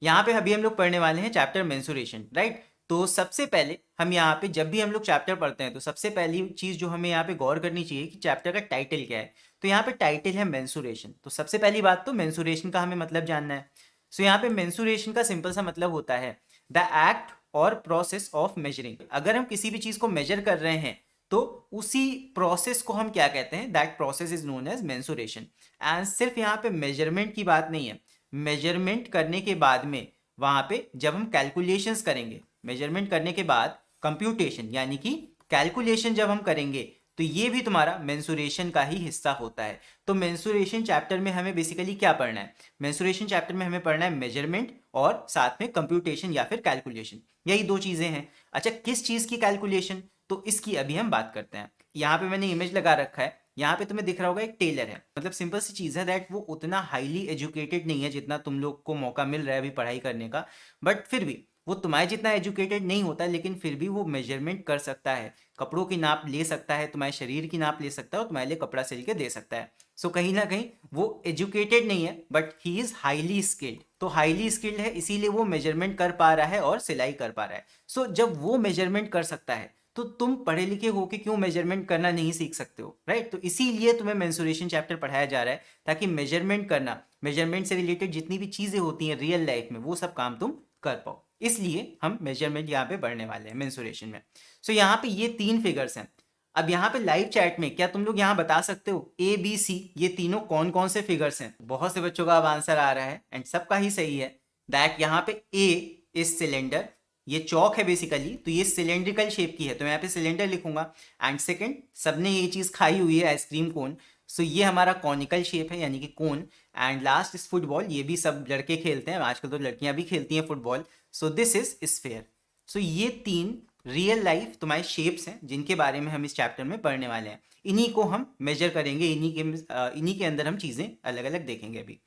यहाँ पे अभी हम लोग पढ़ने वाले हैं चैप्टर मेंसुरेशन, राइट। तो सबसे पहले हम यहाँ पे जब भी हम लोग चैप्टर पढ़ते हैं तो सबसे पहली चीज जो हमें यहाँ पे गौर करनी चाहिए कि चैप्टर का टाइटल क्या है। तो यहाँ पे टाइटल है मेंसुरेशन, तो सबसे पहली बात तो मेंसुरेशन का हमें मतलब जानना है। सो यहाँ पे मेंसुरेशन का सिंपल सा मतलब होता है द एक्ट और प्रोसेस ऑफ मेजरिंग। अगर हम किसी भी चीज को मेजर कर रहे हैं तो उसी प्रोसेस को हम क्या कहते हैं, that process is known as mensuration. And सिर्फ यहाँ पे मेजरमेंट की बात नहीं है, मेजरमेंट करने के बाद में वहां पे जब हम कैलकुलेशंस करेंगे, मेजरमेंट करने के बाद कंप्यूटेशन यानी कि कैलकुलेशन जब हम करेंगे तो ये भी तुम्हारा मेंसुरेशन का ही हिस्सा होता है। तो मेंसुरेशन चैप्टर में हमें बेसिकली क्या पढ़ना है, मेंसुरेशन चैप्टर में हमें पढ़ना है मेजरमेंट और साथ में कंप्यूटेशन या फिर कैलकुलेशन, यही दो चीजें हैं। अच्छा, किस चीज की कैलकुलेशन, तो इसकी अभी हम बात करते हैं। यहाँ पे मैंने इमेज लगा रखा है, यहाँ पे तुम्हें दिख रहा होगा एक टेलर है, मतलब सिंपल सी चीज है दैट वो उतना हाईली एजुकेटेड नहीं है जितना तुम लोग को मौका मिल रहा है अभी पढ़ाई करने का, बट फिर भी वो तुम्हारे जितना एजुकेटेड नहीं होता, लेकिन फिर भी वो मेजरमेंट कर सकता है, कपड़ों की नाप ले सकता है, तुम्हारे शरीर की नाप ले सकता है और तुम्हारे लिए कपड़ा सिल के दे सकता है। सो कहीं ना कहीं वो एजुकेटेड नहीं है but he is highly skilled, तो हाईली स्किल्ड है इसीलिए वो मेजरमेंट कर पा रहा है और सिलाई कर पा रहा है। सो जब वो मेजरमेंट कर सकता है तो तुम पढ़े लिखे हो के क्यों मेजरमेंट करना नहीं सीख सकते हो, राइट। तो इसीलिए तुम्हें मेंसुरेशन चैप्टर पढ़ाया जा रहा है ताकि मेजरमेंट करना, मेजरमेंट से रिलेटेड जितनी भी चीजें होती हैं रियल लाइफ में वो सब काम तुम कर पाओ, इसलिए हम मेजरमेंट यहाँ पे बढ़ने वाले हैं मेंसुरेशन में। सो यहाँ पे ये तीन फिगर्स हैं। अब यहाँ पे लाइव चैट में क्या तुम लोग यहाँ बता सकते हो ए बी सी ये तीनों कौन कौन से फिगर्स हैं? बहुत से बच्चों का अब आंसर आ रहा है एंड सबका ही सही है, दैट यहाँ पे ए इज सिलेंडर, ये चौक है बेसिकली, तो ये सिलेंड्रिकल शेप की है तो मैं यहाँ पे सिलेंडर लिखूंगा। एंड सेकंड, सबने ये चीज खाई हुई है आइसक्रीम कोन, सो ये हमारा कॉनिकल शेप है यानी कि कोन। एंड लास्ट इज फुटबॉल, ये भी सब लड़के खेलते हैं, आजकल तो लड़कियां भी खेलती हैं football, so this is sphere. So ये तीन रियल लाइफ तुम्हारे शेप्स हैं जिनके बारे में हम इस चैप्टर में पढ़ने वाले हैं, इन्हीं को हम मेजर करेंगे, इन्हीं के अंदर हम चीजें अलग अलग देखेंगे अभी।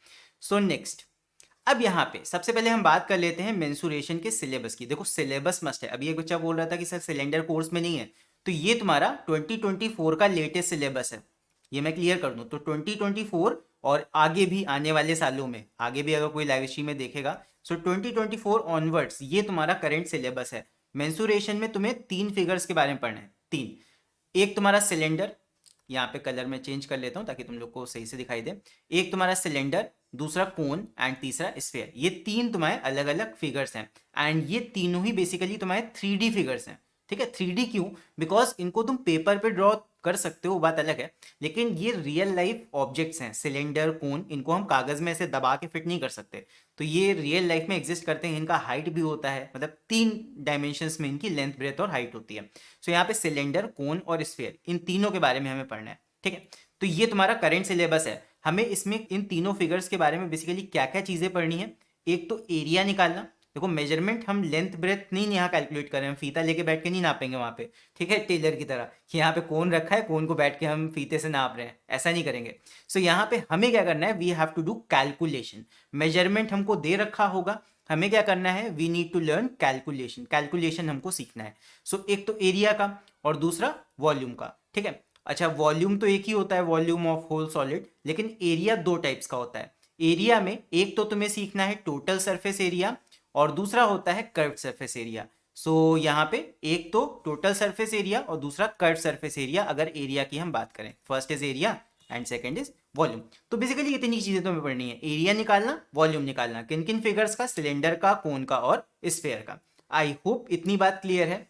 सो नेक्स्ट, अब यहाँ पे सबसे पहले हम बात कर लेते हैं मेंसुरेशन के सिलेबस की। देखो सिलेबस मस्ट है, अभी एक बच्चा बोल रहा था कि सर सिलेंडर कोर्स में नहीं है, तो ये तुम्हारा 2024 का लेटेस्ट सिलेबस है, ये मैं क्लियर कर दूं। तो 2024 और आगे भी आने वाले सालों में, आगे भी अगर कोई लाइव हिस्ट्री में देखेगा, सो 2024 ऑनवर्ड्स ये तुम्हारा करंट सिलेबस है। मेंसुरेशन में तुम्हें तीन फिगर्स के बारे में पढ़ना है, तीन। एक तुम्हारा सिलेंडर, यहाँ पे कलर में चेंज कर लेता हूँ ताकि तुम लोग को सही से दिखाई दे, एक तुम्हारा सिलेंडर, दूसरा कोन एंड तीसरा स्फीयर, ये तीन तुम्हारे अलग अलग फिगर्स हैं। एंड ये तीनों ही बेसिकली तुम्हारे 3D फिगर्स हैं, ठीक है। 3D क्यों? बिकॉज इनको तुम पेपर पे ड्रॉ कर सकते हो, बात अलग है, लेकिन ये रियल लाइफ ऑब्जेक्ट्स हैं, सिलेंडर कोन, इनको हम कागज में ऐसे दबा के फिट नहीं कर सकते, तो ये रियल लाइफ में एग्जिस्ट करते हैं। इनका हाइट भी होता है, मतलब 3 डायमेंशंस में इनकी लेंथ, ब्रेथ और हाइट होती है। सो यहाँ पे सिलेंडर, कोन और स्फीयर, इन तीनों के बारे में हमें पढ़ना है, ठीक है। तो ये तुम्हारा करेंट सिलेबस है, हमें इसमें इन तीनों फिगर्स के बारे में बेसिकली क्या क्या चीजें पढ़नी है। एक तो एरिया निकालना, देखो मेजरमेंट हम लेंथ ब्रेथ नहीं यहाँ कैलकुलेट करें, हम फीता लेके बैठ के नहीं नापेंगे वहां पे, ठीक है, टेलर की तरह कि यहाँ पे कौन रखा है, कौन को बैठ के हम फीते से नाप रहे हैं, ऐसा नहीं करेंगे। सो यहाँ पे हमें क्या करना है, we have to do calculation. Measurement हमको दे रखा होगा, हमें क्या करना है, we need to learn calculation, calculation हमको सीखना है। सो एक तो एरिया का और दूसरा वॉल्यूम का, ठीक है। अच्छा, वॉल्यूम तो एक ही होता है, वॉल्यूम ऑफ होल सॉलिड, लेकिन एरिया दो टाइप्स का होता है। एरिया में एक तो तुम्हें सीखना है टोटल सरफेस एरिया और दूसरा होता है कर्व्ड सरफेस एरिया। सो यहाँ पे एक तो टोटल सरफेस एरिया और दूसरा कर्व्ड सरफेस एरिया, अगर एरिया की हम बात करें, first is area and second is volume. तो बेसिकली इतनी चीजें तुम्हें पढ़नी है, एरिया निकालना, वॉल्यूम निकालना, किन किन फिगर्स का, सिलेंडर का, कोन का और स्फीयर का। आई होप इतनी बात क्लियर है।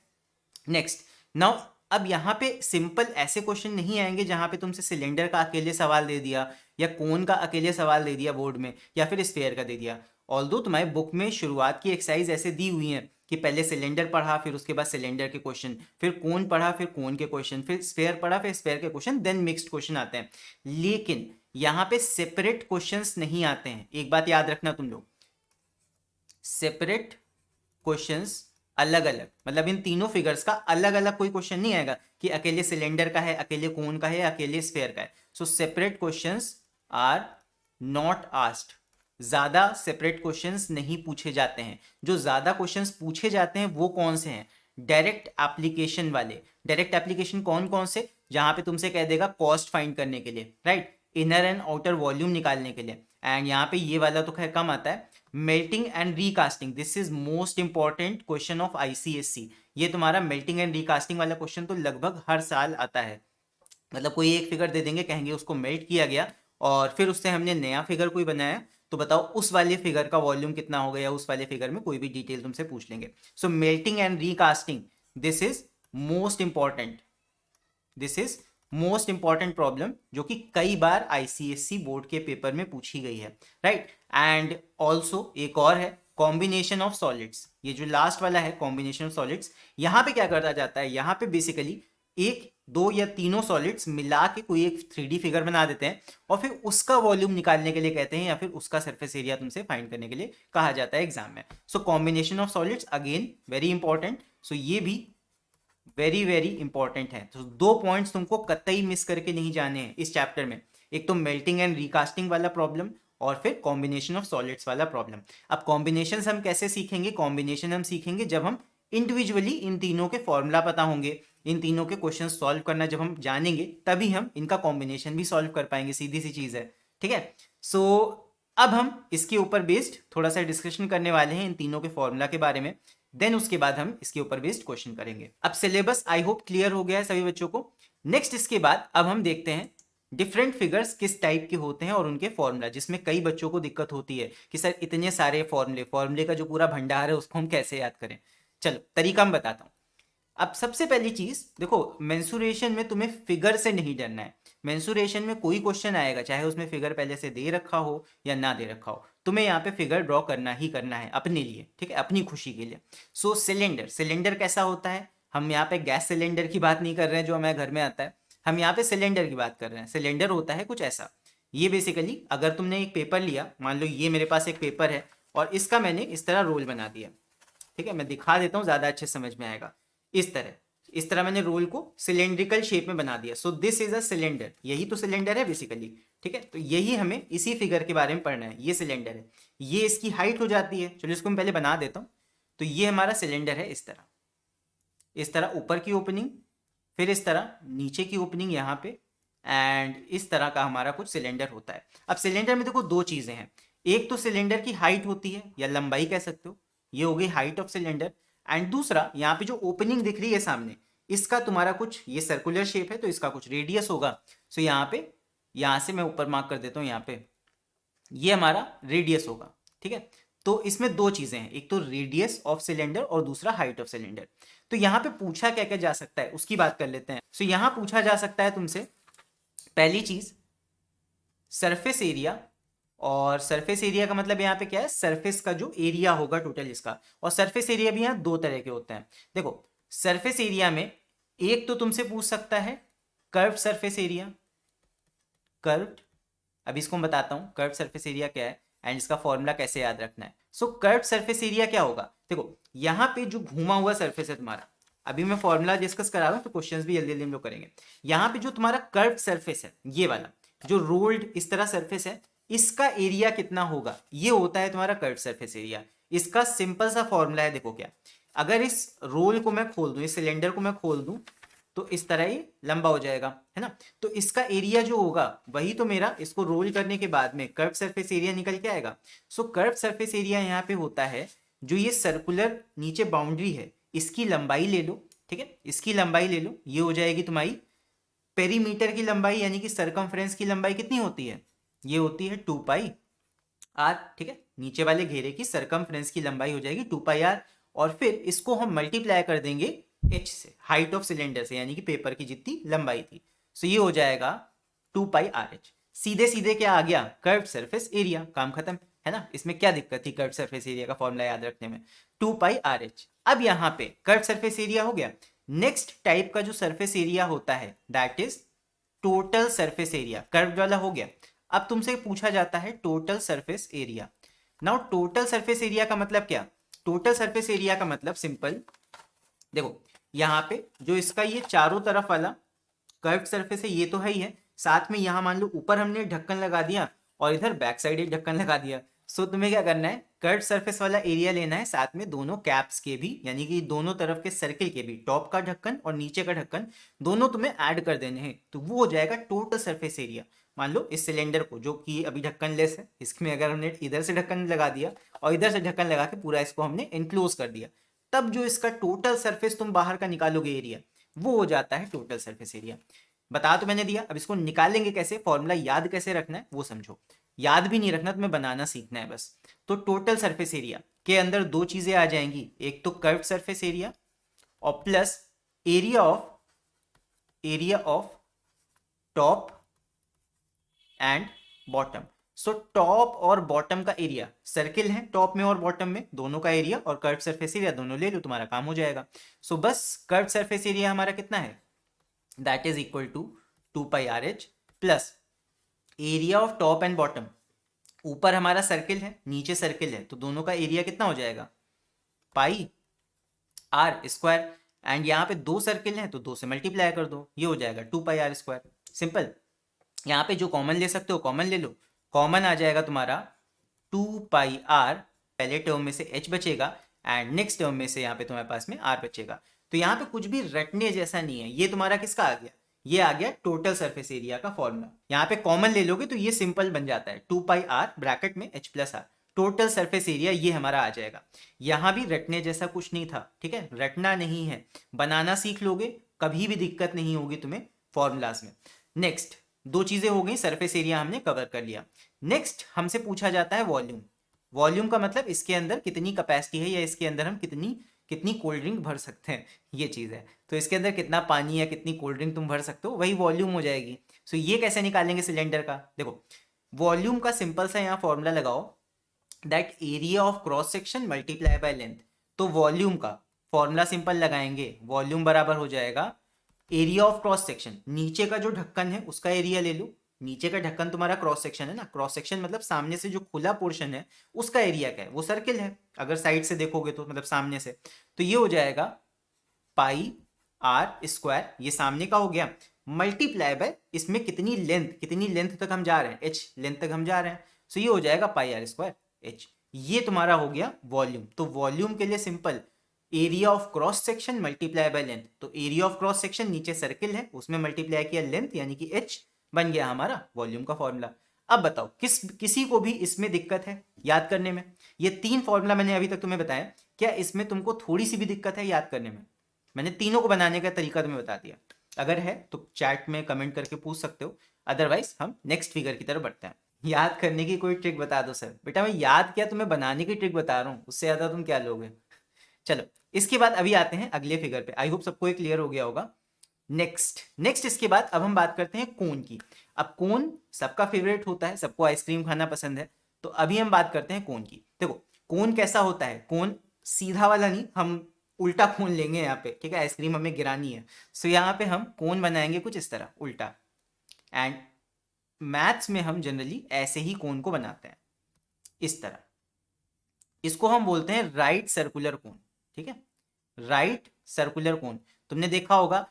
नेक्स्ट, नाउ अब यहाँ पे सिंपल ऐसे क्वेश्चन नहीं आएंगे जहां पे तुमसे सिलेंडर का अकेले सवाल दे दिया या कोन का अकेले सवाल दे दिया बोर्ड में या फिर स्फीयर का दे दिया। ऑल्दो तुम्हारे बुक में शुरुआत की एक्सरसाइज ऐसे दी हुई है कि पहले सिलेंडर पढ़ा, फिर उसके बाद सिलेंडर के क्वेश्चन, फिर कोन पढ़ा, फिर कोन के क्वेश्चन, फिर स्फीयर पढ़ा, फिर स्फीयर के क्वेश्चन, देन मिक्स्ड क्वेश्चन आते हैं। लेकिन यहाँ पे सेपरेट क्वेश्चंस नहीं आते हैं, एक बात याद रखना तुम लोग, सेपरेट क्वेश्चंस अलग अलग, मतलब इन तीनों फिगर्स का अलग अलग कोई क्वेश्चन नहीं आएगा कि अकेले सिलेंडर का है, अकेले कोन का है, अकेले स्फीयर का है। So separate questions are not asked, ज्यादा सेपरेट क्वेश्चंस नहीं पूछे जाते हैं। जो ज्यादा क्वेश्चंस पूछे जाते हैं वो कौन से हैं, डायरेक्ट एप्लीकेशन वाले। डायरेक्ट एप्लीकेशन कौन कौन से, जहां पे तुमसे कह देगा कॉस्ट फाइंड करने के लिए, right, inner and outer volume निकालने के लिए, एंड यहाँ पे ये वाला तो खैर कम आता है, melting and recasting, this is most important question of ICSC. ये तुम्हारा मेल्टिंग एंड रीकास्टिंग वाला क्वेश्चन तो लगभग हर साल आता है। मतलब कोई एक फिगर दे देंगे, कहेंगे उसको मेल्ट किया गया और फिर उससे हमने नया फिगर कोई बनाया, तो बताओ उस वाले फिगर का वॉल्यूम कितना हो गया, उस वाले फिगर में कोई भी डिटेल तुमसे पूछ लेंगे। So melting and recasting, this is most important, this is most important problem जो कि कई बार आईसीएससी बोर्ड के पेपर में पूछी गई है, राइट। एंड ऑल्सो एक और है कॉम्बिनेशन ऑफ सॉलिड्स, ये जो लास्ट वाला है कॉम्बिनेशन ऑफ सॉलिड्स, यहां पे क्या करता जाता है, यहां पे बेसिकली एक दो या तीनों सॉलिड्स मिला के कोई एक 3D फिगर बना देते हैं और फिर उसका वॉल्यूम निकालने के लिए कहते हैं या फिर उसका सरफेस एरिया तुमसे फाइंड करने के लिए कहा जाता है एग्जाम में। So combination of solids again very important, so ये भी वेरी वेरी इंपॉर्टेंट है। तो 2 पॉइंट्स तुमको कतई मिस करके नहीं जाने हैं इस चैप्टर में, एक तो मेल्टिंग एंड रिकास्टिंग वाला प्रॉब्लम और फिर कॉम्बिनेशन ऑफ सॉलिड्स वाला प्रॉब्लम। अब कॉम्बिनेशन हम कैसे सीखेंगे, कॉम्बिनेशन हम सीखेंगे जब हम इंडिविजुअली इन तीनों के फॉर्मूला पता होंगे, इन तीनों के क्वेश्चन सॉल्व करना जब हम जानेंगे तभी हम इनका कॉम्बिनेशन भी सॉल्व कर पाएंगे, सीधी सी चीज है, ठीक है। सो अब हम इसके ऊपर बेस्ड थोड़ा सा डिस्कशन करने वाले हैं इन तीनों के फॉर्मूला के बारे में, देन उसके बाद हम इसके ऊपर बेस्ड क्वेश्चन करेंगे। अब सिलेबस आई होप क्लियर हो गया है सभी बच्चों को। नेक्स्ट इसके बाद अब हम देखते हैं डिफरेंट फिगर्स किस टाइप के होते हैं और उनके फॉर्मूला, जिसमें कई बच्चों को दिक्कत होती है कि सर इतने सारे फॉर्मूले का जो पूरा भंडार है उसको हम कैसे याद करें। चलो तरीका मैं बताता हूँ। अब सबसे पहली चीज देखो, मेंसुरेशन में तुम्हें फिगर से नहीं डरना है। मेंसुरेशन में कोई क्वेश्चन आएगा चाहे उसमें फिगर पहले से दे रखा हो या ना दे रखा हो, तुम्हें यहाँ पे फिगर ड्रॉ करना ही करना है अपने लिए, ठीक है, अपनी खुशी के लिए। सो सिलेंडर, सिलेंडर कैसा होता है, हम यहाँ पे गैस सिलेंडर की बात नहीं कर रहे हैं जो हमारे घर में आता है, हम यहाँ पे सिलेंडर की बात कर रहे हैं। सिलेंडर होता है कुछ ऐसा, ये बेसिकली अगर तुमने एक पेपर लिया, मान लो ये मेरे पास एक पेपर है और इसका मैंने इस तरह रोल बना दिया, ठीक है, मैं दिखा देता हूँ ज्यादा अच्छे समझ में आएगा। इस तरह मैंने रोल को सिलेंड्रिकल शेप में बना दिया। सो दिस इज अ सिलेंडर, यही तो सिलेंडर है बेसिकली, ठीक है। तो यही हमें इसी फिगर के बारे में पढ़ना है, ये सिलेंडर है, ये इसकी हाइट हो जाती है। चलो इसको मैं पहले बना देता हूँ। तो ये हमारा सिलेंडर है, इस तरह ऊपर की ओपनिंग, फिर इस तरह नीचे की ओपनिंग यहाँ पे, एंड इस तरह का हमारा कुछ सिलेंडर होता है। अब सिलेंडर में देखो दो चीजें हैं, एक तो सिलेंडर की हाइट होती है या लंबाई कह सकते हो, ये हो गई हाइट ऑफ सिलेंडर, एंड दूसरा यहाँ पे जो ओपनिंग दिख रही है सामने, इसका तुम्हारा कुछ, ये सर्कुलर शेप है तो इसका कुछ रेडियस होगा। सो यहाँ पे, यहाँ से मैं ऊपर मार्क कर देता हूँ, यहाँ पे ये हमारा रेडियस होगा, ठीक है। तो इसमें दो चीजें हैं, एक तो रेडियस ऑफ सिलेंडर और दूसरा हाइट ऑफ सिलेंडर। तो यहाँ पे पूछा क्या क्या जा सकता है उसकी बात कर लेते हैं। सो यहाँ पूछा जा सकता है तुमसे पहली चीज सरफेस एरिया, और सरफेस एरिया का मतलब यहाँ पे क्या है, सरफेस का जो एरिया होगा टोटल इसका। और सरफेस एरिया भी यहाँ दो तरह के होते हैं। देखो सरफेस एरिया में एक तो तुमसे पूछ सकता है कर्व्ड सरफेस एरिया, कर्व्ड, अब इसको मैं बताता हूँ कर्व्ड सरफेस एरिया क्या है एंड इसका फॉर्मूला कैसे याद रखना है। सो कर्व्ड सरफेस एरिया क्या होगा, देखो यहाँ पे जो घूमा हुआ सरफेस है तुम्हारा, अभी मैं फॉर्मूला डिस्कस करा रहा हूँ तो क्वेश्चंस भी जल्दी जल्दी हम लोग करेंगे। यहाँ पे जो तुम्हारा कर्व्ड सरफेस है, ये वाला जो रोल्ड इस तरह सरफेस है, इसका एरिया कितना होगा, ये होता है तुम्हारा कर्व्ड सरफेस एरिया। इसका सिंपल सा फॉर्मूला है, देखो क्या, अगर इस रोल को मैं खोल दूं, इस सिलेंडर को मैं खोल दूं, तो इस तरह ये लंबा हो जाएगा, है ना। तो इसका एरिया जो होगा वही तो मेरा, इसको रोल करने के बाद में कर्व सरफेस एरिया निकल के आएगा। सो कर्व सरफेस एरिया यहाँ पे होता है जो ये सर्कुलर नीचे बाउंड्री है, इसकी लंबाई ले लो, ठीक है, इसकी लंबाई ले लो, ये हो जाएगी तुम्हारी पेरीमीटर की लंबाई, यानी कि सरकमफ्रेंस की लंबाई कितनी होती है, ये होती है 2πr, ठीक है। नीचे वाले घेरे की सरकमफ्रेंस की लंबाई हो जाएगी 2πr, और फिर इसको हम मल्टीप्लाई कर देंगे h से, हाइट ऑफ सिलेंडर से, यानी कि पेपर की जितनी लंबाई थी। सो ये हो जाएगा 2πrh। सीधे सीधे क्या आ गया, कर्व्ड सरफेस एरिया, काम खत्म, है ना। इसमें क्या दिक्कत थी कर्व्ड सरफेस एरिया का फॉर्मूला याद रखने में, 2πrh। अब यहाँ पे कर्व्ड सरफेस एरिया हो गया। नेक्स्ट टाइप का जो सरफेस एरिया होता है that is total surface area, curved वाला हो गया। अब तुमसे पूछा जाता है total surface area. Now total surface area का मतलब क्या, टोटल सरफेस एरिया का मतलब सिंपल, देखो यहाँ पे जो इसका ये चारों तरफ वाला कर्व्ड सरफेस है ये तो है ही है, साथ में यहाँ मान लो ऊपर हमने ढक्कन लगा दिया और इधर बैक साइड एक ढक्कन लगा दिया। सो तुम्हें क्या करना है, कर्व्ड सरफेस वाला एरिया लेना है, साथ में दोनों कैप्स के भी, यानी कि दोनों तरफ के सर्किल के भी, टॉप का ढक्कन और नीचे का ढक्कन दोनों तुम्हें ऐड कर देने हैं, तो वो हो जाएगा टोटल सरफेस एरिया। मान लो इस सिलेंडर को जो कि अभी ढक्कन लेस है, इसमें अगर हमने इधर से ढक्कन लगा दिया और इधर से ढक्कन लगा के पूरा इसको हमने इनक्लोज कर दिया, तब जो इसका टोटल सरफेस तुम बाहर का निकालोगे एरिया, वो हो जाता है टोटल सरफेस एरिया। बता तो मैंने दिया, अब इसको निकालेंगे कैसे, फॉर्मूला याद कैसे रखना है वो समझो। याद भी नहीं रखना, तुम्हें बनाना सीखना है बस। तो टोटल सरफेस एरिया के अंदर दो चीजें आ जाएंगी, एक तो कर्व सरफेस एरिया और plus area of top and bottom. So top और बॉटम का एरिया, सर्किल है टॉप में और बॉटम में, दोनों का एरिया और कर्व सरफेस एरिया दोनों ले लो, तुम्हारा काम हो जाएगा। सो बस कर्व सरफेस एरिया हमारा कितना है, that is equal to 2πRH plus area of top and bottom. ऊपर हमारा सर्किल है, नीचे सर्किल है, तो दोनों का एरिया कितना हो जाएगा, πr²। एंड यहाँ पे दो सर्किल हैं तो दो से मल्टीप्लाई कर दो, ये हो जाएगा 2πr²। सिंपल। यहाँ पे जो कॉमन ले सकते हो कॉमन ले लो, कॉमन आ जाएगा तुम्हारा 2πr, पहले टर्म में से h बचेगा एंड नेक्स्ट टर्म में से यहाँ पे तुम्हारे पास में r बचेगा। तो यहाँ पे कुछ भी रटने जैसा नहीं है, ये तुम्हारा किसका आ गया, ये आ गया टोटल सरफेस एरिया का फॉर्मूला। यहाँ पे कॉमन ले लोगे तो ये सिंपल बन जाता है 2πr ब्रैकेट में h+r, टोटल सरफेस एरिया ये हमारा आ जाएगा। यहाँ भी रटने जैसा कुछ नहीं था, ठीक है, रटना नहीं है, बनाना सीख लोगे, कभी भी दिक्कत नहीं होगी तुम्हें फॉर्मूलाज में। नेक्स्ट दो चीजें हो गई, सरफेस एरिया हमने कवर कर लिया। नेक्स्ट हमसे पूछा जाता है वॉल्यूम। वॉल्यूम का मतलब इसके अंदर कितनी कैपेसिटी है या इसके अंदर हम कितनी कितनी कोल्ड ड्रिंक भर सकते हैं, ये चीज़ है। तो इसके अंदर कितना पानी या कितनी कोल्ड ड्रिंक तुम भर सकते हो, वही वॉल्यूम हो जाएगी। सो ये कैसे निकालेंगे सिलेंडर का, देखो वॉल्यूम का सिंपल सा यहाँ फॉर्मूला लगाओ, that area of cross section multiply by length. तो वॉल्यूम का फॉर्मूला सिंपल लगाएंगे, वॉल्यूम बराबर हो जाएगा एरिया ऑफ क्रॉस सेक्शन, नीचे का जो ढक्कन है उसका एरिया ले लो, नीचे का ढक्कन तुम्हारा क्रॉस सेक्शन है ना, क्रॉस सेक्शन मतलब सामने से जो खुला पोर्शन है उसका एरिया क्या है, वो सर्किल है, अगर साइड से देखोगे तो मतलब सामने से, तो ये हो जाएगा πr², ये सामने का हो गया, मल्टीप्लाई बाय इसमें कितनी लेंथ तक हम जा रहे हैं, h लेंथ तक हम जा रहे हैं, सो ये हो जाएगा πr²h। ये तुम्हारा हो गया वॉल्यूम। तो वॉल्यूम के लिए simple area of cross section multiply by length, तो एरिया ऑफ क्रॉस सेक्शन नीचे सर्किल है उसमें मल्टीप्लाई किया लेंथ यानी कि h, बन गया हमारा वॉल्यूम का फॉर्मूला। अब बताओ किसी को भी इसमें दिक्कत है याद करने में, ये तीन फॉर्मूला मैंने अभी तक तुम्हें बताया, क्या इसमें तुमको थोड़ी सी भी दिक्कत है याद करने में, मैंने तीनों को बनाने का तरीका तुम्हें बता दिया, अगर है तो चैट में कमेंट करके पूछ सकते हो, अदरवाइज हम नेक्स्ट फिगर की तरफ बढ़ते हैं। याद करने की कोई ट्रिक बता दो सर, बेटा मैं याद क्या तुम्हें बनाने की ट्रिक बता रहा हूँ, उससे ज्यादा तुम क्या लोगे। चलो इसके बाद अभी आते हैं अगले फिगर पे, आई होप सबको ये क्लियर हो गया होगा। नेक्स्ट इसके बाद अब हम बात करते हैं कोन की। अब कोन सबका फेवरेट होता है, सबको आइसक्रीम खाना पसंद है, तो अभी हम बात करते हैं कोन की। देखो कोन कैसा होता है, कोन सीधा वाला नहीं, हम उल्टा कोन लेंगे यहाँ पे, ठीक है, आइसक्रीम हमें गिरानी है, सो यहाँ पे हम कोन बनाएंगे कुछ इस तरह उल्टा। एंड मैथ्स में हम जनरली ऐसे ही कोन को बनाते हैं, इस तरह, इसको हम बोलते हैं राइट सर्कुलर कोन, ठीक है, राइट सर्कुलर कोन। तुमने देखा होगा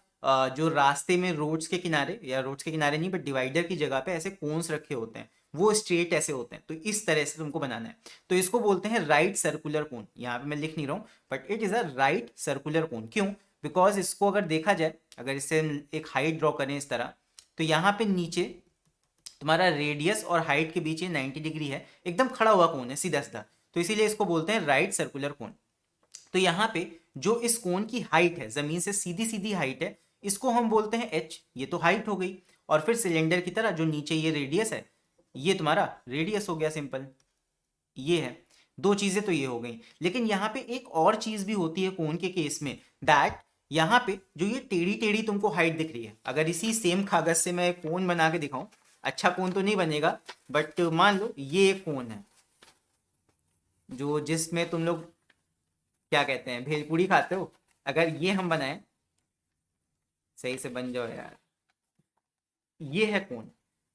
जो रास्ते में रोड्स के किनारे, या रोड्स के किनारे नहीं बट डिवाइडर की जगह पे ऐसे कोन्स रखे होते हैं, वो स्ट्रेट ऐसे होते हैं, तो इस तरह से तुमको बनाना है, तो इसको बोलते हैं राइट सर्कुलर कोन। यहाँ पे मैं लिख नहीं रहा हूँ but it is a right circular cone. क्यों, बिकॉज इसको अगर देखा जाए, अगर इससे एक हाइट ड्रॉ करें इस तरह, तो यहाँ पे नीचे तुम्हारा रेडियस और हाइट के बीच ये 90 डिग्री है, एकदम खड़ा हुआ कोन है सीधा सीधा, तो इसीलिए इसको बोलते हैं राइट सर्कुलर कोन। तो यहाँ पे जो इस कोन की हाइट है, जमीन से सीधी सीधी हाइट है, इसको हम बोलते हैं h, ये तो हाइट हो गई, और फिर सिलेंडर की तरह जो नीचे ये रेडियस है, ये तुम्हारा रेडियस हो गया, सिंपल ये है, दो चीजें तो ये हो गई। लेकिन यहाँ पे एक और चीज भी होती है कोन के केस में, दैट यहाँ पे जो ये टेढ़ी टेढ़ी तुमको हाइट दिख रही है, अगर इसी सेम कागज से मैं कोन बना के दिखाऊं, अच्छा कोन तो नहीं बनेगा बट मान लो ये एक कोन है जो जिसमें तुम लोग क्या कहते हैं भेलपूरी खाते हो, अगर ये हम बनाएं, सही से बन जाओ यार, ये है कोन,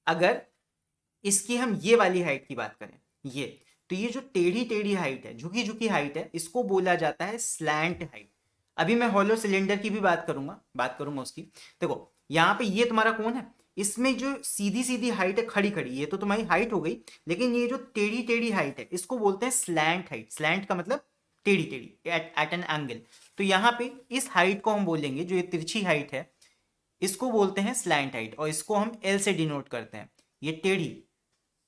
अगर इसकी हम ये वाली हाइट की बात करें, ये, तो ये जो टेढ़ी टेढ़ी हाइट है, झुकी झुकी हाइट है, इसको बोला जाता है स्लैंट हाइट। अभी मैं हॉलो सिलेंडर की भी बात करूंगा उसकी। देखो यहाँ पे ये तुम्हारा कोन है, इसमें जो सीधी सीधी हाइट है खड़ी खड़ी, ये तो तुम्हारी हाइट हो गई, लेकिन ये जो टेढ़ी टेढ़ी हाइट है इसको बोलते हैं स्लैंट हाइट। स्लैंट का मतलब टेढ़ी टेढ़ी, एट एन एंगल। तो यहाँ पे इस हाइट को हम बोलेंगे, जो ये तिरछी हाइट है, इसको बोलते हैं स्लैंट हाइट, और इसको हम एल से डिनोट करते हैं। ये टेढ़ी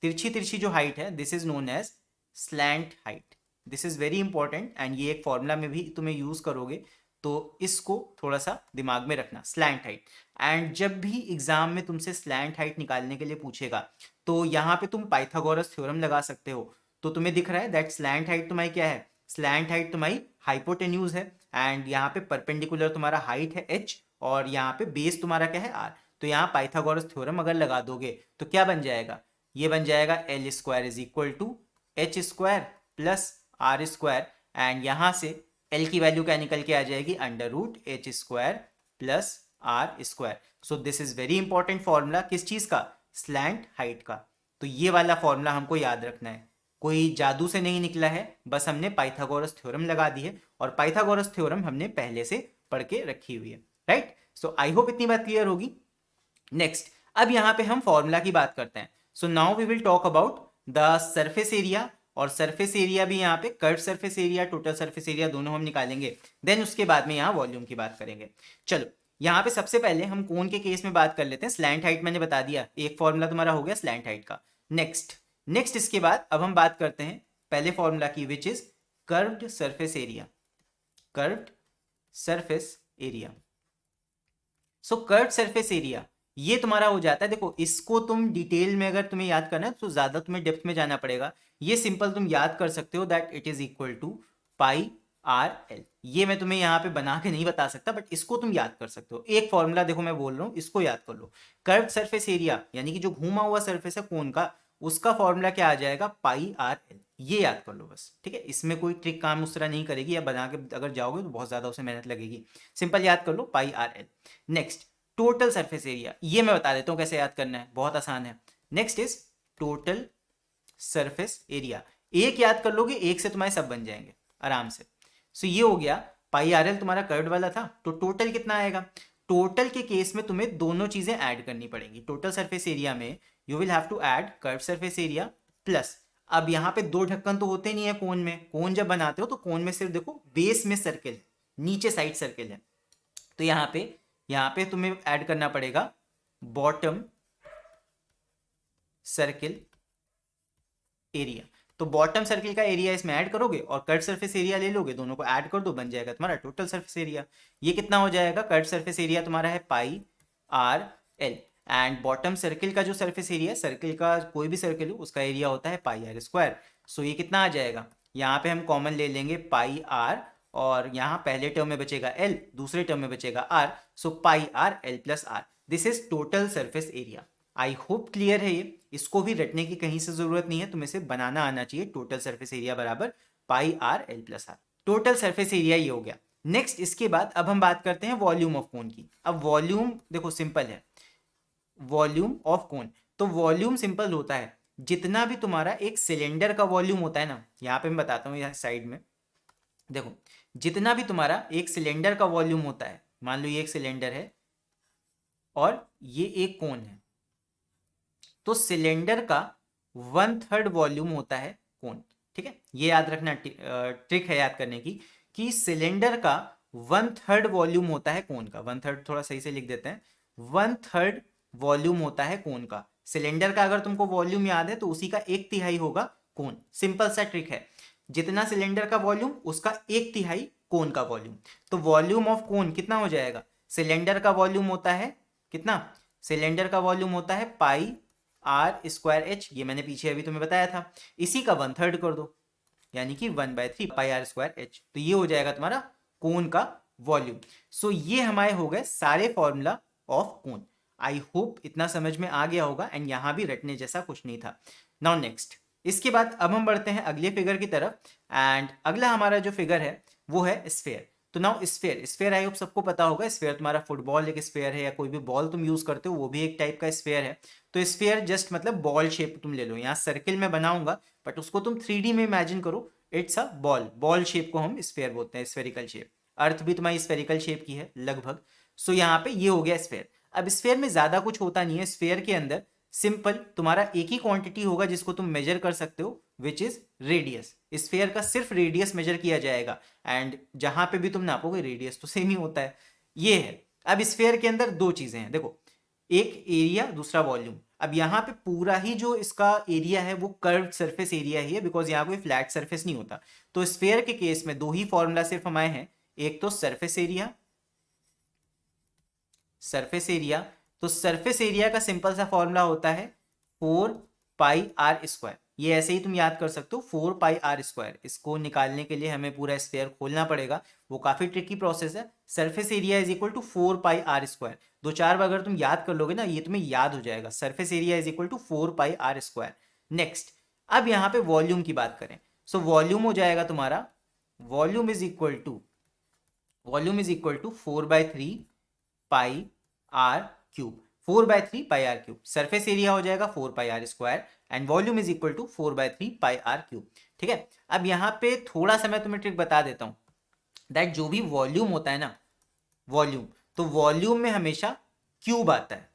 तिरछी तिरछी जो हाइट है, this is known as slant height. This is very important and ये एक फॉर्मूला में भी तुम्हें यूज करोगे, तो इसको थोड़ा सा दिमाग में रखना, स्लैंट हाइट। एंड जब भी एग्जाम में तुमसे स्लैंट हाइट निकालने के लिए पूछेगा, तो यहाँ पे तुम पाइथागोरस थ्योरम लगा सकते हो। तो तुम्हें दिख रहा है दैट स्लैंट हाइट तुम्हारी क्या है, स्लैंट हाइट तुम्हारी हाइपोटेन्यूज है, एंड यहाँ पे परपेंडिकुलर तुम्हारा हाइट है h, और यहाँ पे बेस तुम्हारा क्या है r। तो यहाँ पाइथागोरस थ्योरम अगर लगा दोगे तो क्या बन जाएगा, ये बन जाएगा L square is equal to H square plus are square, and यहां से एल की वैल्यू क्या निकल के आ जाएगी, under root H square plus are square. So this is very important formula, किस चीज का, स्लैंट हाइट का। तो ये वाला फॉर्मूला हमको याद रखना है, कोई जादू से नहीं निकला है, बस हमने पाइथागोरस थ्योरम लगा दी है, और पाइथागोरस थ्योरम हमने पहले से पढ़ के रखी हुई है, राइट। सो आई होप इतनी बात क्लियर होगी। नेक्स्ट, अब यहां पे हम फॉर्मूला की बात करते हैं। So now we will talk about the surface area, और सरफेस एरिया भी यहाँ पे curve surface area, total surface area दोनों हम निकालेंगे, देन उसके बाद में यहाँ वॉल्यूम की बात करेंगे। चलो यहाँ पे सबसे पहले हम कोन के केस में बात कर लेते हैं। स्लैंट हाइट मैंने बता दिया, एक फॉर्मूला तुम्हारा हो गया स्लैंट हाइट का। नेक्स्ट इसके बाद अब हम बात करते हैं पहले फॉर्मूला की, which is curved surface area, curved surface area. So curved surface area ये तुम्हारा हो जाता है, देखो इसको तुम डिटेल में अगर तुम्हें याद करना है तो ज्यादा तुम्हें डेप्थ में जाना पड़ेगा, ये सिंपल तुम याद कर सकते हो that it is equal to pi are L. ये मैं तुम्हें यहाँ पे बना के नहीं बता सकता, बट इसको तुम याद कर सकते हो। एक फॉर्मूला देखो मैं बोल रहा हूँ, इसको याद कर लो। कर्व्ड सरफेस एरिया यानी कि जो घूमा हुआ सरफेस है कोन का, उसका फॉर्मूला क्या आ जाएगा, पाई आर एल। ये याद कर लो बस, ठीक है। इसमें कोई ट्रिक काम उस तरह नहीं करेगी, या बना के अगर जाओगे तो बहुत ज्यादा उसे मेहनत लगेगी। सिंपल याद कर लो pi are l. Next total surface area, ये मैं बता देता हूं कैसे याद करना है, बहुत आसान है। Next is total surface area, एक याद कर लोगे, एक से तुम्हारे सब बन जाएंगे आराम से। सो ये हो गया पाई आर एल तुम्हारा कर्व्ड वाला था, तो टोटल कितना आएगा। टोटल के केस में तुम्हें दोनों चीजें ऐड करनी पड़ेंगी। टोटल सरफेस एरिया में you will have to add curved surface area plus, अब यहाँ पे दो ढक्कन तो होते नहीं है कोन में, कोन जब बनाते हो तो कोन में सिर्फ देखो बेस में सर्किल है, नीचे साइड सर्किल है, तो यहाँ पे तुम्हें ऐड करना पड़ेगा बॉटम सर्किल एरिया। तो बॉटम सर्किल का एरिया इसमें ऐड करोगे और कर्व सरफेस एरिया ले लोगे, दोनों को ऐड कर दो, बन जाएगा तुम्हारा टोटल सरफेस एरिया। ये कितना हो जाएगा, कर्व सरफेस एरिया तुम्हारा है pi are l, and bottom circle का जो सरफेस एरिया, सर्किल का कोई भी सर्किल हो उसका एरिया होता है पाई आर स्क्वायर। सो ये कितना आ जाएगा, यहाँ पे हम कॉमन ले लेंगे पाई आर, और यहाँ पहले टर्म में बचेगा एल, दूसरे टर्म में बचेगा R, so pi R L plus R, this is total surface area. I hope clear है ये, इसको भी रटने की कहीं से जरूरत नहीं है, तुम्हें से बनाना आना चाहिए। टोटल सरफेस एरिया बराबर pi R L plus r, total surface area ये हो गया। नेक्स्ट इसके बाद अब हम बात करते हैं वॉल्यूम ऑफ कोन की। अब वॉल्यूम देखो सिंपल है, वॉल्यूम ऑफ कोन, तो वॉल्यूम सिंपल होता है जितना भी तुम्हारा एक सिलेंडर का वॉल्यूम होता है ना, यहाँ पे मैं बताता हूँ, यहाँ साइड में देखो, जितना भी तुम्हारा एक सिलेंडर का वॉल्यूम होता है, मान लो ये एक सिलेंडर है और ये एक कोन है, तो सिलेंडर का 1/3 वॉल्यूम होता है कोन, ठीक है। ये याद रखना, ट्रिक है याद करने की, कि सिलेंडर का 1/3 वॉल्यूम होता है कोन का। 1/3 थोड़ा सही से लिख देते हैं, 1/3 वॉल्यूम होता है कोन का। सिलेंडर का अगर तुमको वॉल्यूम याद है तो उसी का 1/3 होगा कोन। सिंपल सा ट्रिक है, जितना सिलेंडर का वॉल्यूम उसका 1/3 कोन का वॉल्यूम। तो वॉल्यूम ऑफ कोन कितना हो जाएगा, सिलेंडर का वॉल्यूम होता है कितना, सिलेंडर का वॉल्यूम होता है पाई आर स्क्वायर एच, ये मैंने पीछे अभी तुम्हें बताया था, इसी का 1/3 कर दो, यानी कि 1/3 पाई आर स्क्वायर एच, तो ये हो जाएगा तुम्हारा कोन का वॉल्यूम। सो ये हमारे हो गए सारे formula of cone. I hope इतना समझ में आ गया होगा, एंड यहां भी रटने जैसा कुछ नहीं था। नाउ नेक्स्ट, इसके बाद अब हम बढ़ते हैं अगले फिगर की तरफ, एंड अगला हमारा जो फिगर है वो है स्फेयर। तो नाउ स्फेयर आई होप सबको पता होगा, स्फेयर तुम्हारा फुटबॉल एक स्फेयर है, या कोई भी बॉल तुम यूज करते हो वो भी एक टाइप का स्फेयर है। तो स्फेयर जस्ट मतलब बॉल शेप तुम ले लो, यहाँ सर्किल में बनाऊंगा बट उसको तुम 3D में इमेजिन करो, इट्स अ बॉल शेप को हम स्फेयर बोलते हैं, स्फेरिकल शेप। अर्थ भी तुम्हारी स्फेरिकल शेप की है लगभग। सो यहाँ पे ये हो गया स्फेयर। अब स्फेयर में ज्यादा कुछ होता नहीं है, स्फेयर के अंदर सिंपल तुम्हारा एक ही क्वांटिटी होगा जिसको तुम मेजर कर सकते हो, विच इज रेडियस। स्फेयर का सिर्फ रेडियस मेजर किया जाएगा, एंड जहां पे भी तुम नापोगे रेडियस तो सेम ही होता है, ये है। अब स्फेयर के अंदर दो चीजें हैं, देखो, एक एरिया दूसरा वॉल्यूम। अब यहाँ पे पूरा ही जो इसका एरिया है वो कर्व्ड सरफेस एरिया ही है, बिकॉज यहाँ कोई फ्लैट सरफेस नहीं होता। तो स्फीयर के केस में दो ही फॉर्मूला सिर्फ हमारे हैं, एक तो सरफेस एरिया, सरफेस एरिया, तो सरफेस एरिया का सिंपल सा फॉर्मूला होता है 4 पाई r स्क्वायर। ये ऐसे ही तुम याद कर सकते हो 4 पाई r स्क्वायर। इसको निकालने के लिए हमें पूरा स्फीयर खोलना पड़ेगा, वो काफी ट्रिकी प्रोसेस है। Surface area is equal to 4 pi r square. दो चार बार अगर तुम याद कर लोगे ना, ये तुम्हें याद हो जाएगा। Surface area is equal to 4 pi r square. Next, अब यहाँ पे वॉल्यूम की बात करें, सो वॉल्यूम हो जाएगा तुम्हारा, volume is equal to 4/3 pi r cube. 4/3 pi r cube. Surface area हो जाएगा 4 pi r square and volume is equal to 4/3 pi r cube. ठीक है, अब यहाँ पे थोड़ा सा मैं तुम्हें ट्रिक बता देता हूँ, दैट जो भी वॉल्यूम होता है ना, वॉल्यूम, तो वॉल्यूम में हमेशा क्यूब आता है,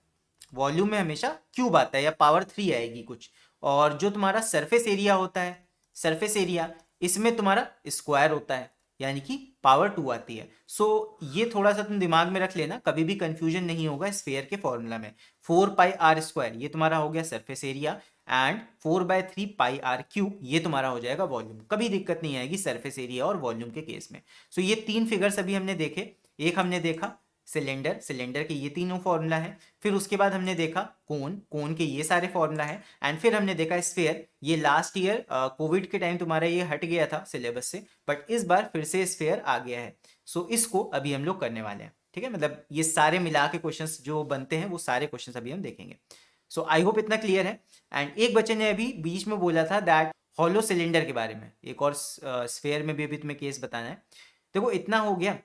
वॉल्यूम में हमेशा क्यूब आता है या पावर 3 आएगी कुछ। और जो तुम्हारा सरफेस एरिया होता है, सरफेस एरिया, इसमें तुम्हारा स्क्वायर होता है, यानी कि पावर 2 आती है। सो ये थोड़ा सा तुम दिमाग में रख लेना, कभी भी कंफ्यूजन नहीं होगा स्फीयर के फॉर्मूला में। 4 पाई r स्क्वायर ये तुम्हारा हो गया surface area and 4/3 pi r cube ये तुम्हारा हो जाएगा वॉल्यूम। कभी दिक्कत नहीं आएगी सरफेस एरिया और वॉल्यूम के केस में। सो ये तीन फिगर्स अभी हमने देखे। एक हमने देखा सिलेंडर, सिलेंडर के ये तीनों फॉर्मूला है। फिर उसके बाद हमने देखा कोन, कोन के ये सारे फॉर्मूला है। एंड फिर हमने देखा स्फीयर, ये लास्ट ईयर कोविड के टाइम तुम्हारा ये हट गया था सिलेबस से, बट इस बार फिर से स्फीयर आ गया है। सो इसको अभी हम लोग करने वाले हैं। ठीक है, मतलब ये सारे मिला के क्वेश्चंस जो बनते हैं वो सारे क्वेश्चंस अभी हम देखेंगे। सो आई होप इतना क्लियर है। एंड एक बच्चे ने अभी बीच में बोला था दैट हॉलो सिलेंडर के बारे में, एक और स्फीयर में भी अभी तुम्हें केस बताना है। देखो इतना हो गया।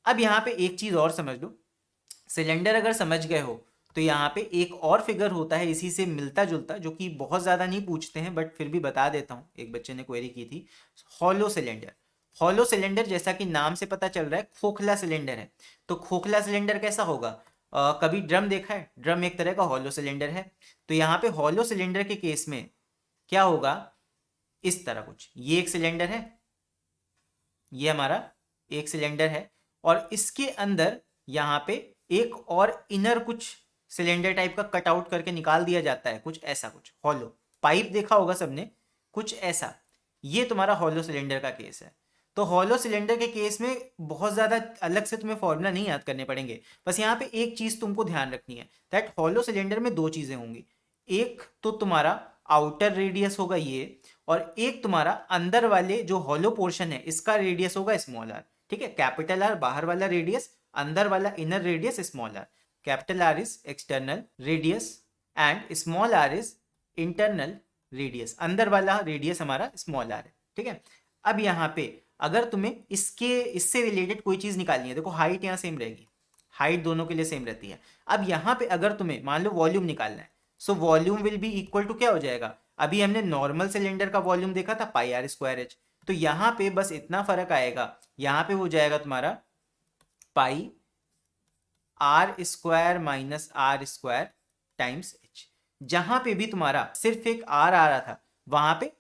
अब यहाँ पे एक चीज और समझ लो, सिलेंडर अगर समझ गए हो तो यहाँ पे एक और फिगर होता है इसी से मिलता जुलता, जो कि बहुत ज्यादा नहीं पूछते हैं बट फिर भी बता देता हूँ। एक बच्चे ने क्वेरी की थी हॉलो सिलेंडर। हॉलो सिलेंडर जैसा कि नाम से पता चल रहा है खोखला सिलेंडर है। तो खोखला सिलेंडर कैसा होगा? कभी ड्रम देखा है? ड्रम एक तरह का हॉलो सिलेंडर है। तो यहाँ पे हॉलो सिलेंडर के केस में क्या होगा, इस तरह कुछ, ये एक सिलेंडर है, ये हमारा एक सिलेंडर है, और इसके अंदर यहाँ पे एक और इनर कुछ सिलेंडर टाइप का कट आउट करके निकाल दिया जाता है, कुछ ऐसा, कुछ हॉलो पाइप देखा होगा सबने, कुछ ऐसा। ये तुम्हारा हॉलो सिलेंडर का केस है। तो हॉलो सिलेंडर के केस में बहुत ज्यादा अलग से तुम्हें फॉर्मूला नहीं याद करने पड़ेंगे, बस यहाँ पे एक चीज तुमको ध्यान रखनी है, दैट हॉलो सिलेंडर में दो चीजें होंगी। एक तो तुम्हारा आउटर रेडियस होगा ये, और एक तुम्हारा अंदर वाले जो हॉलो पोर्शन है इसका रेडियस होगा स्मॉल आर। ठीक है, कैपिटल आर बाहर वाला रेडियस, अंदर वाला inner radius small R. Capital are is external radius and small R is internal radius. अंदर वाला रेडियस हमारा स्मॉल आर है। ठीक है, अब यहाँ पे अगर तुम्हें इससे रिलेटेड कोई चीज निकालनी है, देखो हाइट यहाँ सेम रहेगी, हाइट दोनों के लिए सेम रहती है। अब यहाँ पे अगर तुम्हें मान लो वॉल्यूम निकालना है, so volume will be equal to क्या हो जाएगा, अभी हमने नॉर्मल सिलेंडर का वॉल्यूम देखा था πr²h, तो यहाँ पे बस इतना फर्क आएगा, यहाँ पे हो जाएगा तुम्हारा πr² minus r² times h। जहां पे भी तुम्हारा सिर्फ एक r आ रहा था, वहां पे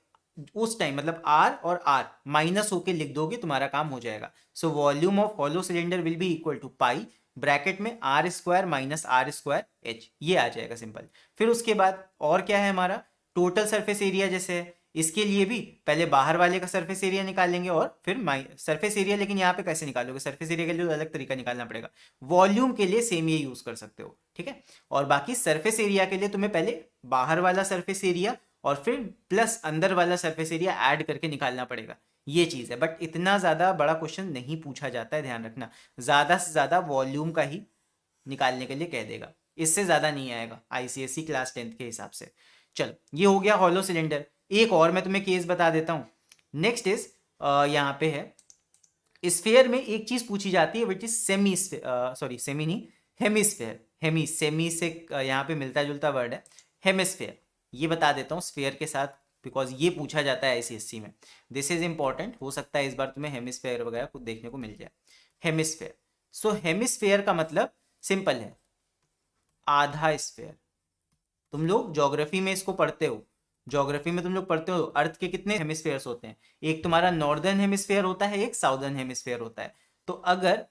उस टाइम मतलब r और r माइनस होके लिख दोगे, तुम्हारा काम हो जाएगा। So volume of hollow cylinder will be equal to pi bracket में r² माइनस r² h, ये आ जाएगा सिंपल। फिर उसके बाद और क्या है हमारा, टोटल सरफेस एरिया जैसे है, इसके लिए भी पहले बाहर वाले का सरफेस एरिया निकालेंगे और फिर सरफेस एरिया, लेकिन यहाँ पे कैसे निकालोगे, सरफेस एरिया के लिए अलग तरीका निकालना पड़ेगा। वॉल्यूम के लिए सेम ये यूज कर सकते हो। ठीक है, और बाकी सरफेस एरिया के लिए तुम्हें पहले बाहर वाला सरफेस एरिया और फिर प्लस अंदर वाला सरफेस एरिया ऐड करके निकालना पड़ेगा, ये चीज है। बट इतना ज्यादा बड़ा क्वेश्चन नहीं पूछा जाता है, ध्यान रखना। ज्यादा से ज्यादा वॉल्यूम का ही निकालने के लिए कह देगा, इससे ज्यादा नहीं आएगा आईसीएसई क्लास 10th के हिसाब से। चलो, ये हो गया हॉलो सिलेंडर। एक और मैं तुम्हें केस बता देता हूं। नेक्स्ट इज यहाँ पे है स्फीयर में एक चीज पूछी जाती है which is semi, sorry semi नहीं, हेमिस्फेयर। सेमी से यहाँ पे मिलता जुलता वर्ड है हेमिस्फेयर। ये बता देता हूँ स्फीयर के साथ, बिकॉज ये पूछा जाता है आईसीएसई में। दिस इज इंपॉर्टेंट, हो सकता है इस बार तुम्हें हेमिस्फेयर वगैरह कुछ देखने को मिल जाए। हेमिस्फेयर, सो हेमिस्फेयर का मतलब सिंपल है, आधा स्फीयर। तुम लोग ज्योग्राफी में इसको पढ़ते हो, ज्योग्राफी में तुम लोग पढ़ते हो अर्थ के कितने हेमिस्फेयर्स होते हैं, एक तुम्हारा नॉर्दर्न हेमिस्फेयर होता है, एक साउदर्न हेमिस्फेयर होता है। तो अगर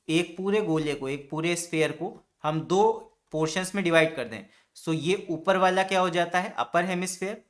एक पूरे गोले को, एक पूरे स्फीयर को हम दो पोर्शंस में डिवाइड कर दें, सो ये ऊपर वाला क्या हो जाता है, upper hemisphere,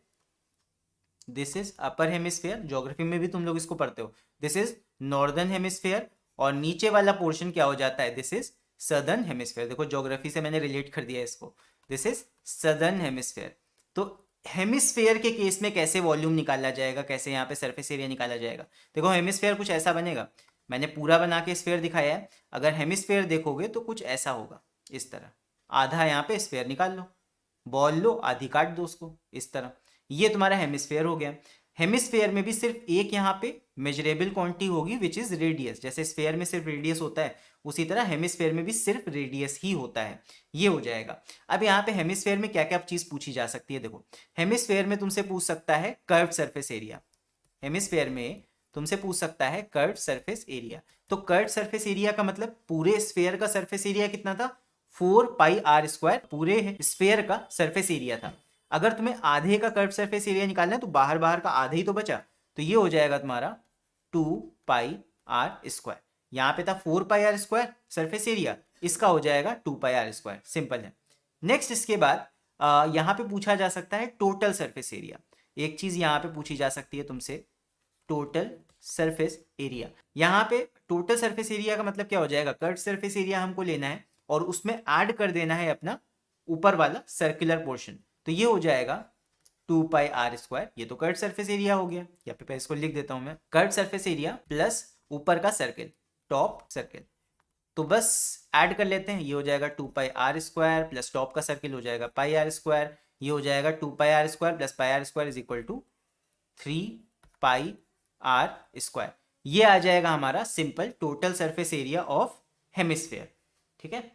this is upper hemisphere, geography में भी तुम लोग इसको पढ़ते हो, दिस इज नॉर्दर्न हेमिस्फेयर, और नीचे वाला पोर्शन क्या हो जाता है, दिस इज सदर्न हेमिस्फेयर। देखो ज्योग्राफी से मैंने रिलेट कर दिया इसको, दिस इज सदर्न हेमिस्फेयर। तो हेमिस्फेयर के केस में कैसे वॉल्यूम निकाला जाएगा, कैसे यहाँ पे सरफेस एरिया निकाला जाएगा, देखो हेमिस्फेयर कुछ ऐसा बनेगा, मैंने पूरा बना के स्फेयर दिखाया है, अगर हेमिस्फेयर देखोगे तो कुछ ऐसा होगा, इस तरह, आधा यहाँ पे स्फेयर निकाल लो, बॉल लो, आधी काट दो उसको, इस तरह, ये तुम्हारा हेमिस्फेयर हो गया। हेमिस्फेयर में भी सिर्फ एक यहाँ पे मेजरेबल क्वांटिटी होगी विच इज रेडियस, जैसे स्फेयर में सिर्फ रेडियस होता है उसी तरह हेमिस्फेयर में भी सिर्फ रेडियस ही होता है, ये हो जाएगा। अब यहाँ पे हेमिस्फेयर में क्या क्या चीज पूछी जा सकती है, देखो हेमिस्फेयर में तुमसे पूछ सकता है कर्व सरफेस एरिया, हेमिस्फेयर में तुमसे पूछ सकता है कर्व सरफेस एरिया। तो कर्व सरफेस एरिया का मतलब पूरे स्फेयर का सरफेस एरिया कितना था, 4πr², पूरे स्फेयर का सरफेस एरिया था। अगर तुम्हें आधे का कर्व सरफेस एरिया निकालना है तो बाहर बाहर का आधे ही तो बचा, तो ये हो जाएगा तुम्हारा 2πr², यहाँ पे था 4πr² सरफेस एरिया, इसका हो जाएगा 2πr², सिंपल है। नेक्स्ट इसके बाद यहाँ पे पूछा जा सकता है टोटल सरफेस एरिया, एक चीज यहाँ पे पूछी जा सकती है तुमसे, टोटल सरफेस एरिया। यहाँ पे टोटल सरफेस एरिया का मतलब क्या हो जाएगा, कर्व सरफेस एरिया हमको लेना है और उसमें ऐड कर देना है अपना ऊपर वाला सर्कुलर पोर्शन, तो ये हो जाएगा 2πr², ये तो कर्व सरफेस एरिया हो गया, यहाँ पे इसको लिख देता हूं मैं, कर्व सरफेस एरिया प्लस ऊपर का सर्कल, टॉप सर्कल, तो बस ऐड कर लेते हैं, ये हो जाएगा 2πr² प्लस टॉप का सर्किल हो जाएगा πr², ये हो जाएगा 2πr² plus πr² is equal to 3πr², ये आ जाएगा हमारा simple total surface area of hemisphere, ठीक है।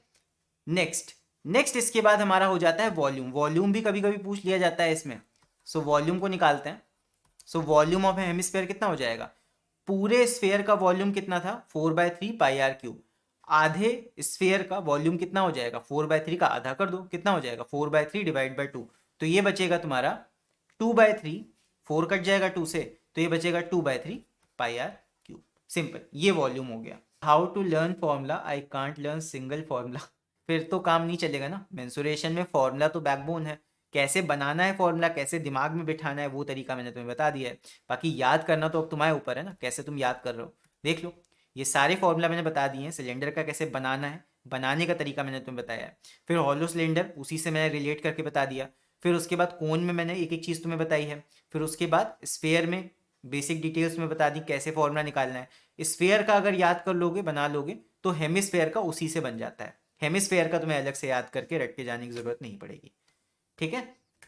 नेक्स्ट इसके बाद हमारा हो जाता है वॉल्यूम, वॉल्यूम भी कभी कभी पूछ लिया जाता है इसमें, सो वॉल्यूम को निकालते हैं। सो वॉल्यूम ऑफ हेमिस्फेयर कितना हो जाएगा, पूरे स्फेयर का वॉल्यूम कितना था 4/3πr³, आधे स्फेयर का वॉल्यूम कितना हो जाएगा, 4/3 का आधा कर दो, कितना हो जाएगा 4/3 डिवाइड बाई 2, तो ये बचेगा तुम्हारा 2/3, 4 कट जाएगा 2 से, तो ये बचेगा 2/3πr³, सिंपल, ये वॉल्यूम हो गया। How to learn formula, I can't learn single formula, फिर तो काम नहीं चलेगा ना, मेंसुरेशन में फॉर्मूला तो बैकबोन है, कैसे बनाना है फॉर्मूला, कैसे दिमाग में बिठाना है वो तरीका मैंने तुम्हें बता दिया है, बाकी याद करना तो अब तुम्हारे ऊपर है ना, कैसे तुम याद कर रहे हो। देख लो ये सारे फॉर्मूला मैंने बता दिए हैं, सिलेंडर का कैसे बनाना है, बनाने का तरीका मैंने तुम्हें बताया है, फिर हॉलो सिलेंडर उसी से मैंने रिलेट करके बता दिया, फिर उसके बाद कोन में मैंने एक एक चीज़ तुम्हें बताई है, फिर उसके बाद स्फेयर में बेसिक डिटेल्स में बता दी कैसे फॉर्मूला निकालना है। स्फेयर का अगर याद कर लोगे, बना लोगे, तो हेमिस्फेयर का उसी से बन जाता है, हेमिस्फेयर का तुम्हें अलग से याद करके रट के जाने की जरूरत नहीं पड़ेगी, ठीक है।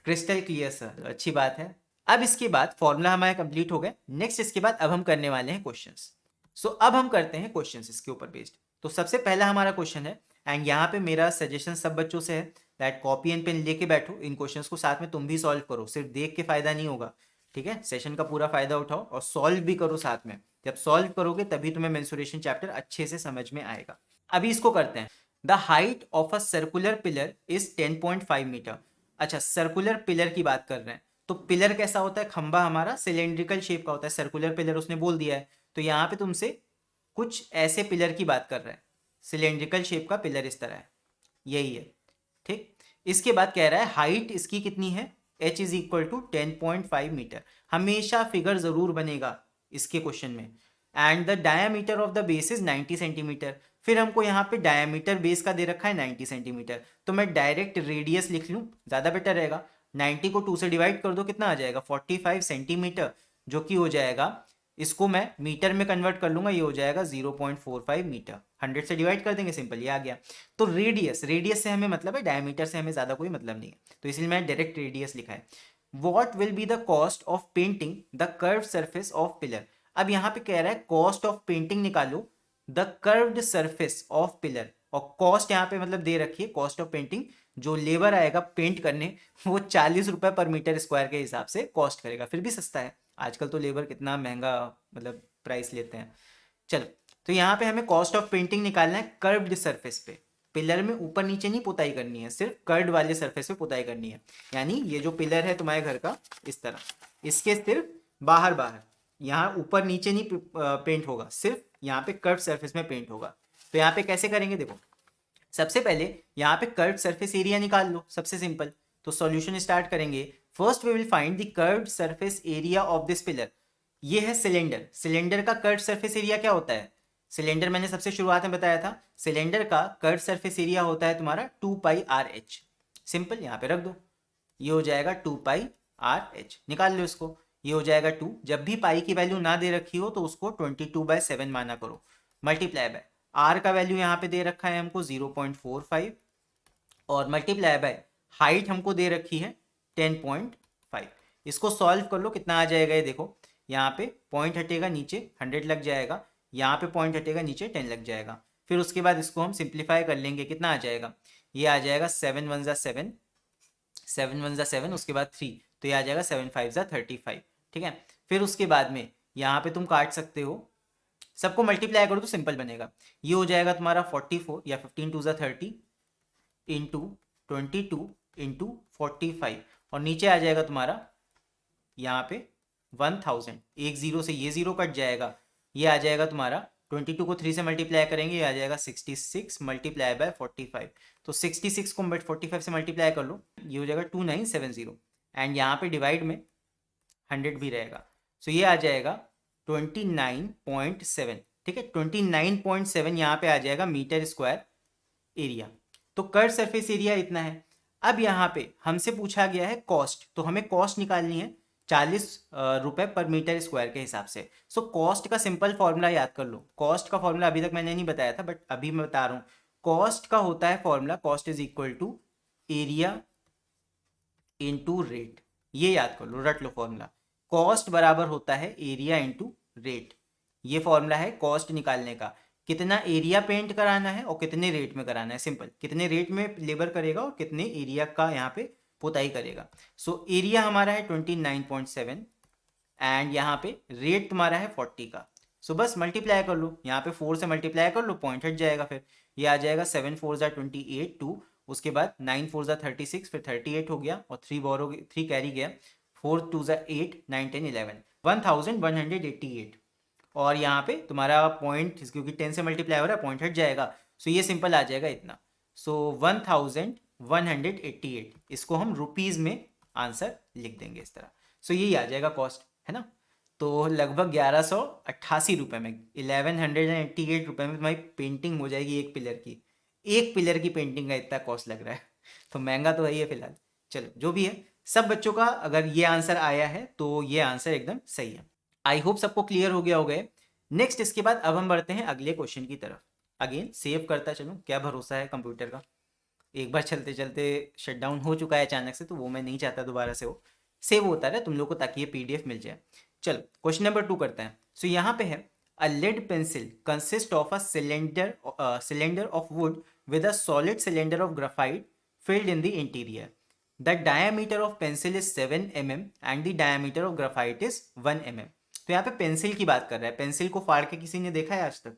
क्रिस्टल क्लियर सर, अच्छी बात है। अब इसके बाद फॉर्मूला हमारे कंप्लीट हो गए, नेक्स्ट इसके बाद अब हम करने वाले हैं क्वेश्चंस। सो अब हम करते हैं क्वेश्चंस इसके ऊपर बेस्ड। तो सबसे पहला हमारा क्वेश्चन है, एंड यहाँ पे मेरा सजेशन सब बच्चों से है दैट कॉपी एंड पेन लेके बैठो, इन क्वेश्चंस को साथ में तुम भी सॉल्व करो, सिर्फ देख के फायदा नहीं होगा, ठीक है, सेशन का पूरा फायदा उठाओ और सॉल्व भी करो साथ में, जब सॉल्व करोगे तभी तुम्हें मेंसुरेशन चैप्टर अच्छे से समझ में आएगा। अभी इसको करते हैं। The height of a circular pillar is 10.5 meter. अच्छा, सर्कुलर पिलर की बात कर रहे हैं, तो पिलर कैसा होता है, खंबा हमारा सिलेंड्रिकल शेप का होता है, सर्कुलर पिलर उसने बोल दिया है, तो यहाँ पे तुमसे कुछ ऐसे पिलर की बात कर रहा है, सिलेंड्रिकल शेप का पिलर इस तरह है, यही है, ठीक। इसके बाद कह रहा है हाइट इसकी कितनी है, h is equal to 10.5 meter, हमेशा फिगर जरूर बनेगा इसके क्वेश्चन में, and the diameter of the base is 90 centimeter. फिर हमको यहाँ पे डायमीटर बेस का दे रखा है 90 सेंटीमीटर, तो मैं डायरेक्ट रेडियस लिख लूँ, ज़्यादा बेटर रहेगा, 90 को 2 से डिवाइड कर दो, कितना आ जाएगा 45 सेंटीमीटर, जो कि हो जाएगा, इसको मैं मीटर में कन्वर्ट कर लूंगा, ये हो जाएगा 0.45 मीटर, 100 से डिवाइड कर देंगे, सिंपल, ये आ गया। तो रेडियस से हमें मतलब है, डायमीटर से हमें ज़्यादा कोई मतलब नहीं है, तो इसलिए मैंने डायरेक्ट रेडियस लिखा है। What will be the cost of painting the curve surface of pillar. अब यहाँ पे कह रहा है कॉस्ट ऑफ पेंटिंग निकालो the curved surface of pillar, और कॉस्ट यहाँ पे मतलब दे रखी है, कॉस्ट ऑफ पेंटिंग, जो लेबर आएगा पेंट करने वो 40 रुपए पर मीटर स्क्वायर के हिसाब से कॉस्ट करेगा, फिर भी सस्ता है, आजकल तो लेबर कितना महंगा मतलब प्राइस लेते हैं। चलो, तो यहाँ पे हमें कॉस्ट ऑफ पेंटिंग निकालना है कर्व्ड सरफेस पे, पिलर में ऊपर नीचे नहीं पुताई करनी है, सिर्फ कर्व्ड वाले सरफेस पे पुताई करनी है, यानी ये जो पिलर है तुम्हारे घर का इस तरह, इसके सिर्फ बाहर बाहर, यहाँ ऊपर नीचे नहीं पेंट होगा, सिर्फ यहाँ पे कर्व सरफेस में पेंट होगा। तो यहाँ पे कैसे करेंगे, देखो सबसे पहले यहाँ पे कर्व्ड सरफेस एरिया निकाल लो, सबसे सिंपल। तो सॉल्यूशन स्टार्ट करेंगे। First we will find the curved surface area of this pillar. ये है सिलेंडर। सिलेंडर का कर्व्ड सरफेस एरिया क्या होता है? सिलेंडर मैंने सबसे शुरुआत में बताया था, सिलेंडर का कर्व्ड सरफेस एरिया होता है तुम्हारा 2πr/h। सिंपल, यहाँ पे रख दो, ये हो जाएगा 2πr/h। निकाल लो इसको, ये हो जाएगा 2। जब भी पाई की वैल्यू ना दे रखी हो तो उसको 22/7 माना करो, मल्टीप्लाई बाय आर का वैल्यू यहाँ पे दे रखा है हमको 0.45, और मल्टीप्लाई बाय हाइट हमको दे रखी है 10.5। इसको सॉल्व कर लो, कितना आ जाएगा ये देखो। यहाँ पे पॉइंट हटेगा, नीचे 100 लग जाएगा, यहाँ पे पॉइंट हटेगा, नीचे 10 लग जाएगा। फिर उसके बाद इसको हम सिंप्लीफाई कर लेंगे, कितना आ जाएगा? ये आ जाएगा 7 1 जा 7, 7 1 जा 7, उसके बाद 3, तो ये आ जाएगा 7 5 जा 35। ठीक है, फिर उसके बाद में यहाँ पे तुम काट सकते हो, सबको मल्टीप्लाई करो तो सिंपल बनेगा। ये हो जाएगा तुम्हारा 44 या 15 2 जा 30 इंटू 22 इंटू 45, और नीचे आ जाएगा तुम्हारा यहाँ पे 1000। एक जीरो से ये जीरो कट जाएगा, ये आ जाएगा तुम्हारा 22 को 3 से मल्टीप्लाई करेंगे, ये आ जाएगा 66 मल्टीप्लाई बाय 45। तो 66 को 45 से मल्टीप्लाई कर लो, ये हो जाएगा 2970, एंड यहाँ पे डिवाइड में 100 भी रहेगा, सो ये आ जाएगा 29.7। ठीक है, 29.7 यहाँ पे आ जाएगा मीटर स्क्वायर एरिया। तो कर्व सरफेस एरिया इतना है। अब यहाँ पे हमसे पूछा गया है कॉस्ट, तो हमें कॉस्ट निकालनी है 40 रुपए पर मीटर स्क्वायर के हिसाब से। सो कॉस्ट का सिंपल फॉर्मूला याद कर लो। कॉस्ट का फॉर्मूला अभी तक मैंने नहीं बताया था, बट अभी मैं बता रहा हूँ। कॉस्ट का होता है formula, cost is equal to area into rate. ये याद कर लो, रट लो फॉर्मूला। कॉस्ट बराबर होता है एरिया इंटू रेट। ये फॉर्मूला है कॉस्ट निकालने का, कितना एरिया पेंट कराना है और कितने रेट में कराना है। सिंपल, कितने रेट में लेबर करेगा और कितने एरिया का यहाँ पे पुताई करेगा। सो एरिया हमारा है 29.7 एंड यहाँ पे रेट तुम्हारा है 40 का। सो बस मल्टीप्लाई कर लो, यहाँ पे 4 से मल्टीप्लाई कर लो, पॉइंट हट जाएगा। फिर ये आ जाएगा 7 4 जा 28 2, उसके बाद 9 4 जा 36, फिर 38 हो गया, और 3 बोरो 3 कैरी गया, 4 2 जा 8 9 10 11 1188। और यहाँ पे तुम्हारा पॉइंट, क्योंकि 10 से मल्टीप्लाई हो रहा है, पॉइंट हट जाएगा, सो ये सिंपल आ जाएगा इतना। सो 1188, इसको हम रुपीज़ में आंसर लिख देंगे इस तरह। सो यही आ जाएगा कॉस्ट, है ना। तो लगभग 1188 रुपये में, 1188 रुपये में तुम्हारी पेंटिंग हो जाएगी एक पिलर की। एक पिलर की पेंटिंग का इतना कॉस्ट लग रहा है, तो महंगा तो है ही है फिलहाल। चलो जो भी है, सब बच्चों का अगर ये आंसर आया है तो ये आंसर एकदम सही है। आई होप सबको क्लियर हो गया होगा। नेक्स्ट, इसके बाद अब हम बढ़ते हैं अगले क्वेश्चन की तरफ। अगेन सेव करता चलूँ, क्या भरोसा है कंप्यूटर का, एक बार चलते चलते शट डाउन हो चुका है अचानक से, तो वो मैं नहीं चाहता दोबारा से वो सेव होता रहे तुम लोग को, ताकि ये PDF मिल जाए। चलो क्वेश्चन नंबर 2 करते हैं। सो यहाँ पे है, a lead pencil consist of a cylinder of wood with a solid cylinder of graphite filled in the interior. The diameter of pencil is 7 mm and the diameter of graphite is 1 mm. तो यहाँ पे pencil की बात कर रहा है। Pencil को फाड़ के किसी ने देखा है आज तक?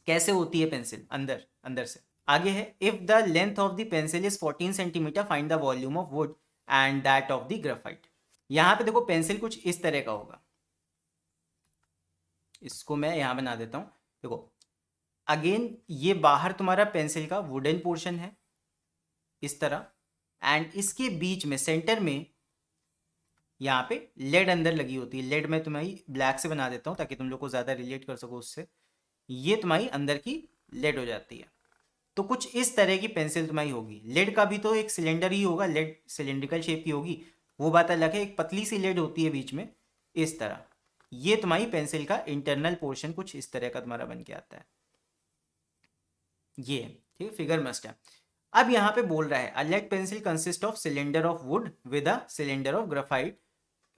कैसे होती है पेंसिल? अंदर अंदर से। आगे है, if the length of the pencil is 14 centimetre find the volume of wood and that of the graphite. यहाँ पे देखो पेंसिल कुछ इस तरह का होगा, इसको मैं यहाँ बना देता हूँ। देखो अगेन, ये बाहर तुम्हारा पेंसिल का वुडन पोर्शन है इस तरह, एंड इसके बीच में सेंटर में यहाँ पे लेड अंदर लगी होती है। लेड मैं तुम्हारी ब्लैक से बना देता हूँ ताकि तुम लोग को ज़्यादा रिलेट कर सको उससे। ये तुम्हारी अंदर की लेड हो जाती है। तो कुछ इस तरह की पेंसिल तुम्हारी होगी। लेड का भी तो एक सिलेंडर ही होगा, लेड सिलेंड्रिकल शेप की होगी, वो बात अलग है। एक पतली सी लेड होती है बीच में इस तरह। ये तुम्हारी पेंसिल का इंटरनल पोर्शन कुछ इस तरह का तुम्हारा बन के आता है। ये ठीक है, फिगर मस्ट है। अब यहाँ पे बोल रहा है, a lead pencil consist of cylinder of wood with a cylinder of graphite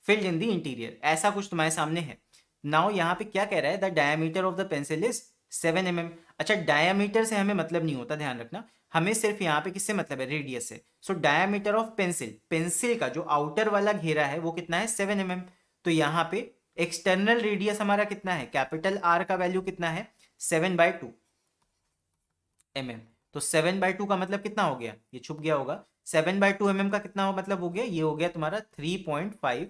filled in the interior. ऐसा कुछ तुम्हारे सामने है। नाउ यहाँ पे क्या कह रहा है, the diameter of the pencil is 7 mm। अच्छा, डायमीटर से हमें मतलब नहीं होता, ध्यान रखना। हमें सिर्फ यहाँ पे किससे मतलब है? रेडियस से। So diameter of pencil, pencil का जो आउटर वाला घेरा है वो कितना है? 7 mm। तो यहाँ पे एक्सटर्नल रेडियस हमारा कितना है? कैपिटल R का वैल्यू कितना है? 7/2 mm। तो 7/2 का मतलब कितना हो गया? ये छुप गया होगा। 7/2 mm का कितना मतलब हो गया? ये हो गया तुम्हारा 3.5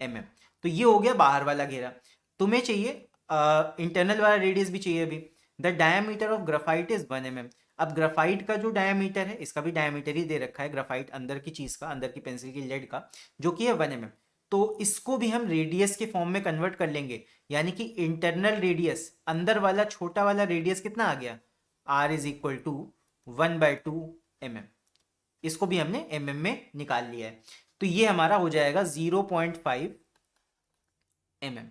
mm। तो ये हो गया बाहर वाला घेरा। तुम्हें चाहिए इंटरनल वाला रेडियस भी चाहिए अभी। The diameter of graphite is 1 mm। अब ग्राफाइट का जो डायमीटर है, इसका भी डायमीटर ही दे रखा है ग्राफाइट अंदर की चीज का, अंदर की पेंसिल की लेड का, जो कि है 1 mm। तो इसको भी हम रेडियस के फॉर्म में कन्वर्ट कर लेंगे, यानी कि इंटरनल रेडियस, अंदर वाला छोटा वाला रेडियस कितना आ गया, r is equal to 1/2 mm। इसको भी हमने mm में निकाल लिया है। तो ये हमारा हो जाएगा 0.5 mm,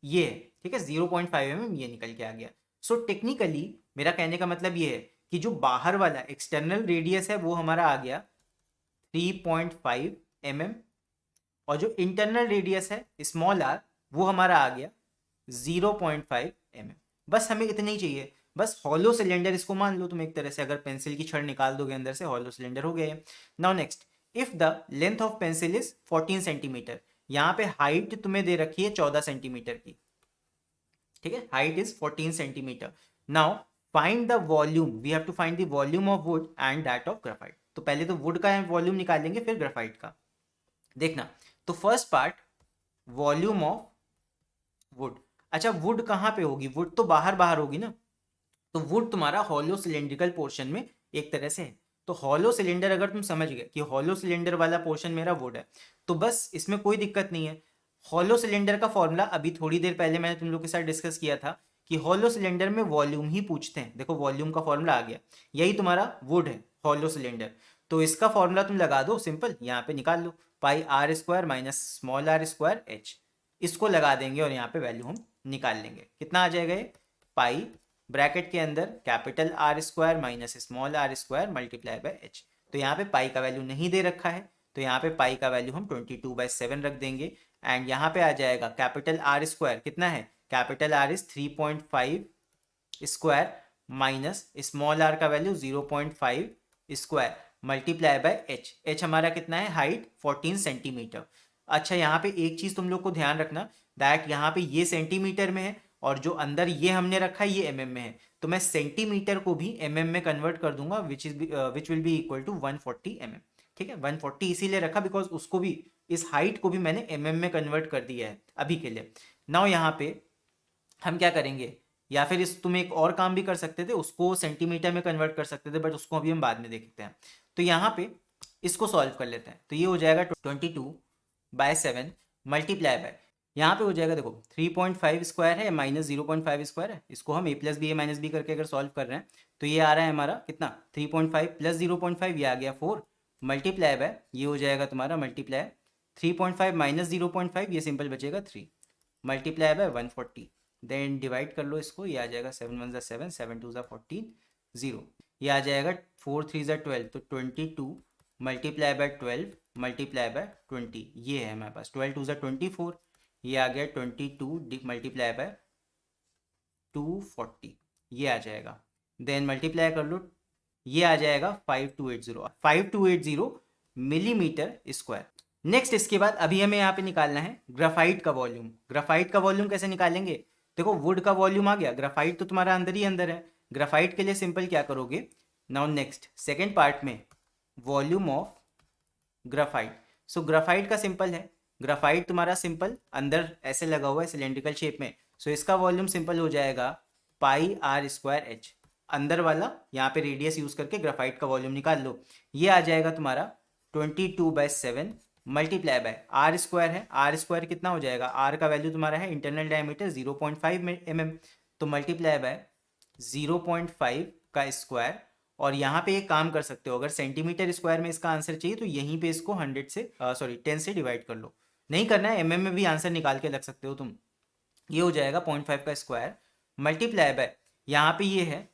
ये है, ठीक है, 0.5 mm ये निकल के आ गया। सो टेक्निकली मेरा कहने का मतलब ये है कि जो बाहर वाला एक्सटर्नल रेडियस है वो हमारा आ गया 3.5 mm, और जो इंटरनल रेडियस है स्मॉल r वो हमारा आ गया 0.5 mm। बस हमें इतना ही चाहिए, बस हॉलो सिलेंडर इसको मान लो तुम एक तरह से, अगर पेंसिल की छड़ निकाल दोगे अंदर से हॉलो सिलेंडर हो गया। Now next, if the length of pencil is 14 centimetre, यहाँ पे हाइट तुम्हें दे रखी है 14 सेंटीमीटर की, ठीक है, height is 14 centimeter. Now find the volume, we have to find the volume of wood and that of graphite. तो पहले तो वुड का वॉल्यूम निकालेंगे फिर ग्राफाइट का। देखना, तो first part volume of would. अच्छा वुड कहाँ पे होगी, वुड तो बाहर बाहर होगी ना, तो वुड तुम्हारा हॉलो सिलेंड्रिकल पोर्शन में एक तरह से है। तो हॉलो सिलेंडर अगर तुम समझ गए कि हॉलो सिलेंडर वाला पोर्शन मेरा वुड है, तो बस इसमें कोई दिक्कत नहीं है। हॉलो सिलेंडर का फॉर्मूला अभी थोड़ी देर पहले मैंने तुम लोग के साथ डिस्कस किया था कि हॉलो सिलेंडर में वॉल्यूम ही पूछते हैं। देखो वॉल्यूम का फॉर्मूला आ गया, यही तुम्हारा वुड है हॉलो सिलेंडर। तो इसका फॉर्मूला तुम लगा दो, सिंपल यहाँ पे निकाल लो, pi are square minus small are square h. इसको लगा देंगे और यहाँ पे वैल्यू हम निकाल लेंगे, कितना आ जाएगा ये, पाई ब्रैकेट के अंदर capital R square minus small are square multiply by H. तो यहाँ पे पाई का वैल्यू नहीं दे रखा है, तो यहाँ पे पाई का वैल्यू हम 22/7 रख देंगे। एंड यहाँ पे आ जाएगा कैपिटल आर स्क्वायर कितना है, capital are is 3.5 square minus small are का value 0.5 square multiply by h. H हमारा कितना है, हाइट 14 सेंटीमीटर। अच्छा यहाँ पे एक चीज तुम लोग को ध्यान रखना, दैट यहाँ पे ये सेंटीमीटर में है और जो अंदर ये हमने रखा है ये एमएम में है, तो मैं सेंटीमीटर को भी एमएम में कन्वर्ट कर दूंगा, which will be equal to 140 mm। ठीक है, 140 इसीलिए रखा बिकॉज उसको भी, इस हाइट को भी मैंने एमएम में कन्वर्ट कर दिया है अभी के लिए। नाउ यहाँ पे हम क्या करेंगे, या फिर इस तुम एक और काम भी कर सकते थे, उसको सेंटीमीटर में कन्वर्ट कर सकते थे, बट उसको अभी हम बाद में देखते हैं। तो यहाँ पे इसको सॉल्व कर लेते हैं, तो ये हो जाएगा 22/7 मल्टीप्लाई बाय, यहाँ पे हो जाएगा देखो 3.5 स्क्वायर है माइनस 0.5 स्क्वायर है, इसको हम a plus B A minus B करके अगर सॉल्व कर रहे हैं तो ये आ रहा है हमारा कितना 3.5 प्लस 0.5, ये आ गया 4 मल्टीप्लाई बाय, ये हो जाएगा तुम्हारा मल्टीप्लाई 3.5 माइनस 0.5, ये सिंपल बचेगा 3 मल्टीप्लाई बाय 140, देन डिवाइड कर लो इसको, ये आ जाएगा 7 1 7 7 2 14 0, ये आ जाएगा 4 3 12, तो 22 मल्टीप्लाई बाय 12 मल्टीप्लाई बाय 20, ये है हमारे पास 12 2 24, ये आ गया 22 मल्टीप्लाई बाय 240, ये आ जाएगा, देन मल्टीप्लाई कर लो, ये आ जाएगा 5280 मिलीमीटर स्क्वायर। नेक्स्ट इसके बाद अभी हमें यहाँ पे निकालना है ग्राफाइट का वॉल्यूम। ग्राफाइट का वॉल्यूम कैसे निकालेंगे, देखो वुड का वॉल्यूम आ गया, ग्राफाइट तो तुम्हारा अंदर ही अंदर है, ग्राफाइट के लिए सिंपल क्या करोगे, नाउ नेक्स्ट सेकेंड पार्ट में volume of graphite. So graphite का सिंपल है, ग्राफाइट तुम्हारा सिंपल अंदर ऐसे लगा हुआ है सिलेंड्रिकल शेप में, सो इसका वॉल्यूम सिंपल हो जाएगा पाई आर स्क्वायर एच, अंदर वाला यहाँ पे रेडियस यूज करके ग्राफाइट का वॉल्यूम निकाल लो, ये आ जाएगा तुम्हारा 22/7 मल्टीप्लाई बाय आर स्क्वायर है, आर स्क्वायर कितना हो जाएगा, आर का वैल्यू तुम्हारा है इंटरनल डायमीटर 0.5 mm, तो मल्टीप्लाई बाय 0.5 का स्क्वायर, और यहाँ पे एक काम कर सकते हो, अगर सेंटीमीटर स्क्वायर में इसका आंसर चाहिए तो यहीं पे इसको 100 से 10 से डिवाइड कर लो, नहीं करना है एमएम में भी आंसर निकाल के लग सकते हो तुम, ये हो जाएगा 0.5 का स्क्वायर मल्टीप्लाई बाय, यहाँ पे ये है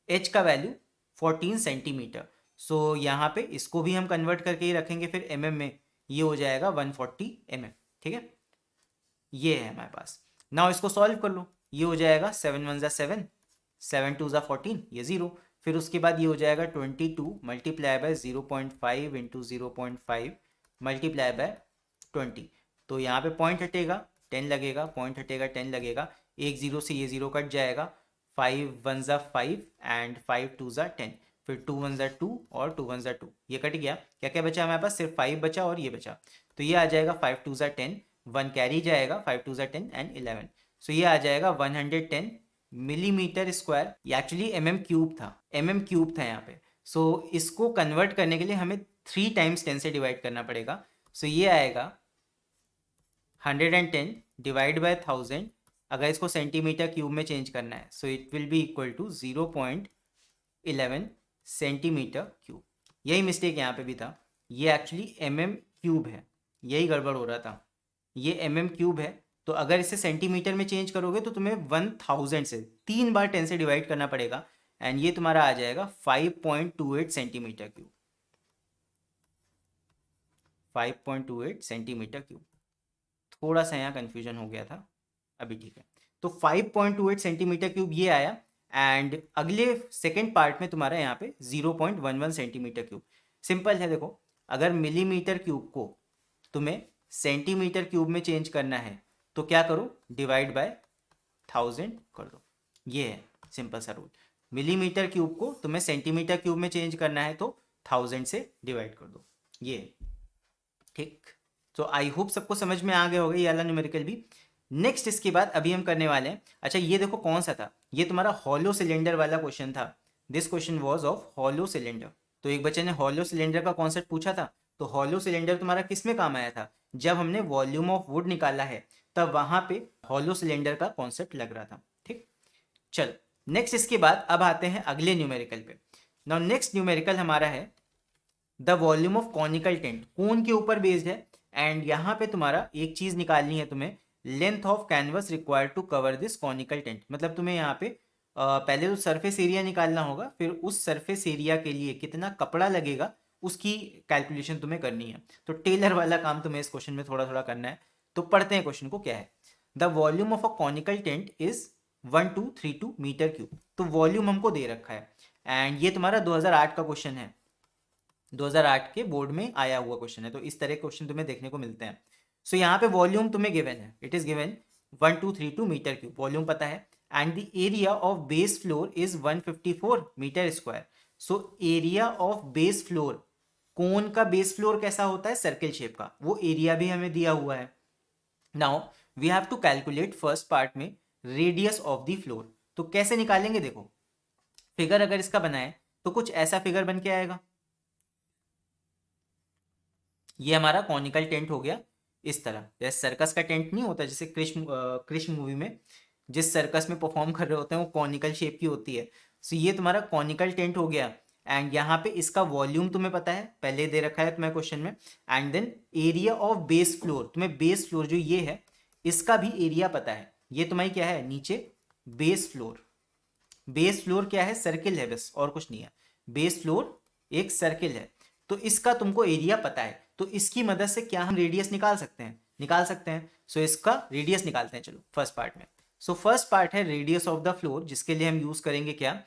एच का वैल्यू 14 सेंटीमीटर, सो यहाँ पे इसको भी हम कन्वर्ट करके ही रखेंगे फिर एमएम में, ये हो जाएगा 140 mm। ठीक है, ये है हमारे पास। नाउ इसको सॉल्व कर लो, ये हो जाएगा 7 1 7 7 2 14, ये 0, फिर उसके बाद ये हो जाएगा 22 multiply by 0.5 into 0.5 multiply by 20, तो यहाँ पे पॉइंट हटेगा 10 लगेगा, पॉइंट हटेगा 10 लगेगा, एक 0 से ये 0 कट जाएगा, 5 1 5 एंड 5 2 10, फिर 2 1 2 और 2 1 2, ये कट गया, क्या क्या बचा हमारे पास, सिर्फ 5 बचा और ये बचा, तो ये आ जाएगा 5 2 10, 1 कैरी जाएगा, 5 2 10 एंड 11, सो ये आ जाएगा 110 मिलीमीटर स्क्वायर, ये एक्चुअली क्यूब था, क्यूब था यहाँ पे। सो इसको कन्वर्ट करने के लिए हमें 3 टाइम्स 10 से डिवाइड करना पड़ेगा। सो ये आएगा 110 डिवाइड बाय 1000। अगर इसको सेंटीमीटर क्यूब में चेंज करना है so it will be equal to 0.11 centimeter cube. यही मिस्टेक यहाँ पे भी था, ये एक्चुअली क्यूब है, यही गड़बड़ हो रहा था। ये क्यूब है, तो अगर इसे सेंटीमीटर में चेंज करोगे तो तुम्हें 1000 से 3 बार 10 से डिवाइड करना पड़ेगा, एंड ये तुम्हारा आ जाएगा 5.28 सेंटीमीटर क्यूब। 5.28 centimetre cube. थोड़ा सा यहाँ कन्फ्यूजन हो गया था, अभी ठीक है। तो 5.28 सेंटीमीटर क्यूब ये आया, एंड अगले सेकेंड पार्ट में तुम्हारा यहाँ पे 0.11 सेंटीमीटर क्यूब। सिंपल है, देखो अगर मिलीमीटर क्यूब को तुम्हें सेंटीमीटर क्यूब में चेंज करना है तो क्या करो, डिवाइड बाय 1000 कर दो। ये है सिंपल सा रूल। मिलीमीटर क्यूब को तुम्हें सेंटीमीटर क्यूब में चेंज करना है तो 1000 से डिवाइड कर दो, ये ठीक। तो आई होप सबको समझ में आ गया होगा ये वाला न्यूमेरिकल भी। नेक्स्ट इसके बाद अभी हम करने वाले हैं, अच्छा ये देखो कौन सा था, ये तुम्हारा हॉलो सिलेंडर वाला क्वेश्चन था। This question was of hollow cylinder. तो एक बच्चे ने हॉलो सिलेंडर का कॉन्सेप्ट पूछा था, तो हॉलो सिलेंडर तुम्हारा किस में काम आया था, जब हमने वॉल्यूम ऑफ वुड निकाला है तब वहां पे हॉलो सिलेंडर का कॉन्सेप्ट लग रहा था, ठीक। चलो नेक्स्ट इसके बाद अब आते हैं अगले न्यूमेरिकल पे। नाउ नेक्स्ट न्यूमेरिकल हमारा है the volume of conical tent, cone के ऊपर बेस्ड है। एंड यहाँ पे तुम्हारा एक चीज निकालनी है तुम्हें, length of canvas required to cover this conical tent. मतलब तुम्हें यहाँ पे पहले तो सरफेस एरिया निकालना होगा, फिर उस सरफेस एरिया के लिए कितना कपड़ा लगेगा उसकी कैलकुलेशन तुम्हें करनी है। तो टेलर वाला काम तुम्हें इस क्वेश्चन में थोड़ा थोड़ा करना है। तो पढ़ते हैं क्वेश्चन को क्या है। The volume of a conical tent is 1232 metre cube. तो वॉल्यूम हमको दे रखा है, एंड ये तुम्हारा 2008 का क्वेश्चन है, 2008 के बोर्ड में आया हुआ क्वेश्चन है। तो इस तरह के क्वेश्चन तुम्हें देखने को मिलते हैं। सो यहाँ पे वॉल्यूम तुम्हें गिवन है, it is given 1232 metre cube, volume पता है। And the area of base floor is 154 metre square. So area of base floor, cone का बेस फ्लोर कैसा होता है, सर्किल शेप का, वो एरिया भी हमें दिया हुआ है। Now we have to calculate first part में रेडियस ऑफ द फ्लोर। तो कैसे निकालेंगे, देखो फिगर अगर इसका बनाए तो कुछ ऐसा फिगर बन के आएगा। ये हमारा कॉनिकल टेंट हो गया इस तरह, जैसे सर्कस का टेंट नहीं होता, जैसे कृष्ण मूवी में जिस सर्कस में परफॉर्म कर रहे होते हैं वो कॉनिकल शेप की होती है। सो ये तुम्हारा कॉनिकल टेंट हो गया, एंड यहाँ पे इसका वॉल्यूम तुम्हें पता है, पहले दे रखा है तुम्हें क्वेश्चन में। And then area of base floor, तुम्हें बेस फ्लोर जो ये है इसका भी एरिया पता है। ये तुम्हारी क्या है, नीचे बेस फ्लोर। बेस फ्लोर क्या है, सर्किल है बस, और कुछ नहीं है। बेस फ्लोर एक सर्किल है, तो इसका तुमको एरिया पता है, तो इसकी मदद से क्या हम रेडियस निकाल सकते हैं, निकाल सकते हैं। सो इसका रेडियस निकालते हैं, चलो फर्स्ट पार्ट में। सो फर्स्ट पार्ट है रेडियस ऑफ द फ्लोर, जिसके लिए हम यूज करेंगे क्या,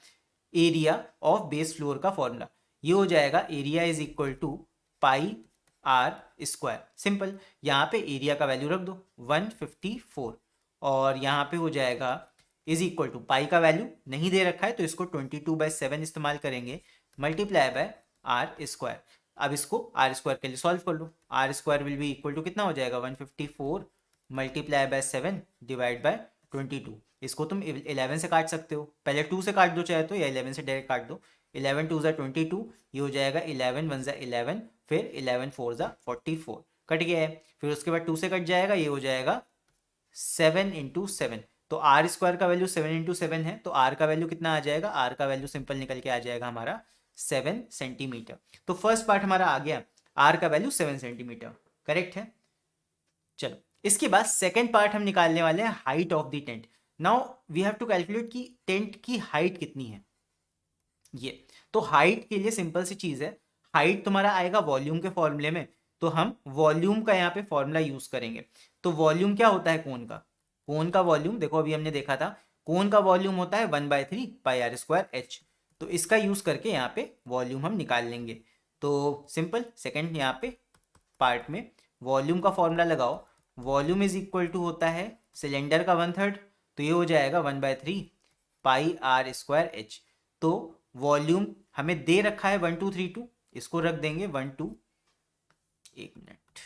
एरिया ऑफ बेस फ्लोर का फॉर्मूला। ये हो जाएगा area is equal to pi are square. Simple, यहाँ पे एरिया का वैल्यू रख दो 154, और यहाँ पे हो जाएगा इज इक्वल टू, पाई का वैल्यू नहीं दे रखा है तो इसको 22/7 इस्तेमाल करेंगे, मल्टीप्लाई बाय आर स्क्वायर। अब इसको आर स्क्वायर के लिए सॉल्व कर लो। R square will be equal to कितना हो जाएगा, 154 मल्टीप्लाई बाय 7 डिवाइड बाय 22। इसको तुम 11 से काट सकते हो, पहले 2 से काट दो चाहे तो, या 11 से डायरेक्ट काट दो। 11 2 ज़ा 22, ये हो जाएगा 11 1 ज़ा 11, फिर 11 4 ज़ा 44, कट गया है। फिर उसके बाद 2 से कट जाएगा, ये हो जाएगा 7 इंटू 7। तो आर स्क्वायर का वैल्यू 7 इंटू 7 है, तो आर का वैल्यू कितना आ जाएगा, आर का वैल्यू सिंपल निकल के आ जाएगा हमारा 7 सेंटीमीटर। तो फर्स्ट पार्ट हमारा आ गया, आर का वैल्यू 7 सेंटीमीटर, करेक्ट है। चलो इसके बाद सेकेंड पार्ट हम निकालने वाले हैं height of the tent. Now we have to calculate कि टेंट की हाइट कितनी है। ये तो हाइट के लिए सिंपल सी चीज है, हाइट तुम्हारा आएगा वॉल्यूम के फॉर्मूले में, तो हम वॉल्यूम का यहाँ पे फॉर्मूला यूज करेंगे। तो वॉल्यूम क्या होता है कोन का, कोन का वॉल्यूम देखो अभी हमने देखा था, कोन का वॉल्यूम होता है 1/3 पाई आर स्क्वायर एच। तो इसका यूज करके यहाँ पे वॉल्यूम हम निकाल लेंगे। तो सिंपल सेकेंड यहाँ पे पार्ट में वॉल्यूम का फॉर्मूला लगाओ, वॉल्यूम इज इक्वल टू होता है सिलेंडर का 1/3, तो ये हो जाएगा 1/3 पाई आर स्क्वायर एच। तो वॉल्यूम हमें दे रखा है 1232, इसको रख देंगे 12, एक मिनट,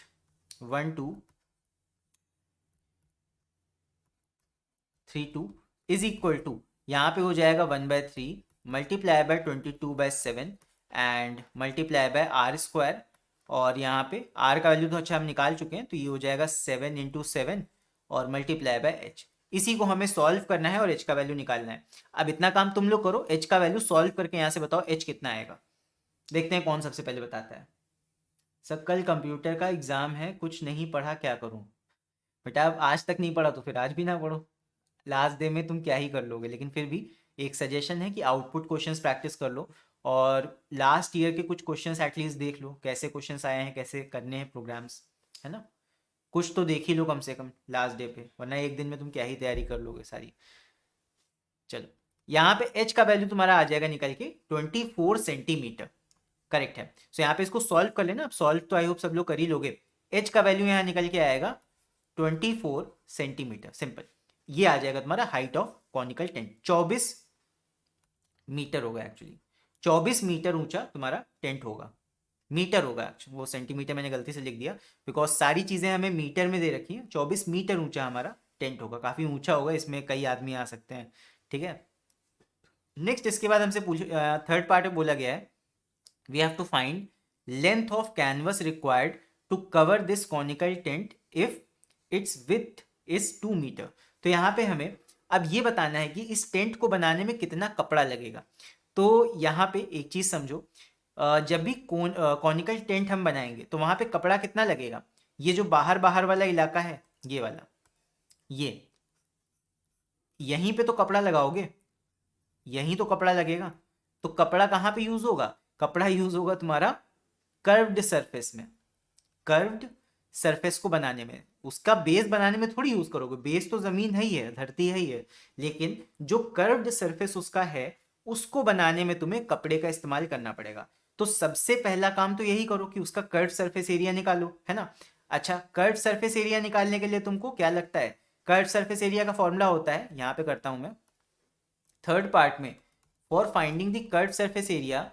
1232 इज इक्वल टू, यहाँ पे हो जाएगा 1/3 multiply by 22/7 and multiply by R square, और यहाँ पे आर का वैल्यू तो अच्छा हम निकाल चुके हैं, तो ये हो जाएगा 7 × 7 और मल्टीप्लाई बाय एच। इसी को हमें सॉल्व करना है और एच का वैल्यू निकालना है। अब इतना काम तुम लोग करो, एच का वैल्यू सॉल्व करके यहाँ से बताओ एच कितना आएगा। देखते हैं कौन सबसे पहले बताता है। सर कल कंप्यूटर का एग्जाम है, कुछ नहीं पढ़ा, क्या करूं? बेटा अब आज तक नहीं पढ़ा तो फिर आज भी ना पढ़ो, लास्ट डे में तुम क्या ही कर लोगे। लेकिन फिर भी एक सजेशन है कि आउटपुट क्वेश्चंस प्रैक्टिस कर लो, और लास्ट ईयर के कुछ क्वेश्चंस एटलीस्ट देख लो, कैसे क्वेश्चंस आए हैं, कैसे करने हैं प्रोग्राम्स, है ना। कुछ तो देख ही लो कम से कम लास्ट डे पे, वरना एक दिन में तुम क्या ही तैयारी कर लोगे सारी। चलो, यहाँ पे h का वैल्यू तुम्हारा आ जाएगा निकल के 24 सेंटीमीटर, करेक्ट है। सो यहाँ पे इसको सॉल्व कर लेना, अब सॉल्व तो आई होप सब लोग कर ही लोगे। h का वैल्यू यहाँ निकल के आएगा 24 सेंटीमीटर, सिंपल। ये आ जाएगा तुम्हारा height of conical tent, 24 meter होगा एक्चुअली, 24 मीटर ऊंचा तुम्हारा टेंट होगा, मीटर होगा, वो सेंटीमीटर मैंने गलती से लिख दिया, बिकॉज सारी चीजें हमें मीटर में दे रखी हैं। 24 मीटर ऊंचा हमारा टेंट होगा, काफी ऊंचा होगा, इसमें कई आदमी आ सकते हैं, ठीक है। नेक्स्ट इसके बाद हमसे पूछ, थर्ड पार्ट में बोला गया है we have to find length of canvas required to cover this conical tent if it's width is 2 meter. तो यहाँ पे हमें अब ये बताना है कि इस टेंट को बनाने में कितना कपड़ा लगेगा। तो यहाँ पे एक चीज समझो, जब भी कॉनिकल टेंट हम बनाएंगे तो वहां पे कपड़ा कितना लगेगा। ये जो बाहर बाहर वाला इलाका है, ये वाला, ये यहीं पे तो कपड़ा लगाओगे, यहीं तो कपड़ा लगेगा। तो कपड़ा कहाँ पे यूज होगा, कपड़ा यूज होगा तुम्हारा कर्व्ड सरफेस में, कर्व्ड सरफेस को बनाने में। उसका बेस बनाने में थोड़ी यूज करोगे, बेस तो जमीन है ही है, धरती है ही है, लेकिन जो कर्व्ड सरफेस उसका है उसको बनाने में तुम्हें कपड़े का इस्तेमाल करना पड़ेगा। तो सबसे पहला काम तो यही करो कि उसका कर्व सरफेस एरिया निकालो, है ना। अच्छा, कर्व सरफेस एरिया निकालने के लिए तुमको क्या लगता है, कर्व सरफेस एरिया का फॉर्मूला होता है, यहाँ पे करता हूं मैं थर्ड पार्ट में, for finding the curve surface area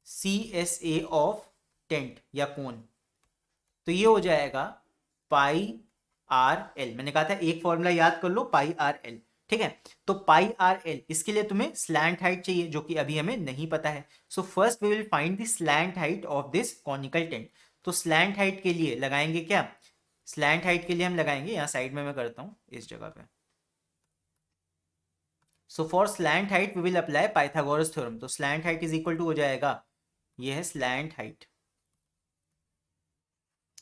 CSA of tent या कोन, तो ये हो जाएगा πRL। मैंने कहा था एक फॉर्मूला याद कर लो, πRL, ठीक है। तो πRL, इसके लिए तुम्हें स्लैंट हाइट चाहिए जो कि अभी हमें नहीं पता है। So first we will find the slant height of this conical tent. तो स्लैंट हाइट के लिए लगाएंगे क्या, स्लैंट हाइट के लिए हम लगाएंगे, यहाँ साइड में मैं करता हूँ इस जगह पे। So for slant height we will apply Pythagoras theorem. तो slant height is equal to हो जाएगा, ये है slant height,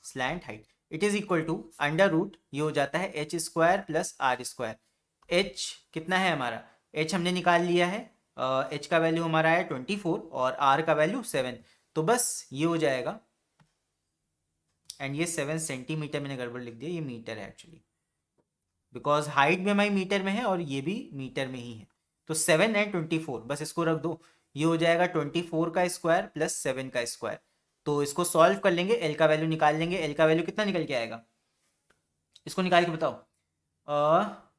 slant height it is equal to under root, ये हो जाता है h² plus are square. h कितना है हमारा, h हमने निकाल लिया है, h का वैल्यू हमारा है 24 और r का वैल्यू 7। तो बस ये हो जाएगा, एंड ये 7 सेंटीमीटर मैंने गड़बड़ लिख दिया, ये मीटर है एक्चुअली, बिकॉज हाइट भी हमारी मीटर में है और ये भी मीटर में ही है। तो 7 एंड 24, बस इसको रख दो, ये हो जाएगा 24 का स्क्वायर प्लस 7 का स्क्वायर। तो इसको सॉल्व कर लेंगे, एल का वैल्यू निकाल लेंगे, एल का वैल्यू कितना निकल के आएगा, इसको निकाल के बताओ।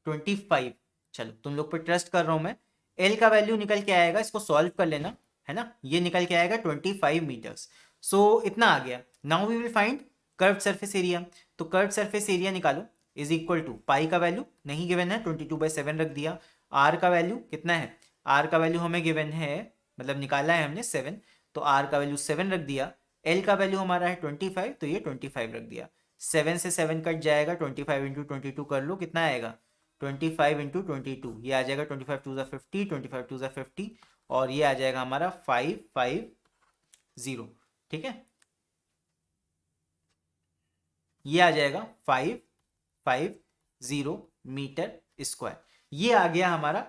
25, चलो तुम लोग पे ट्रस्ट कर रहा हूं मैं, एल का वैल्यू निकल के आएगा, इसको सॉल्व कर लेना, है ना। ये निकल के आएगा 25 मीटर्स। सो इतना आ गया। Now we will find curved surface area. तो कर्व्ड सरफेस एरिया निकालो, इज इक्वल टू पाई का वैल्यू नहीं गिवन है, 22/7 रख दिया। आर का वैल्यू कितना है, आर का वैल्यू हमें गिवन है, मतलब निकाला है हमने 7, तो आर का वैल्यू 7 रख दिया। एल का वैल्यू हमारा है 25, तो ये 25 रख दिया। 7 से 7 कट जाएगा, 25 इंटू 22 कर लो, कितना आएगा 25 इंटू 22, ये आ जाएगा 25 टू ज़ा 50, 25 टू ज़ा 50, और ये आ जाएगा हमारा 550, ठीक है। ये आ जाएगा 550 मीटर स्क्वायर। ये आ गया हमारा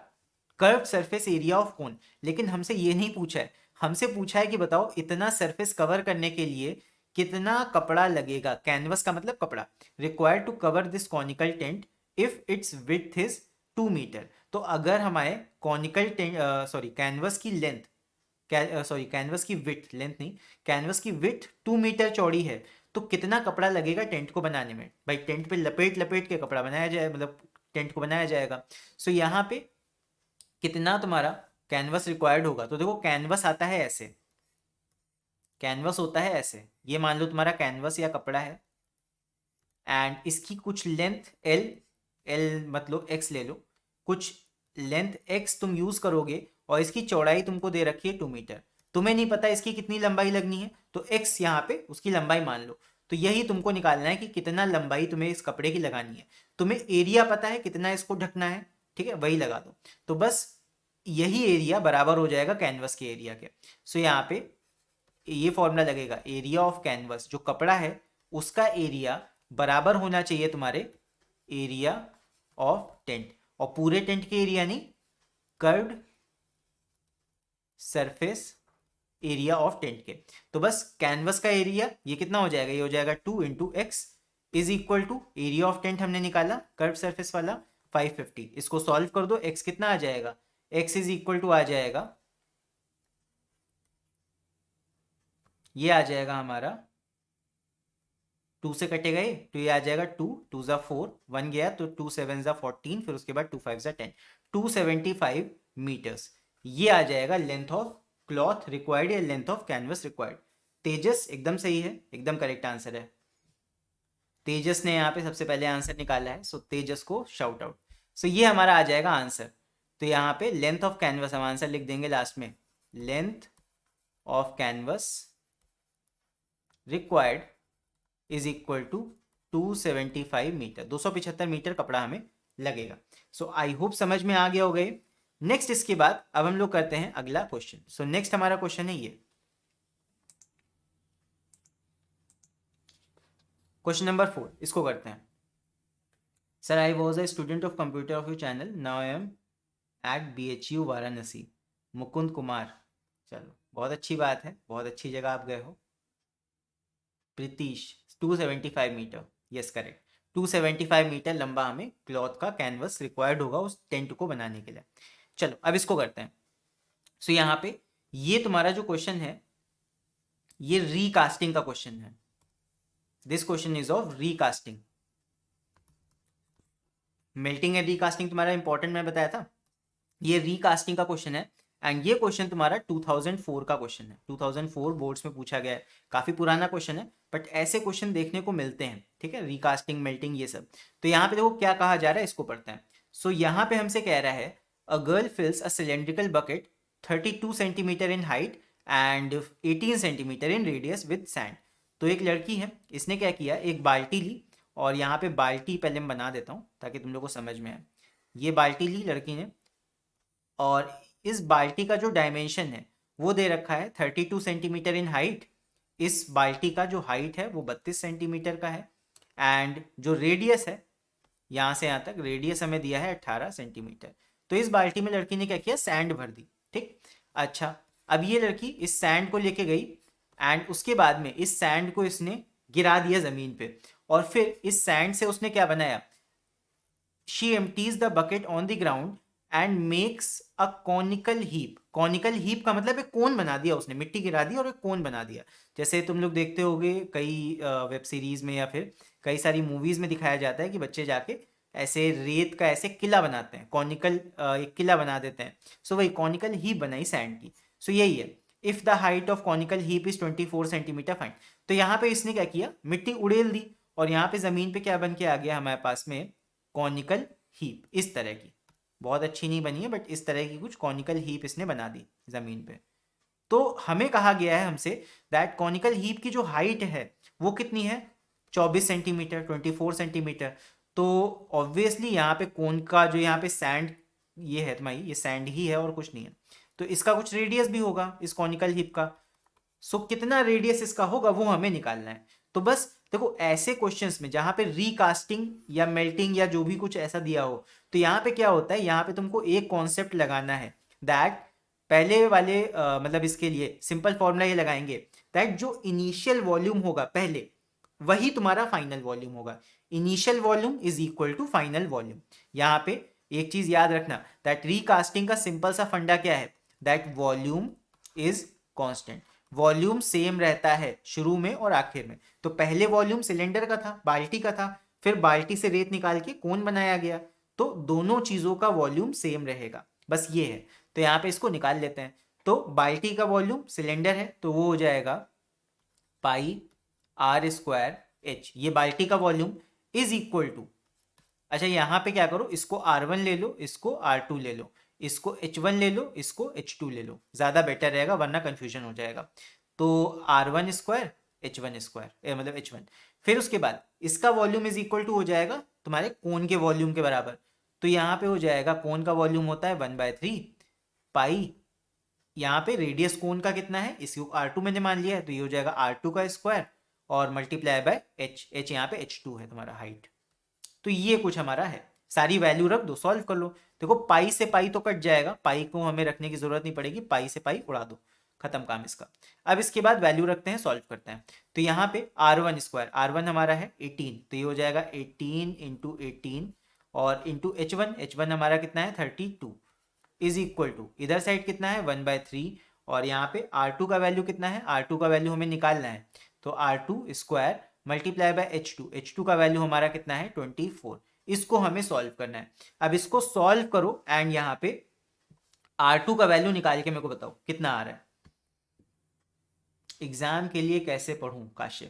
curve surface area of cone. लेकिन हमसे ये नहीं पूछा है, हमसे पूछा है कि बताओ इतना सरफेस कवर करने के लिए कितना कपड़ा लगेगा, कैनवस का मतलब कपड़ा, required to cover this conical tent if it's width is 2 meter. तो अगर हमारे कॉनिकल टेंट, सॉरी कैनवस की लेंथ, सॉरी कैनवस की विड्थ, लेंथ नहीं, कैनवस की विड्थ 2 मीटर चौड़ी है, तो कितना कपड़ा लगेगा टेंट को बनाने में। भाई टेंट पे लपेट लपेट के कपड़ा बनाया जाए, मतलब टेंट को बनाया जाएगा। सो यहाँ पे कितना तुम्हारा कैनवस रिक्वायर्ड होगा। तो देखो कैनवस आता है ऐसे, कैनवस होता है ऐसे, ये मान लो तुम्हारा कैनवस या कपड़ा है, एंड इसकी कुछ लेंथ एल, एल मतलब एक्स ले लो, कुछ लेंथ x तुम यूज करोगे और इसकी चौड़ाई तुमको दे रखी है 2 मीटर, तुम्हें नहीं पता इसकी कितनी लंबाई लगनी है, तो x यहाँ पे उसकी लंबाई मान लो। तो यही तुमको निकालना है कि कितना लंबाई तुम्हें इस कपड़े की लगानी है। तुम्हें एरिया पता है कितना इसको ढकना है, ठीक है, वही लगा दो। तो बस यही एरिया बराबर हो जाएगा कैनवस के एरिया के। सो यहाँ पे ये फॉर्मूला लगेगा, एरिया ऑफ कैनवस, जो कपड़ा है उसका एरिया बराबर होना चाहिए तुम्हारे एरिया ऑफ टेंट, और पूरे टेंट के एरिया नहीं, curved surface area of tent के। तो बस कैनवस का एरिया ये कितना हो जाएगा, ये हो जाएगा 2 into X is equal to area of tent हमने निकाला कर्व सरफेस वाला 550। इसको सॉल्व कर दो, एक्स कितना आ जाएगा, एक्स इज इक्वल टू आ जाएगा, ये आ जाएगा हमारा 2 से कटेगा ये, तो ये आ जाएगा 2 2 ज़ा 4, 1 गया तो 2 7 ज़ा 14, फिर उसके बाद 2 5 ज़ा 10, 275 मीटर्स ये आ जाएगा लेंथ ऑफ क्लॉथ रिक्वायर्ड या लेंथ ऑफ कैनवस रिक्वायर्ड। तेजस एकदम सही है, एकदम करेक्ट आंसर है। तेजस ने यहाँ पे सबसे पहले आंसर निकाला है, सो तेजस को शाउट आउट। सो ये हमारा आ जाएगा आंसर। तो यहाँ पे लेंथ ऑफ कैनवस हम आंसर लिख देंगे लास्ट में, length of canvas required is equal to 275 meter, 275 meter कपड़ा हमें लगेगा। सो आई होप समझ में आ गया हो गए। नेक्स्ट इसके बाद अब हम लोग करते हैं अगला क्वेश्चन। सो नेक्स्ट हमारा क्वेश्चन है ये, क्वेश्चन नंबर 4, इसको करते हैं। Sir I was a student of computer of you channel, now I am at BHU Varanasi, Mukund Kumar. चलो बहुत अच्छी बात है, बहुत अच्छी जगह आप गए हो। Pritish 275 meter, yes correct, 275 meter लंबा हमें क्लॉथ का कैनवस रिक्वायर्ड होगा उस टेंट को बनाने के लिए। चलो अब इसको करते हैं। सो यहाँ पे ये तुम्हारा जो क्वेश्चन है ये रीकास्टिंग का क्वेश्चन है। This question is of recasting. Melting and recasting तुम्हारा इंपॉर्टेंट मैं बताया था, ये रीकास्टिंग का क्वेश्चन है। एंड ये क्वेश्चन तुम्हारा 2004 का क्वेश्चन है, 2004 बोर्ड्स में पूछा गया है, काफी पुराना क्वेश्चन है बट ऐसे क्वेश्चन देखने को मिलते हैं, ठीक है, रिकास्टिंग मेल्टिंग ये सब। तो यहाँ पे देखो क्या कहा जा रहा है, इसको पढ़ते हैं। सो यहाँ पे हमसे कह रहा है a girl fills a cylindrical bucket 32 centimetre in height and 18 centimetre in radius with sand. तो एक लड़की है, इसने क्या किया, एक बाल्टी ली, और यहाँ पे बाल्टी पहले मैं बना देता हूँ ताकि तुम लोग को समझ में आए। ये बाल्टी ली लड़की ने, और इस बाल्टी का जो डायमेंशन है वो दे रखा है 32 सेंटीमीटर इन हाइट। इस बाल्टी का जो हाइट है वो 32 सेंटीमीटर का है, एंड जो रेडियस है यहाँ से यहाँ तक रेडियस हमें दिया है 18 सेंटीमीटर। तो इस बाल्टी में लड़की ने क्या किया, सैंड भर दी, ठीक। अच्छा, अब ये लड़की इस सैंड को लेके गई एंड उसके बाद में इस सैंड को इसने गिरा दिया जमीन पे, और फिर इस सैंड से उसने क्या बनाया, she empties the bucket on the ground and makes a conical heap. Conical heap का मतलब एक कोन बना दिया उसने, मिट्टी गिरा दी और एक कोन बना दिया। जैसे तुम लोग देखते होगे कई वेब सीरीज में या फिर कई सारी मूवीज में दिखाया जाता है कि बच्चे जाके ऐसे रेत का ऐसे किला बनाते हैं, कॉनिकल एक किला बना देते हैं। सो वही कॉनिकल हीप बनाई सैंड की। सो यही है, if the height of conical heap is 24 centimetre find. तो यहाँ पे इसने क्या किया, मिट्टी उड़ेल दी, और यहाँ पे जमीन पे क्या बन के आ गया हमारे पास में, कॉनिकल हीप इस तरह की। बहुत अच्छी नहीं बनी है बट इस तरह की कुछ कॉनिकल हीप इसने बना दी जमीन पे। तो हमें कहा गया है हमसे दैट कॉनिकल हीप की जो हाइट है वो कितनी है, 24 सेंटीमीटर, 24 सेंटीमीटर। तो ऑब्वियसली यहाँ पे कोन का जो यहाँ पे सैंड ये है तुम्हारी, ये सैंड ही है और कुछ नहीं है, तो इसका कुछ रेडियस भी होगा इस कॉनिकल हिप का। सो कितना रेडियस इसका होगा वो हमें निकालना है। तो बस देखो ऐसे क्वेश्चंस में जहां पे रीकास्टिंग या मेल्टिंग या जो भी कुछ ऐसा दिया हो, तो यहाँ पे क्या होता है, यहाँ पे तुमको एक कॉन्सेप्ट लगाना है दैट पहले वाले मतलब इसके लिए सिंपल फॉर्मूला ये लगाएंगे दैट जो इनिशियल वॉल्यूम होगा पहले वही तुम्हारा फाइनल वॉल्यूम होगा। Initial volume is equal to final volume. यहाँ पे एक चीज याद रखना दैट रीकास्टिंग का सिंपल सा फंडा क्या है, that volume is constant. Volume same रहता है शुरू में और आखिर में। तो पहले वॉल्यूम सिलेंडर का था, बाल्टी का था, फिर बाल्टी से रेत निकाल के कोन बनाया गया, तो दोनों चीजों का वॉल्यूम सेम रहेगा, बस ये है। तो यहाँ पे इसको निकाल लेते हैं। तो बाल्टी का वॉल्यूम सिलेंडर है तो वो हो जाएगा पाई R स्क्वायर H, ये बाल्टी का वॉल्यूम इज इक्वल टू अच्छा यहाँ पे क्या करो, इसको R1 ले लो, इसको R2 ले लो, इसको H1 ले लो, इसको H2 ले लो, ज़्यादा बेटर रहेगा वरना कंफ्यूजन हो जाएगा। तो R1 स्क्वायर H1 स्क्वायर मतलब H1, फिर उसके बाद इसका वॉल्यूम इज इक्वल टू हो जाएगा तुम्हारे कोन के वॉल्यूम के बराबर। तो यहाँ पे हो जाएगा कोन का वॉल्यूम होता है 1/3 पाई, यहाँ पे रेडियस कोन का कितना है इसको R2 मैंने मान लिया है, तो ये हो जाएगा R2 का स्क्वायर और मल्टीप्लाई बाय H यहाँ पे H2 है तुम्हारा हाइट। तो ये कुछ हमारा है, सारी वैल्यू रख दो, सॉल्व कर लो। देखो पाई से पाई तो कट जाएगा, पाई को हमें रखने की जरूरत नहीं पड़ेगी, पाई से पाई उड़ा दो, खत्म काम इसका। अब इसके बाद वैल्यू रखते हैं, सॉल्व करते हैं। तो यहाँ पे R1 स्क्वायर, R1 हमारा है 18, तो ये हो जाएगा 18 इंटू 18 और इंटू H1 हमारा कितना है 32 इज इक्वल टू इधर साइड कितना है 1/3 और यहाँ पे R2 का वैल्यू कितना है, R2 का वैल्यू हमें निकालना है, तो R2 square multiply bye H2 का वैल्यू हमारा कितना है 24। इसको हमें सॉल्व करना है। अब इसको सॉल्व करो एंड यहाँ पे R2 का वैल्यू निकाल के मेरे को बताओ कितना आ रहा है। एग्जाम के लिए कैसे पढ़ूं काशिफ?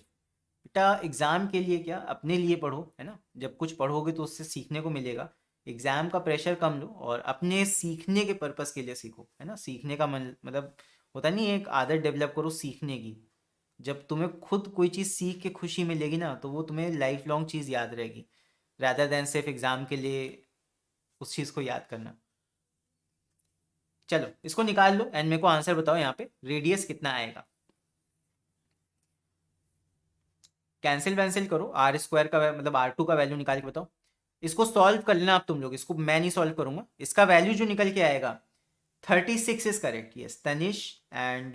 बेटा एग्जाम के लिए क्या, अपने लिए पढ़ो, है ना, जब कुछ पढ़ोगे तो उससे सीखने को मिलेगा। एग्जाम का प्रेशर कम लो और अपने सीखने के पर्पस के लिए सीखो, है ना, सीखने का मन मतलब होता नहीं, एक आदत डेवलप करो सीखने की। जब तुम्हें खुद कोई चीज़ सीख के खुशी मिलेगी ना, तो वो तुम्हें लाइफ लॉन्ग चीज़ याद रहेगी, रादर देन सिर्फ एग्जाम के लिए उस चीज़ को याद करना। चलो इसको निकाल लो एंड मेरे को आंसर बताओ, यहाँ पे रेडियस कितना आएगा। कैंसिल वैंसिल करो, आर स्क्वायर का मतलब R2 का वैल्यू निकाल के बताओ। इसको सॉल्व कर लेना आप तुम लोग, इसको मैं नहीं सॉल्व करूंगा। इसका वैल्यू जो निकल के आएगा 36 is correct, yes Tanish and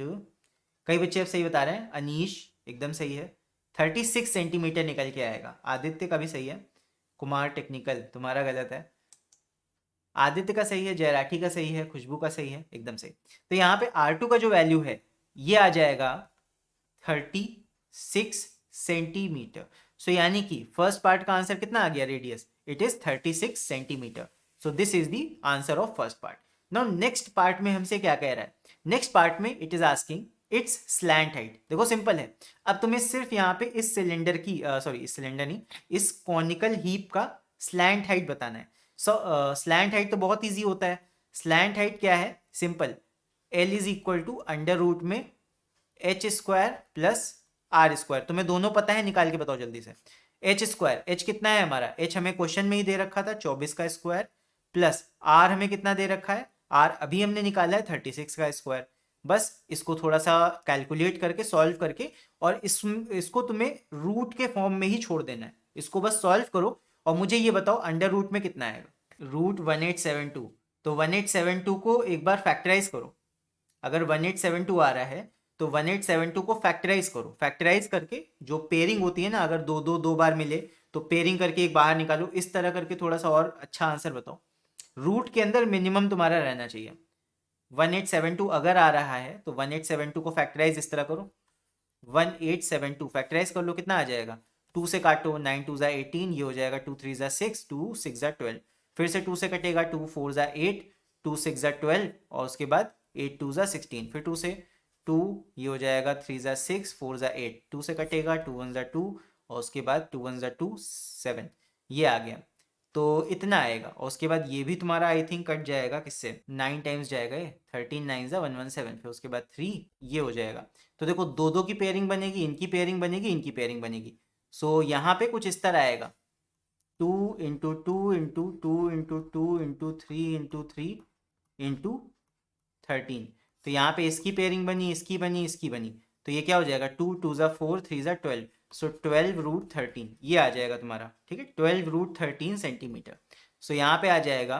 कई बच्चे अब सही बता रहे हैं, अनीश एकदम सही है, 36 सेंटीमीटर निकल के आएगा। आदित्य का भी सही है, कुमार टेक्निकल तुम्हारा गलत है, आदित्य का सही है, जयराठी का सही है, खुशबू का सही है, एकदम सही। तो यहाँ पे R2 का जो वैल्यू है ये आ जाएगा 36 सेंटीमीटर। सो यानी कि फर्स्ट पार्ट का आंसर कितना आ गया radius, it is 36 centimetre. So this is the answer of first part. Now next part में हमसे क्या कह रहा है, नेक्स्ट पार्ट में it is asking it's slant height. देखो सिंपल है, अब तुम्हें सिर्फ यहाँ पे इस सिलेंडर की सॉरी इस सिलेंडर नहीं, इस कॉनिकल हीप का स्लैंट हाइट बताना है। सो स्लैंट हाइट तो बहुत ईजी होता है। स्लैंट हाइट क्या है, simple, L is equal to under root में h square plus are square. तुम्हें दोनों पता है, निकाल के बताओ जल्दी से। एच स्क्वायर, एच कितना है हमारा, एच हमें क्वेश्चन में ही दे रखा था 24 का स्क्वायर, प्लस आर हमें कितना दे रखा है, आर अभी हमने निकाला है 36 का स्क्वायर। बस इसको थोड़ा सा कैलकुलेट करके सॉल्व करके और इसको तुम्हें रूट के फॉर्म में ही छोड़ देना है। इसको बस सॉल्व करो और मुझे ये बताओ अंडर रूट में कितना आएगा, रूट 1872। तो 1872 को एक बार फैक्टराइज करो, अगर 1872 आ रहा है तो 1872 को फैक्टराइज करो, फैक्टराइज करके जो पेयरिंग होती है ना, अगर दो बार मिले तो पेयरिंग करके एक बाहर निकालो, इस तरह करके थोड़ा सा और अच्छा आंसर बताओ। रूट के अंदर मिनिमम तुम्हारा रहना चाहिए। 1872 अगर आ रहा है तो 1872 को फैक्टराइज इस तरह करो, 1872 फैक्टराइज कर लो, कितना आ जाएगा, 2 से काटो, 9 2 18, ये हो जाएगा 2 3 6, 2 6 12, फिर से 2 से कटेगा, 2 4 8, 2 6 12 और उसके बाद 8 2 16, फिर 2 से 2, ये हो जाएगा 3 6 4 8, 2 से कटेगा, 2 1 2 और उसके बाद 2 1 2 7, ये आ गया। तो इतना आएगा और उसके बाद ये भी तुम्हारा आई थिंक कट जाएगा, किससे, 9 टाइम्स जाएगा ये, 13 9 117, फिर उसके बाद 3, ये हो जाएगा। तो देखो दो दो की पेयरिंग बनेगी, इनकी पेयरिंग बनेगी, इनकी पेयरिंग बनेगी। सो यहाँ पे कुछ इस तरह आएगा, 2 into 2 into 2 into 2 into 3 into 3 into 13। तो यहाँ पे इसकी पेयरिंग बनी, इसकी बनी, इसकी बनी, तो ये क्या हो जाएगा, 2 2 4 3 12, सो 12 रूट 13 ये आ जाएगा तुम्हारा, ठीक है, 12 रूट 13 सेंटीमीटर। सो यहाँ पे आ जाएगा,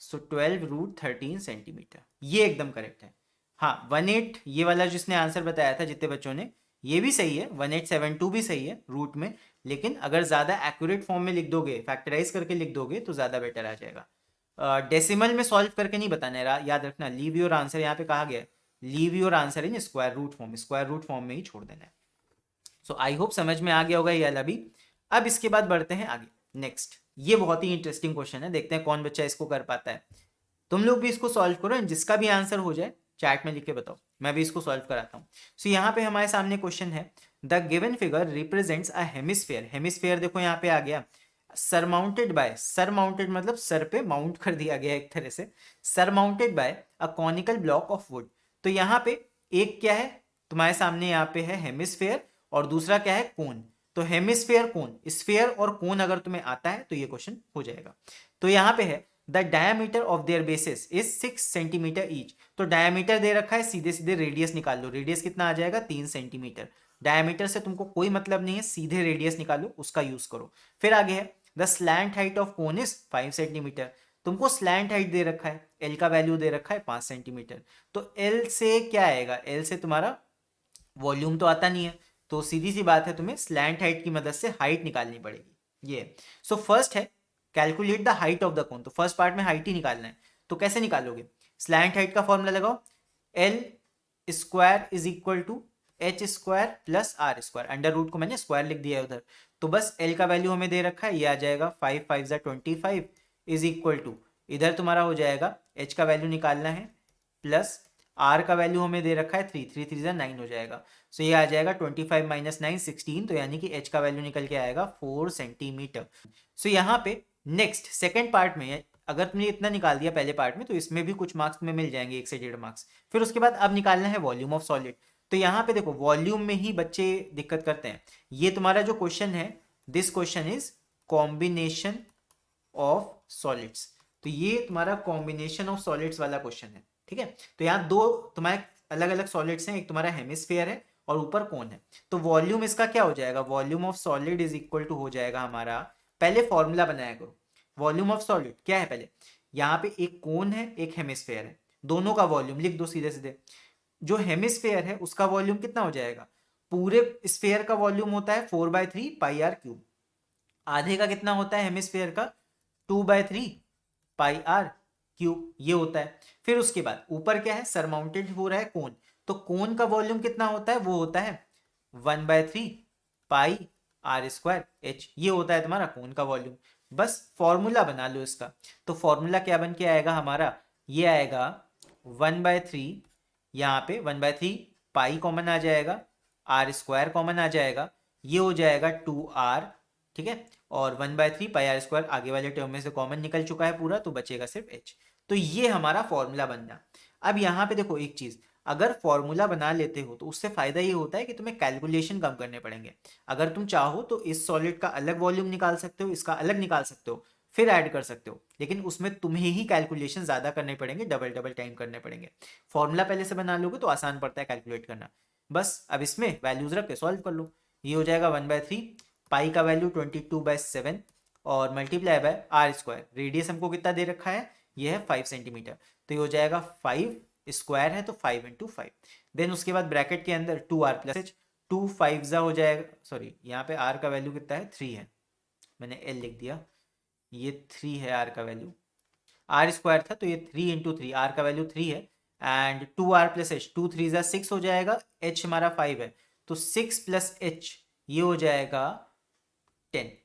सो 12 रूट 13 सेंटीमीटर, ये एकदम करेक्ट है। हाँ 18 ये वाला जिसने आंसर बताया था जितने बच्चों ने, ये भी सही है, 1872 भी सही है रूट में, लेकिन अगर ज़्यादा एक्यूरेट फॉर्म में लिख दोगे, फैक्टराइज करके लिख दोगे तो ज़्यादा बेटर आ जाएगा। डेसिमल में सॉल्व करके नहीं बताना है, याद रखना, लीव योर आंसर, यहाँ पे कहा गया leave your answer in square root form, square root form में ही छोड़ देना है। सो आई होप समझ में आ गया होगा ये वाला भी। अब इसके बाद बढ़ते हैं आगे, नेक्स्ट, ये बहुत ही इंटरेस्टिंग क्वेश्चन है, देखते हैं कौन बच्चा इसको कर पाता है। तुम लोग भी इसको सॉल्व करो, जिसका भी आंसर हो जाए चैट में लिख के बताओ, मैं भी इसको सॉल्व कराता हूँ। सो यहाँ पे हमारे सामने क्वेश्चन है, the given figure represents a hemisphere, hemisphere देखो यहाँ पे आ गया, सरमाउंटेड मतलब सर पे माउंट कर दिया गया एक तरह से, surmounted bye a conical block of would. तो यहाँ पे एक क्या है तुम्हारे सामने, यहाँ पे है हेमिस्फेयर और दूसरा क्या है कोन। तो हेमिस्फेयर कोन, स्फेयर और कोन अगर तुम्हें आता है तो ये क्वेश्चन हो जाएगा। तो यहाँ पे है the diameter of their basis is 6 centimetre each. तो डायमीटर दे रखा है, सीधे सीधे रेडियस निकाल लो। रेडियस कितना आ जाएगा 3 सेंटीमीटर। डायमीटर से तुमको कोई मतलब नहीं है, सीधे रेडियस निकालो, उसका यूज करो। फिर आगे है the slant height of cone is 5 centimetre. तुमको स्लैंट हाइट दे रखा है, एल का वैल्यू दे रखा है 5 सेंटीमीटर। तो एल से क्या आएगा, एल से तुम्हारा वॉल्यूम तो आता नहीं है, तो सीधी सी बात है तुम्हें स्लैंट हाइट की मदद से हाइट निकालनी पड़ेगी। ये सो फर्स्ट है calculate the height of the cone. तो फर्स्ट पार्ट में हाइट ही निकालना है। तो कैसे निकालोगे, स्लैंट हाइट का फॉर्मूला लगाओ, L square is equal to H square plus are square. Under root को मैंने स्क्वायर लिख दिया है उधर। तो बस एल का वैल्यू हमें दे रखा है, ये आ जाएगा 5 5 जा 25 इज इक्वल टू, इधर तुम्हारा हो जाएगा एच का वैल्यू निकालना है प्लस आर का वैल्यू हमें दे रखा है 3 3 3 जा 9 हो जाएगा। सो ये आ जाएगा 25 माइनस 9 16। तो यानी कि एच का वैल्यू निकल के आएगा 4 सेंटीमीटर। सो यहाँ पे नेक्स्ट सेकेंड पार्ट में अगर तुमने इतना निकाल दिया पहले पार्ट में, तो इसमें भी कुछ मार्क्स में मिल जाएंगे, 1 से 1.5 मार्क्स। फिर उसके बाद अब निकालना है वॉल्यूम ऑफ सॉलिड। तो यहाँ पे देखो वॉल्यूम में ही बच्चे दिक्कत करते हैं। ये तुम्हारा जो क्वेश्चन है, this question is combination of solids. तो ये तुम्हारा कॉम्बिनेशन ऑफ सॉलिड्स वाला क्वेश्चन है, ठीक है। तो यहाँ दो तुम्हारे अलग अलग सॉलिड्स हैं, एक तुम्हारा हेमिस्फेयर है और ऊपर कौन है। तो वॉल्यूम इसका क्या हो जाएगा, volume of solid is equal to हो जाएगा हमारा, पहले फॉर्मूला बनाया करो। वॉल्यूम ऑफ सॉलिड क्या है, पहले यहाँ पे एक कोन है एक हेमिस्फेयर है, दोनों का वॉल्यूम लिख दो सीधे सीधे। जो हेमिस्फेयर है उसका वॉल्यूम कितना हो जाएगा, पूरे स्फेयर का वॉल्यूम होता है 4/3 पाई आर क्यूब। आधे का कितना होता है हेमिस्फेयर का, 2/3 पाई आर क्यूब, ये होता है। फिर उसके बाद ऊपर क्या है, सरमाउंटेड हो रहा है कोन। तो कोन का वॉल्यूम कितना होता है, वो होता है 1/3 पाई आर स्क्वायर एच, ये होता है तुम्हारा कोन का वॉल्यूम। बस फॉर्मूला बना लो इसका। तो फॉर्मूला क्या बन के आएगा हमारा, ये आएगा 1/3, यहाँ पे 1/3 पाई कॉमन आ जाएगा, आर स्क्वायर कॉमन आ जाएगा, ये हो जाएगा 2r, ठीक है। और 1/3 पाई आर स्क्वायर आगे वाले टर्म में से कॉमन निकल चुका है पूरा, तो बचेगा सिर्फ h। तो ये हमारा फॉर्मूला बनना। अब यहाँ पे देखो एक चीज, अगर फॉर्मूला बना लेते हो तो उससे फायदा ये होता है कि तुम्हें कैलकुलेशन कम करने पड़ेंगे। अगर तुम चाहो तो इस सॉलिड का अलग वॉल्यूम निकाल सकते हो, इसका अलग निकाल सकते हो, फिर ऐड कर सकते हो, लेकिन उसमें तुम्हें ही कैलकुलेशन ज्यादा करने पड़ेंगे, डबल डबल टाइम करने पड़ेंगे। फॉर्मूला पहले से बना लोगे तो आसान पड़ता है कैलकुलेट करना। बस अब इसमें वैल्यूज रख के सॉल्व कर लो। ये हो जाएगा 1/3, पाई का वैल्यू 22/7 और multiply by R square. Radius हमको कितना दे रखा है, ये है 5 सेंटीमीटर। तो ये हो जाएगा 5, स्क्वायर है तो 5 इंटू 5। देन उसके बाद ब्रैकेट के अंदर 2r प्लस एच, 2 5 जा हो जाएगा, सॉरी यहाँ पे r का वैल्यू कितना है 3 है, मैंने l लिख दिया, ये 3 है r का वैल्यू। आर स्क्वायर था तो ये 3 इंटू 3, आर का वैल्यू 3 है एंड 2r प्लस एच, 2 3 जा 6 हो जाएगा, h हमारा 5 है तो 6 प्लस h ये हो जाएगा 10।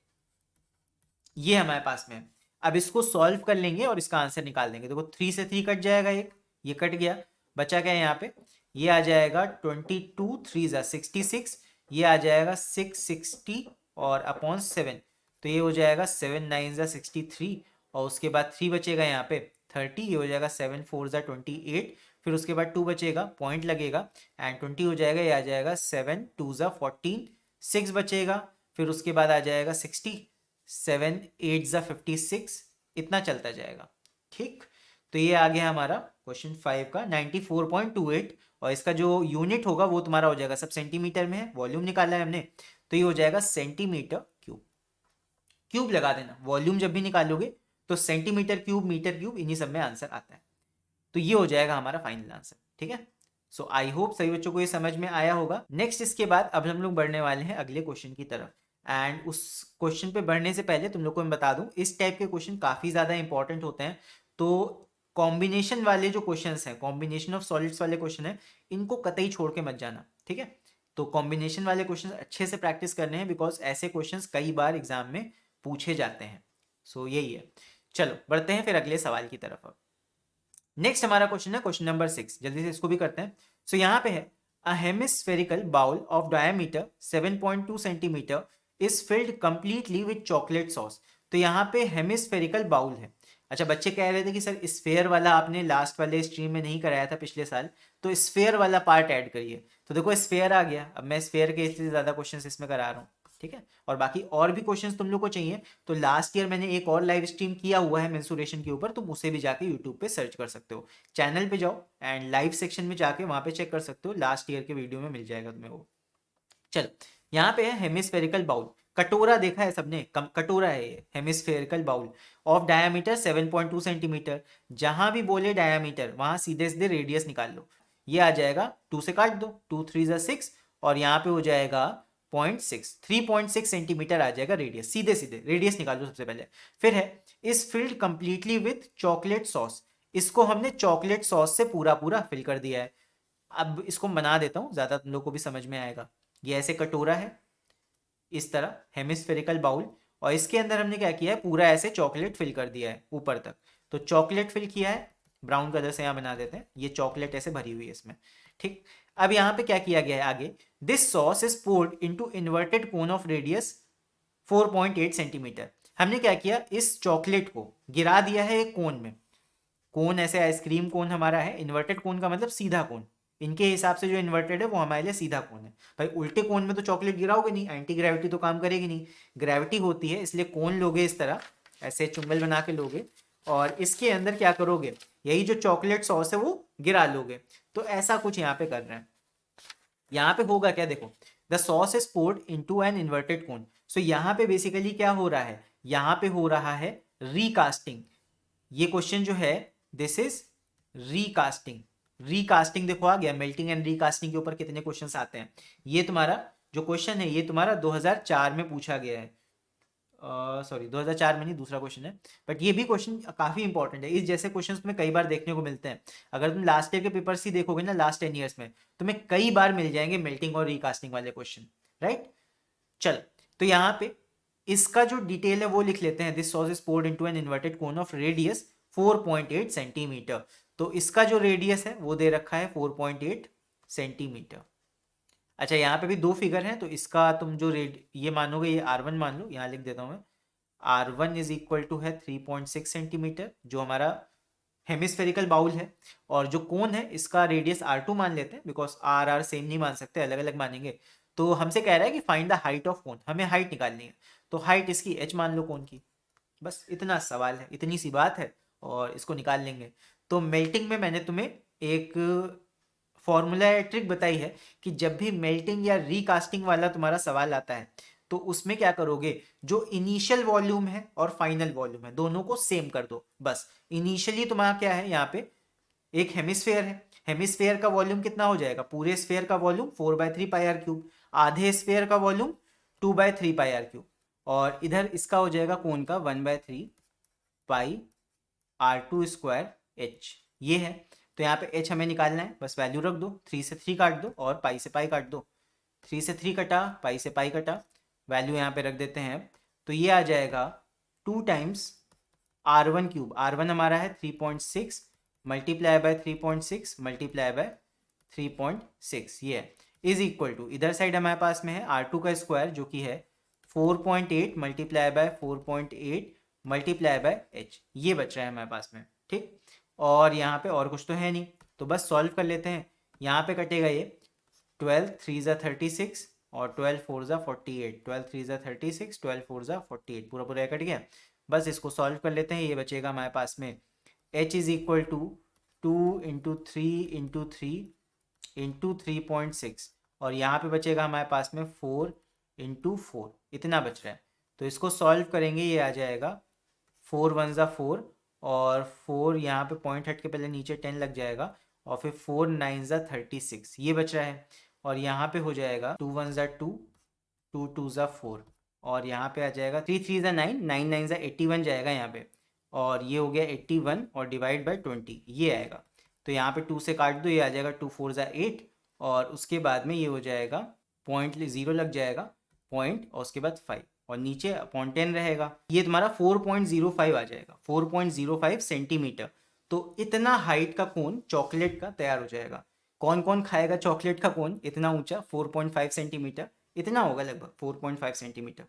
ये हमारे पास में है। अब इसको सॉल्व कर लेंगे और इसका आंसर निकाल देंगे। देखो 3 से 3 कट जाएगा, एक ये कट गया, बचा क्या है यहाँ पे, ये आ जाएगा 22 3 जा 66, ये आ जाएगा 660 और अपॉन 7, तो ये हो जाएगा 7 9 जा 63 और उसके बाद 3 बचेगा यहाँ पे 30, ये हो जाएगा 7 4 जा 28, फिर उसके बाद 2 बचेगा, पॉइंट लगेगा एंड 20 हो जाएगा, ये आ जाएगा 7 2 जा 14, 6 बचेगा, फिर उसके बाद आ जाएगा 60, 7 8 जा 56, इतना चलता जाएगा, ठीक। तो ये आ गया हमारा क्वेश्चन 5 का 94.28 और इसका जो यूनिट होगा वो तुम्हारा हो जाएगा, सब सेंटीमीटर में है, वॉल्यूम निकाला है हमने, तो ये हो जाएगा सेंटीमीटर क्यूब। क्यूब लगा देना, वॉल्यूम जब भी निकालोगे तो सेंटीमीटर क्यूब मीटर क्यूब इन्हीं सब में आंसर आता है। तो ये हो जाएगा हमारा फाइनल आंसर, ठीक है। सो आई होप सभी बच्चों को ये समझ में आया होगा। नेक्स्ट इसके बाद अब हम लोग बढ़ने वाले हैं अगले क्वेश्चन की तरफ एंड उस क्वेश्चन पे बढ़ने से पहले तुम लोग को मैं बता दूं, इस टाइप के क्वेश्चन काफी ज्यादा इंपॉर्टेंट होते हैं। तो कॉम्बिनेशन वाले जो क्वेश्चंस हैं, कॉम्बिनेशन ऑफ सॉलिड्स वाले क्वेश्चन है, इनको कतई छोड़ के मत जाना, ठीक है। तो कॉम्बिनेशन वाले क्वेश्चन अच्छे से प्रैक्टिस करने हैं बिकॉज ऐसे क्वेश्चन कई बार एग्जाम में पूछे जाते हैं। सो यही है। चलो बढ़ते हैं फिर अगले सवाल की तरफ। अब नेक्स्ट हमारा क्वेश्चन है क्वेश्चन नंबर 6, जल्दी से इसको भी करते हैं। सो यहाँ पे है a hemispherical bowl of diameter 7.2 centimetre is filled completely with chocolate sauce. तो यहाँ पे हेमिस्फेरिकल बाउल है। अच्छा, बच्चे कह रहे थे कि सर स्फेयर वाला आपने लास्ट वाले स्ट्रीम में नहीं कराया था पिछले साल, तो स्फेयर वाला पार्ट ऐड करिए। तो देखो स्फेयर आ गया, अब मैं स्फेयर के इसलिए ज़्यादा क्वेश्चन इसमें करा रहा हूँ, ठीक है। और बाकी और भी क्वेश्चंस तुम लोग को चाहिए तो लास्ट ईयर मैंने एक और लाइव स्ट्रीम किया हुआ है मेंसुरेशन के ऊपर, तुम उसे भी जाके यूट्यूब पे सर्च कर सकते हो। चैनल पे जाओ एंड लाइव सेक्शन में जाके वहां पे चेक कर सकते हो, लास्ट ईयर के वीडियो में मिल जाएगा तुम्हें वो। चलो, यहाँ पे है हेमिस्फेरिकल बाउल। कटोरा देखा है सबने, कटोरा है ये hemispherical bowl of diameter 7.2 centimeter. जहां भी बोले डायामीटर वहां सीधे सीधे रेडियस निकाल लो। ये आ जाएगा 2 से काट दो, 2 3 6 और यहाँ पे हो जाएगा 0.6, 3.6 सेंटीमीटर आ जाएगा रेडियस। सीधे सीधे रेडियस निकाल दो सबसे पहले। फिर है इस field completely with chocolate sauce. इसको हमने चॉकलेट सॉस से पूरा पूरा फिल कर दिया है। अब इसको बना देता हूँ, ज्यादा तुम लोग को भी समझ में आएगा। ये ऐसे कटोरा है, इस तरह हेमिस्फेरिकल बाउल, और इसके अंदर हमने क्या किया है, पूरा ऐसे चॉकलेट फिल कर दिया है ऊपर तक। तो चॉकलेट फिल किया है, ब्राउन कलर से यहाँ बना देते हैं, ये चॉकलेट ऐसे भरी हुई है इसमें, ठीक। अब यहाँ पे क्या किया गया है आगे, this sauce is poured into inverted cone of radius 4.8 centimeter. हमने क्या किया, इस चॉकलेट को गिरा दिया है एक कोन में। कोन ऐसे आइसक्रीम कोन हमारा है, इन्वर्टेड कोन का मतलब सीधा कोन। इनके हिसाब से जो इन्वर्टेड है वो हमारे लिए सीधा कोन है। भाई उल्टे कोन में तो चॉकलेट गिराओगे नहीं, एंटी ग्रेविटी तो काम करेगी नहीं, ग्रेविटी होती है, इसलिए कोन लोगे इस तरह, ऐसे चुंगल बना के लोगे और इसके अंदर क्या करोगे, यही जो चॉकलेट सॉस है वो गिरा लोगे। तो ऐसा कुछ यहाँ पे कर रहे हैं। यहाँ पे होगा क्या, देखो, the sauce is poured into an inverted cone. So यहाँ पे बेसिकली क्या हो रहा है, यहाँ पे हो रहा है रीकास्टिंग। ये क्वेश्चन जो है दिस इज रीकास्टिंग। रीकास्टिंग देखो आ गया, मेल्टिंग एंड रीकास्टिंग के ऊपर कितने क्वेश्चंस आते हैं। ये तुम्हारा जो क्वेश्चन है ये तुम्हारा 2004 में पूछा गया है, सॉरी 2004 में नहीं, दूसरा क्वेश्चन है। बट ये भी क्वेश्चन काफी इंपॉर्टेंट है, इस जैसे क्वेश्चंस तुम्हें कई बार देखने को मिलते हैं। अगर तुम लास्ट ईयर के पेपर्स ही देखोगे ना, लास्ट 10 ईयर्स में तुम्हें कई बार मिल जाएंगे मेल्टिंग और रीकास्टिंग वाले क्वेश्चन, राइट। चल, तो यहाँ पे इसका जो डिटेल है वो लिख लेते हैं, this sauce is poured into an inverted cone of radius 4.8 centimeter. तो इसका जो रेडियस है वो दे रखा है 4.8 सेंटीमीटर। अच्छा, यहाँ पे भी दो फिगर हैं, तो इसका तुम जो ये मानोगे, ये R1 मान लो, यहाँ लिख देता हूँ मैं। R1 इज इक्वल टू है 3.6 सेंटीमीटर, जो हमारा हेमिस्फेरिकल बाउल है। और जो कोन है इसका रेडियस R2 मान लेते हैं, बिकॉज R सेम नहीं मान सकते, अलग अलग मानेंगे। तो हमसे कह रहा है कि find the height of cone, हमें हाइट निकालनी है। तो हाइट इसकी h मान लो कोन की, बस इतना सवाल है, इतनी सी बात है और इसको निकाल लेंगे। तो मेल्टिंग में मैंने तुम्हें एक फॉर्मूला या ट्रिक बताई है कि जब भी मेल्टिंग या रीकास्टिंग वाला तुम्हारा सवाल आता है तो उसमें क्या करोगे, जो इनिशियल वॉल्यूम है और फाइनल वॉल्यूम है दोनों को सेम कर दो। बस इनिशियली तुम्हारा क्या है, यहाँ पे एक हेमिस्फेयर है, हेमिस्फेयर का वॉल्यूम कितना हो जाएगा, पूरे स्फेयर का वॉल्यूम 4/3πr³, आधे स्फेयर का वॉल्यूम 2/3πr³, और इधर इसका हो जाएगा कोन का 1/3πr²h। ये है, तो यहाँ पे h हमें निकालना है, बस वैल्यू रख दो, 3 से 3 काट दो और पाई से पाई काट दो। 3 से 3 कटा, पाई से पाई कटा, वैल्यू यहाँ पे रख देते हैं। तो ये आ जाएगा 2 टाइम्स R1³ R1 हमारा है 3.6 मल्टीप्लाई बाय 3.6 मल्टीप्लाई बाय 3.6, ये है, इज इक्वल टू, इधर साइड हमारे पास में है R2 का स्क्वायर जो कि है 4.8 multiply by 4.8 multiply by h, ये बच रहा है हमारे पास में, ठीक। और यहाँ पे और कुछ तो है नहीं, तो बस सॉल्व कर लेते हैं। यहाँ पे कटेगा ये 12 3 ज़ा 36 और 12 4 ज़ा 48, 12 3 ज़ा 36, 12 4 ज़ा 48, पूरा पूरा कट गया। बस इसको सॉल्व कर लेते हैं, ये बचेगा हमारे पास में h is equal to 2 into 3 into 3 into 3.6, और यहाँ पे बचेगा हमारे पास में 4 इंटू 4, इतना बच रहा है। तो इसको सॉल्व करेंगे, ये आ जाएगा 4 1 ज़ा 4 और 4 यहाँ पे पॉइंट हट के पहले नीचे 10 लग जाएगा, और फिर 4 9 ज़ा 36, ये बच रहा है। और यहाँ पे हो जाएगा 2 1 ज़ा 2, 2 2 ज़ा 4, और यहाँ पे आ जाएगा 3 3 ज़ा 9, 9 9 ज़ा 81 जाएगा यहाँ पे, और ये हो गया 81 और डिवाइड बाय 20, ये आएगा। तो यहाँ पे 2 से काट दो, ये आ जाएगा 2 4 ज़ा 8, और उसके बाद में ये हो जाएगा पॉइंट 0 लग जाएगा, पॉइंट और उसके बाद 5, और नीचे अपॉन 10 रहेगा, ये तुम्हारा 4.05 आ जाएगा, 4.05 सेंटीमीटर। तो इतना हाइट का कोन चॉकलेट का तैयार हो जाएगा। कौन कौन खाएगा चॉकलेट का कोन इतना ऊंचा, 4.5 सेंटीमीटर, इतना होगा लगभग 4.5 सेंटीमीटर।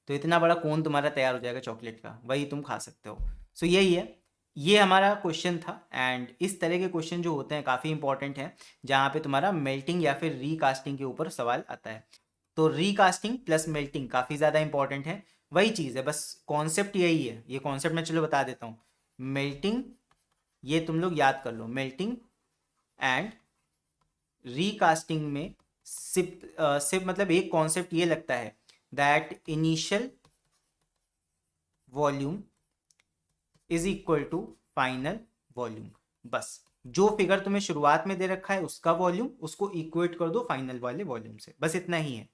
तो इतना बड़ा कोन तुम्हारा तैयार हो जाएगा चॉकलेट का, वही तुम खा सकते हो। सो यही है, ये हमारा क्वेश्चन था। एंड इस तरह के क्वेश्चन जो होते हैं काफ़ी इंपॉर्टेंट हैं, जहाँ पे तुम्हारा मेल्टिंग या फिर रीकास्टिंग के ऊपर सवाल आता है। तो रीकास्टिंग प्लस मेल्टिंग काफ़ी ज़्यादा इंपॉर्टेंट है, वही चीज़ है, बस कॉन्सेप्ट यही है। ये कॉन्सेप्ट मैं चलो बता देता हूँ। मेल्टिंग, ये तुम लोग याद कर लो, मेल्टिंग एंड रीकास्टिंग में सिर्फ मतलब एक कॉन्सेप्ट ये लगता है, that initial volume is equal to final volume. बस जो फिगर तुम्हें शुरुआत में दे रखा है उसका वॉल्यूम, उसको इक्वेट कर दो फाइनल वाले वॉल्यूम से, बस इतना ही है।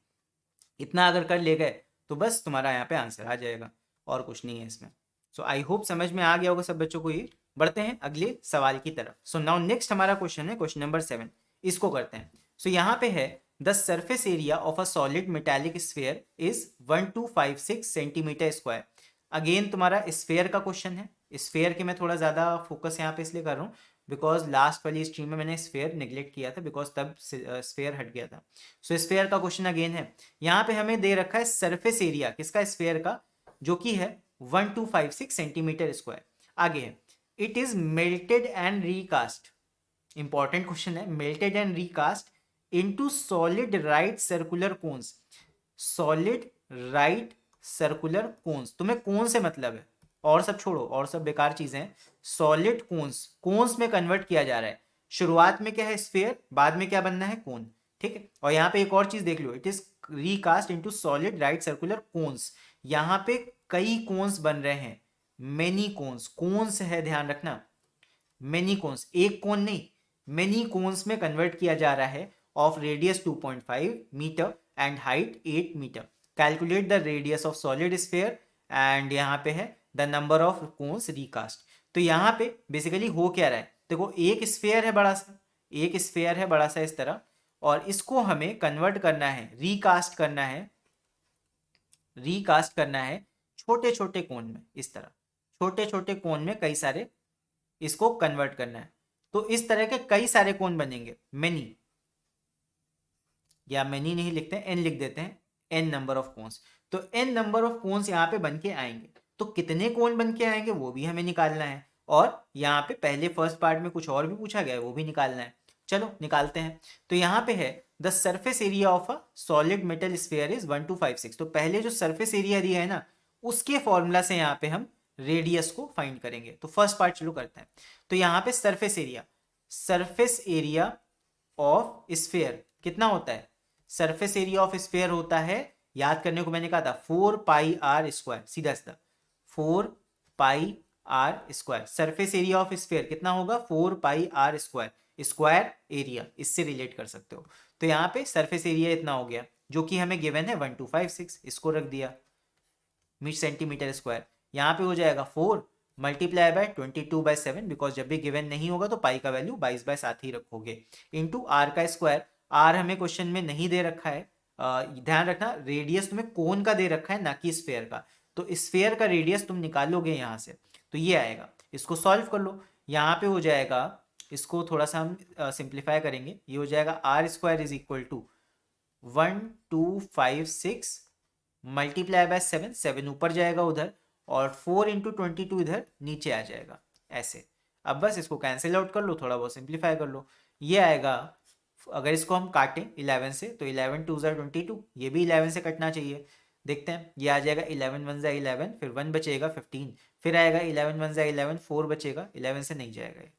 इतना अगर कर ले गए तो बस तुम्हारा यहाँ पे आंसर आ जाएगा, और कुछ नहीं है इसमें। सो आई होप समझ में आ गया होगा सब बच्चों को ये। बढ़ते हैं अगले सवाल की तरफ। सो नाउ नेक्स्ट हमारा क्वेश्चन है क्वेश्चन नंबर 7, इसको करते हैं। सो यहाँ पे है, the surface area of a solid metallic sphere is 1256 centimetre square. Again तुम्हारा स्फेयर का क्वेश्चन है। स्फेयर के मैं थोड़ा ज़्यादा फोकस यहाँ पे इसलिए कर रहा हूँ बिकॉज लास्ट वाली स्ट्रीम में मैंने स्फेयर निगलेक्ट किया था, बिकॉज तब स्फेयर हट गया था। सो स्फेयर का क्वेश्चन अगेन है। यहाँ पे हमें दे रखा है सरफेस एरिया किसका, स्फेयर का, जो कि है 1256 सेंटीमीटर स्क्वायर। आगे है, it is melted and recast, important question है, melted and recast into solid right circular cones. Solid right circular cones, तुम्हें कोन से मतलब है, और सब छोड़ो, और सब बेकार चीजें हैं। सॉलिड कोन्स, कोन्स में कन्वर्ट किया जा रहा है। शुरुआत में क्या है स्फेयर, बाद में क्या बनना है कोन, ठीक है। और यहाँ पे एक और चीज देख लो, it is recast into solid right circular cones. यहाँ पे कई कोन्स बन रहे हैं, मेनी कोन्स, कोन्स है ध्यान रखना, मेनी कोन्स, एक कोन नहीं, मेनी कोन्स में कन्वर्ट किया जा रहा है, of radius 2.5 meter and height 8 meter. Calculate the radius of solid sphere, and यहाँ पे है the number of cones recast. तो यहाँ पे बेसिकली हो क्या रहा है, देखो एक स्फेयर है बड़ा सा, एक स्फेयर है बड़ा सा इस तरह, और इसको हमें कन्वर्ट करना है, रीकास्ट करना है, रीकास्ट करना है छोटे छोटे कोन में, इस तरह छोटे छोटे कोन में कई सारे इसको कन्वर्ट करना है। तो इस तरह के कई सारे कोन बनेंगे, मेनी, या मेनी नहीं लिखते हैं, एन लिख देते हैं, एन नंबर ऑफ कोन्स। तो एन नंबर ऑफ कोन्स यहाँ पे बन के आएंगे। तो कितने कोन बन के आएंगे वो भी हमें निकालना है, और यहाँ पे पहले फर्स्ट पार्ट में कुछ और भी पूछा गया है वो भी निकालना है। चलो निकालते हैं। तो यहाँ पे है, the surface area of a solid metal sphere is 1256। तो पहले जो सरफेस एरिया दिया है ना, उसके फॉर्मूला से यहाँ पे हम रेडियस को फाइंड करेंगे। तो फर्स्ट पार्ट चलो करते हैं। तो यहाँ पे surface area, surface area of sphere कितना होता है, सरफेस एरिया ऑफ स्फेयर होता है, याद करने को मैंने कहा था 4 पाई आर स्क्वायर, सीधा सीधा 4 pi are square. Surface area of sphere कितना होगा, 4 pi are square, square area, इससे रिलेट कर सकते हो। तो यहाँ पे सरफेस एरिया इतना हो गया, जो कि हमें गिवन है 1256, इसको रख दिया सेंटीमीटर स्क्वायर। यहाँ पे हो जाएगा 4 मल्टीप्लाई बाय 22/7, बिकॉज जब भी गिवन नहीं होगा तो पाई का वैल्यू 22/7 ही रखोगे, इंटू आर का स्क्वायर। आर हमें क्वेश्चन में नहीं दे रखा है, ध्यान रखना, रेडियस तुम्हें कोन का दे रखा है ना कि स्फेयर का। तो स्फेयर का रेडियस तुम निकालोगे यहाँ से, तो ये आएगा, इसको सॉल्व कर लो। यहाँ पे हो जाएगा, इसको थोड़ा सा हम सिंप्लीफाई करेंगे, ये हो जाएगा R square is equal to 1256 multiply by 7, 7 ऊपर जाएगा उधर, और 4 इंटू 22 इधर नीचे आ जाएगा, ऐसे। अब बस इसको कैंसिल आउट कर लो, थोड़ा बहुत सिंप्लीफाई कर लो, ये आएगा। अगर इसको हम काटें 11 से तो 11 2 ज़ा 22, ये भी 11 से कटना चाहिए। देखते हैं, ये आ जाएगा 11 1 ज़ा 11, फिर 1 बचेगा 15, फिर आएगा 11 1 ज़ा 11, 4 बचेगा, 11 से नहीं जाएगा ये,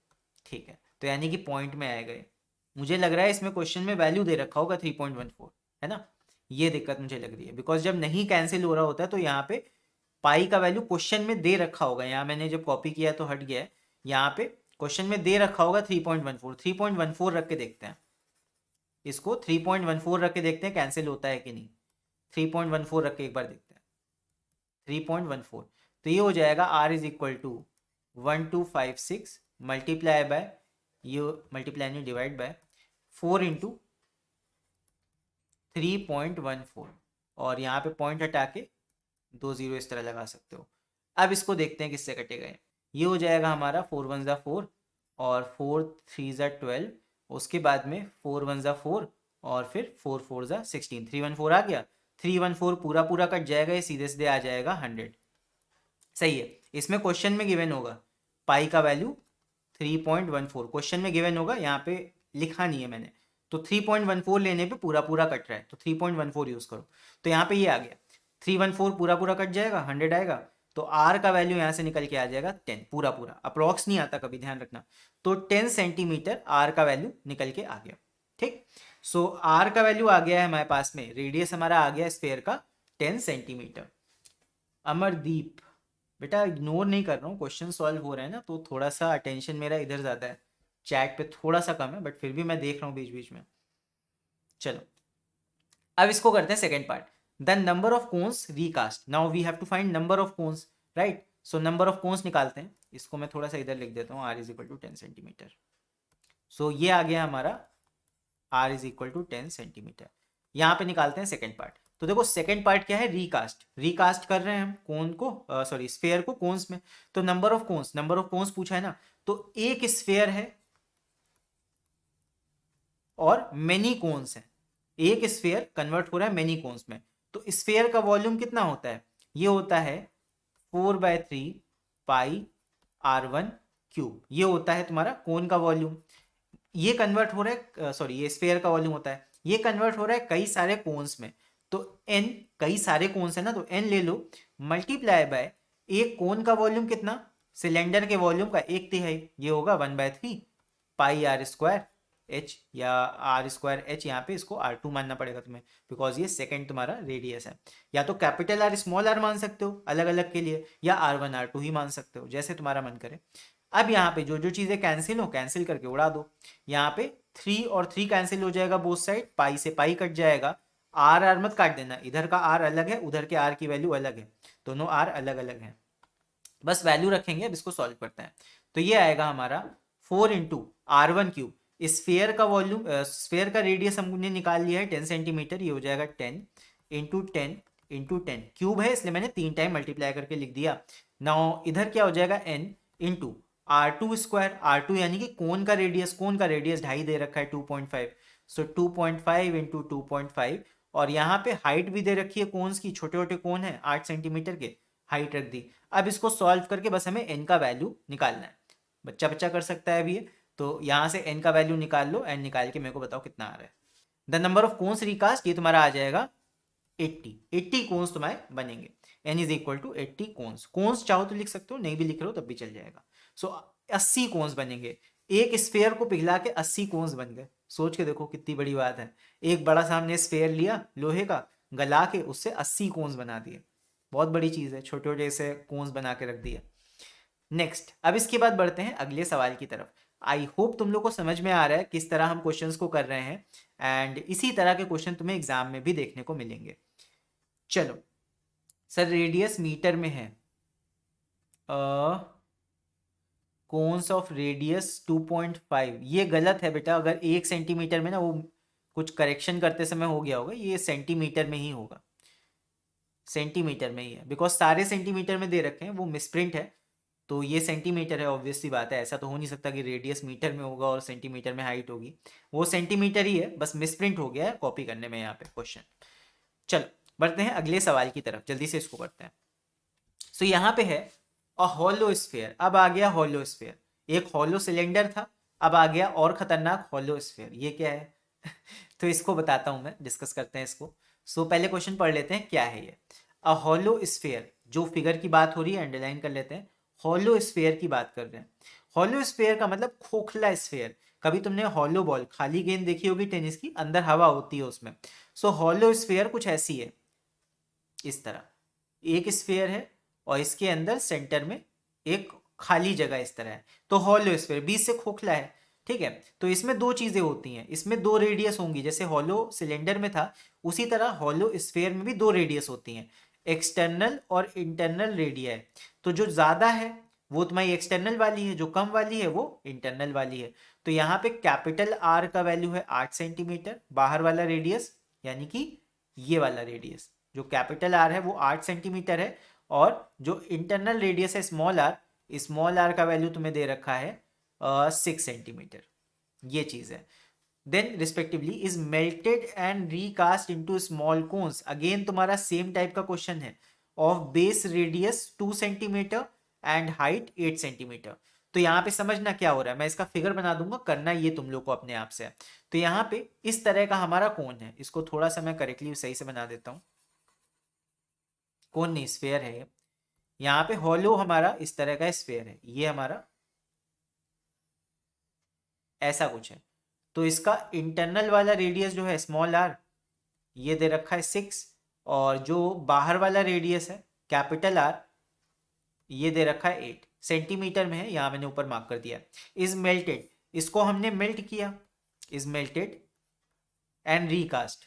ठीक है। तो यानी कि पॉइंट में आएगा ये। मुझे लग रहा है इसमें क्वेश्चन में वैल्यू दे रखा होगा 3.14, है ना, ये दिक्कत मुझे लग रही है, बिकॉज जब नहीं कैंसिल हो रहा होता है तो यहाँ पे पाई का वैल्यू क्वेश्चन में दे रखा होगा, यहाँ मैंने जब कॉपी किया तो हट गया है, यहाँ पे क्वेश्चन में दे रखा होगा 3.14, 3.14 रख के देखते हैं, इसको 3.14 रख के देखते हैं कैंसिल होता है कि नहीं। 3.14 रख के एक बार देखते हैं, 3.14, तो ये हो जाएगा R is equal to 1256 multiply by, ये मल्टीप्लाई नहीं डिवाइड बाय 4 इंटू 3.14, और यहाँ पे पॉइंट हटा के 2 0 इस तरह लगा सकते हो। अब इसको देखते हैं किससे कटेगा। ये हो जाएगा हमारा 4 1 ज़ा 4, और 4 3 ज़ा 12, उसके बाद में 4 1 ज़ा 4, और फिर 4 4 ज़ा 16, 3 1 4 आ गया। 314 पूरा पूरा कट जाएगा, ये सीधे सीधे आ जाएगा 100। सही है, इसमें क्वेश्चन में गिवन होगा पाई का वैल्यू 3.14, क्वेश्चन में गिवन होगा, यहाँ पे लिखा नहीं है मैंने, तो 3.14 लेने पे पूरा पूरा कट रहा है तो 3.14 यूज करो। तो यहाँ पे ये आ गया 314 पूरा पूरा कट जाएगा, 100 आएगा, तो आर का वैल्यू यहाँ से निकल के आ जाएगा 10 पूरा पूरा, अप्रोक्स नहीं आता कभी, ध्यान रखना। तो 10 सेंटीमीटर आर का वैल्यू निकल के आ गया। ठीक, सो आर का वैल्यू आ गया है हमारे पास में, रेडियस हमारा आ गया स्फेयर का 10 सेंटीमीटर। अमरदीप, बेटा इग्नोर नहीं कर रहा हूँ, क्वेश्चन सॉल्व हो रहे हैं ना, तो थोड़ा सा अटेंशन मेरा इधर ज़्यादा है, चैट पे थोड़ा सा कम है, बट फिर भी मैं देख रहा हूँ बीच बीच में। चलो अब इसको करते हैं second part, the number of cones recast. Now we have to find number of cones, right. So number of cones निकालते हैं, इसको मैं थोड़ा सा इधर लिख देता हूँ, r is equal to 10 centimetre. So ये आ गया हमारा r is equal to 10 centimetre. यहाँ पे निकालते हैं सेकेंड पार्ट। तो देखो सेकेंड पार्ट क्या है, रीकास्ट, रीकास्ट कर रहे हैं हम कोन को, सॉरी स्फेयर को कोन्स में। तो number of cons, number of cons पूछा है ना, तो एक स्फेयर है और मेनी कोन्स है, एक स्फेयर कन्वर्ट हो रहा है मेनी कोन्स में। तो स्फेयर का वॉल्यूम कितना होता है, ये होता है 4/3 पाई r1 क्यूब, ये होता है तुम्हारा कोन का वॉल्यूम। ये कन्वर्ट हो रहा है, सॉरी ये स्फेयर का वॉल्यूम होता है, ये कन्वर्ट हो रहा है कई सारे कोन्स में। तो n, कई सारे कोन्स है ना, तो n ले लो मल्टीप्लाई बाय एक कोन का वॉल्यूम कितना, सिलेंडर के वॉल्यूम का 1/3, ये होगा 1/3 पाई आर स्क्वायर एच, या आर स्क्वायर एच, यहाँ पे इसको R2 मानना पड़ेगा तुम्हें, बिकॉज ये सेकंड तुम्हारा रेडियस है। या तो कैपिटल आर स्मॉल आर मान सकते हो अलग अलग के लिए, या R1 R2 ही मान सकते हो, जैसे तुम्हारा मन करे। अब यहाँ पे जो जो चीज़ें कैंसिल हो, कैंसिल करके उड़ा दो। यहाँ पे 3 और 3 कैंसिल हो जाएगा बोथ साइड, पाई से पाई कट जाएगा, आर आर मत काट देना, इधर का आर अलग है, उधर के आर की वैल्यू अलग है, दोनों आर अलग अलग है, बस वैल्यू रखेंगे। अब इसको सॉल्व करते हैं, तो ये आएगा हमारा 4 इंटू R1 क्यूब, स्फेयर का वॉल्यूम, स्फेयर का रेडियस हमने निकाल लिया है 10 सेंटीमीटर, ये हो जाएगा 10 इंटू 10 इंटू 10, क्यूब है इसलिए मैंने 3 टाइम मल्टीप्लाई करके लिख दिया। नाउ इधर क्या हो जाएगा n into R2 square, R2 यानी कि कोन का रेडियस, कोन का रेडियस 2.5 दे रखा है 2.5, सो 2.5 इंटू 2.5, और यहाँ पे हाइट भी दे रखी है कोन्स की, छोटे छोटे कोन है 8 सेंटीमीटर के, हाइट रख दी। अब इसको सॉल्व करके बस हमें n का वैल्यू निकालना है, बच्चा बच्चा कर सकता है अभी ये, तो यहाँ से n का वैल्यू निकाल लो, n निकाल के मेरे को बताओ कितना आ रहा है। The number of cones recast, ये तुम्हारा आ जाएगा 80 कोन्स तुम्हारे बनेंगे, n is equal to 80 cones. Cones चाहो तो लिख सकते हो, नहीं भी लिख रहे हो तब भी चल जाएगा। सो 80 कोन्स बनेंगे, एक स्फेयर को पिघला के 80 कोन्स बन गए। सोच के देखो कितनी बड़ी बात है, एक बड़ा सामने स्फेयर लिया लोहे का, गला के उससे 80 कोन्स बना दिए, बहुत बड़ी चीज़ है, छोटे छोटे से कोन्स बना के रख दिए। नेक्स्ट, अब इसके बाद बढ़ते हैं अगले सवाल की तरफ। आई होप तुम लोग को समझ में आ रहा है किस तरह हम क्वेश्चंस को कर रहे हैं, एंड इसी तरह के क्वेश्चन तुम्हें एग्जाम में भी देखने को मिलेंगे। चलो सर रेडियस मीटर में है, कोन्स ऑफ रेडियस 2.5, ये गलत है बेटा, अगर 1 सेंटीमीटर में ना, वो कुछ करेक्शन करते समय हो गया होगा, ये सेंटीमीटर में ही होगा, सेंटीमीटर में ही है, बिकॉज सारे सेंटीमीटर में दे रखे हैं, वो मिसप्रिंट है, तो ये सेंटीमीटर है, ऑब्वियसली बात है, ऐसा तो हो नहीं सकता कि रेडियस मीटर में होगा और सेंटीमीटर में हाइट होगी, वो सेंटीमीटर ही है, बस मिसप्रिंट हो गया है कॉपी करने में यहाँ पे क्वेश्चन। चलो बढ़ते हैं अगले सवाल की तरफ, जल्दी से इसको करते हैं। सो यहाँ पे है अ हॉलो स्फेयर, अब आ गया हॉलो स्फेयर, एक हॉलो सिलेंडर था, अब आ गया और खतरनाक हॉलो स्फेयर, ये क्या है तो इसको बताता हूँ मैं, डिस्कस करते हैं इसको। सो पहले क्वेश्चन पढ़ लेते हैं क्या है ये। अ हॉलो स्फेयर, जो फिगर की बात हो रही है अंडरलाइन कर लेते हैं, हॉलो स्फेयर की बात कर रहे हैं। हॉलो स्फेयर का मतलब खोखला स्फेयर, कभी तुमने हॉलो बॉल, खाली गेंद देखी होगी टेनिस की, अंदर हवा होती है उसमें। सो हॉलो स्फेयर कुछ ऐसी है, इस तरह एक स्फेयर है और इसके अंदर सेंटर में एक खाली जगह इस तरह है, तो हॉलो स्फेयर बीच से खोखला है, ठीक है। तो इसमें दो चीजें होती हैं, इसमें दो रेडियस होंगी, जैसे हॉलो सिलेंडर में था उसी तरह हॉलो स्फेयर में भी दो रेडियस होती हैं, एक्सटर्नल और इंटरनल रेडिया। तो जो ज्यादा है वो तुम्हारी एक्सटर्नल वाली है, जो कम वाली है वो इंटरनल वाली है। तो यहाँ पे कैपिटल आर का वैल्यू है 8 सेंटीमीटर, बाहर वाला रेडियस यानी कि ये वाला रेडियस, जो कैपिटल आर है वो 8 सेंटीमीटर है, और जो इंटरनल रेडियस है स्मॉल आर का वैल्यू तुम्हें दे रखा है 6 सेंटीमीटर, ये चीज़ है। Then respectively is melted and recast into small cones. Again तुम्हारा सेम टाइप का क्वेश्चन है, of base radius 2 centimetre and height 8 centimetre. तो यहाँ पे समझना क्या हो रहा है, मैं इसका फिगर बना दूंगा, करना ये तुम लोग को अपने आप से है। तो यहाँ पे इस तरह का हमारा कोन है, इसको थोड़ा सा मैं करेक्टली सही से बना देता हूँ। कोन नहीं, स्फेयर है। यहाँ पे हॉलो हमारा इस तरह का स्फेयर है, ये हमारा ऐसा कुछ है। तो इसका इंटरनल वाला रेडियस जो है स्मॉल आर, ये दे रखा है 6, और जो बाहर वाला रेडियस है कैपिटल आर, ये दे रखा है 8 सेंटीमीटर में है, यहाँ मैंने ऊपर मार्क कर दिया। इज मेल्टेड, इसको हमने मेल्ट किया, is melted and recast,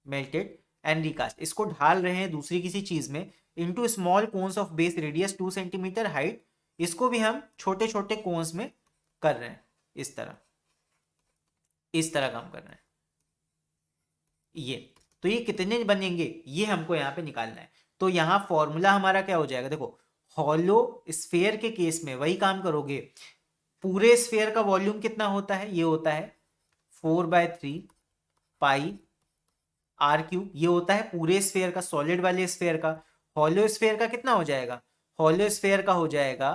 melted and recast, इसको ढाल रहे हैं दूसरी किसी चीज में, into small cones of base radius 2 centimetre height, इसको भी हम छोटे छोटे कोन्स में कर रहे हैं, इस तरह, इस तरह काम कर रहे हैं ये। तो ये कितने बनेंगे ये हमको यहाँ पे निकालना है। तो यहाँ फॉर्मूला हमारा क्या हो जाएगा, देखो हॉलो स्फेयर के केस में वही काम करोगे, पूरे स्फेयर का वॉल्यूम कितना होता है, ये होता है 4/3 पाई आर क्यूब, ये होता है पूरे स्फेयर का, सॉलिड वाले स्फेयर का। हॉलो स्फेयर का कितना हो जाएगा, हॉलो स्फेयर का हो जाएगा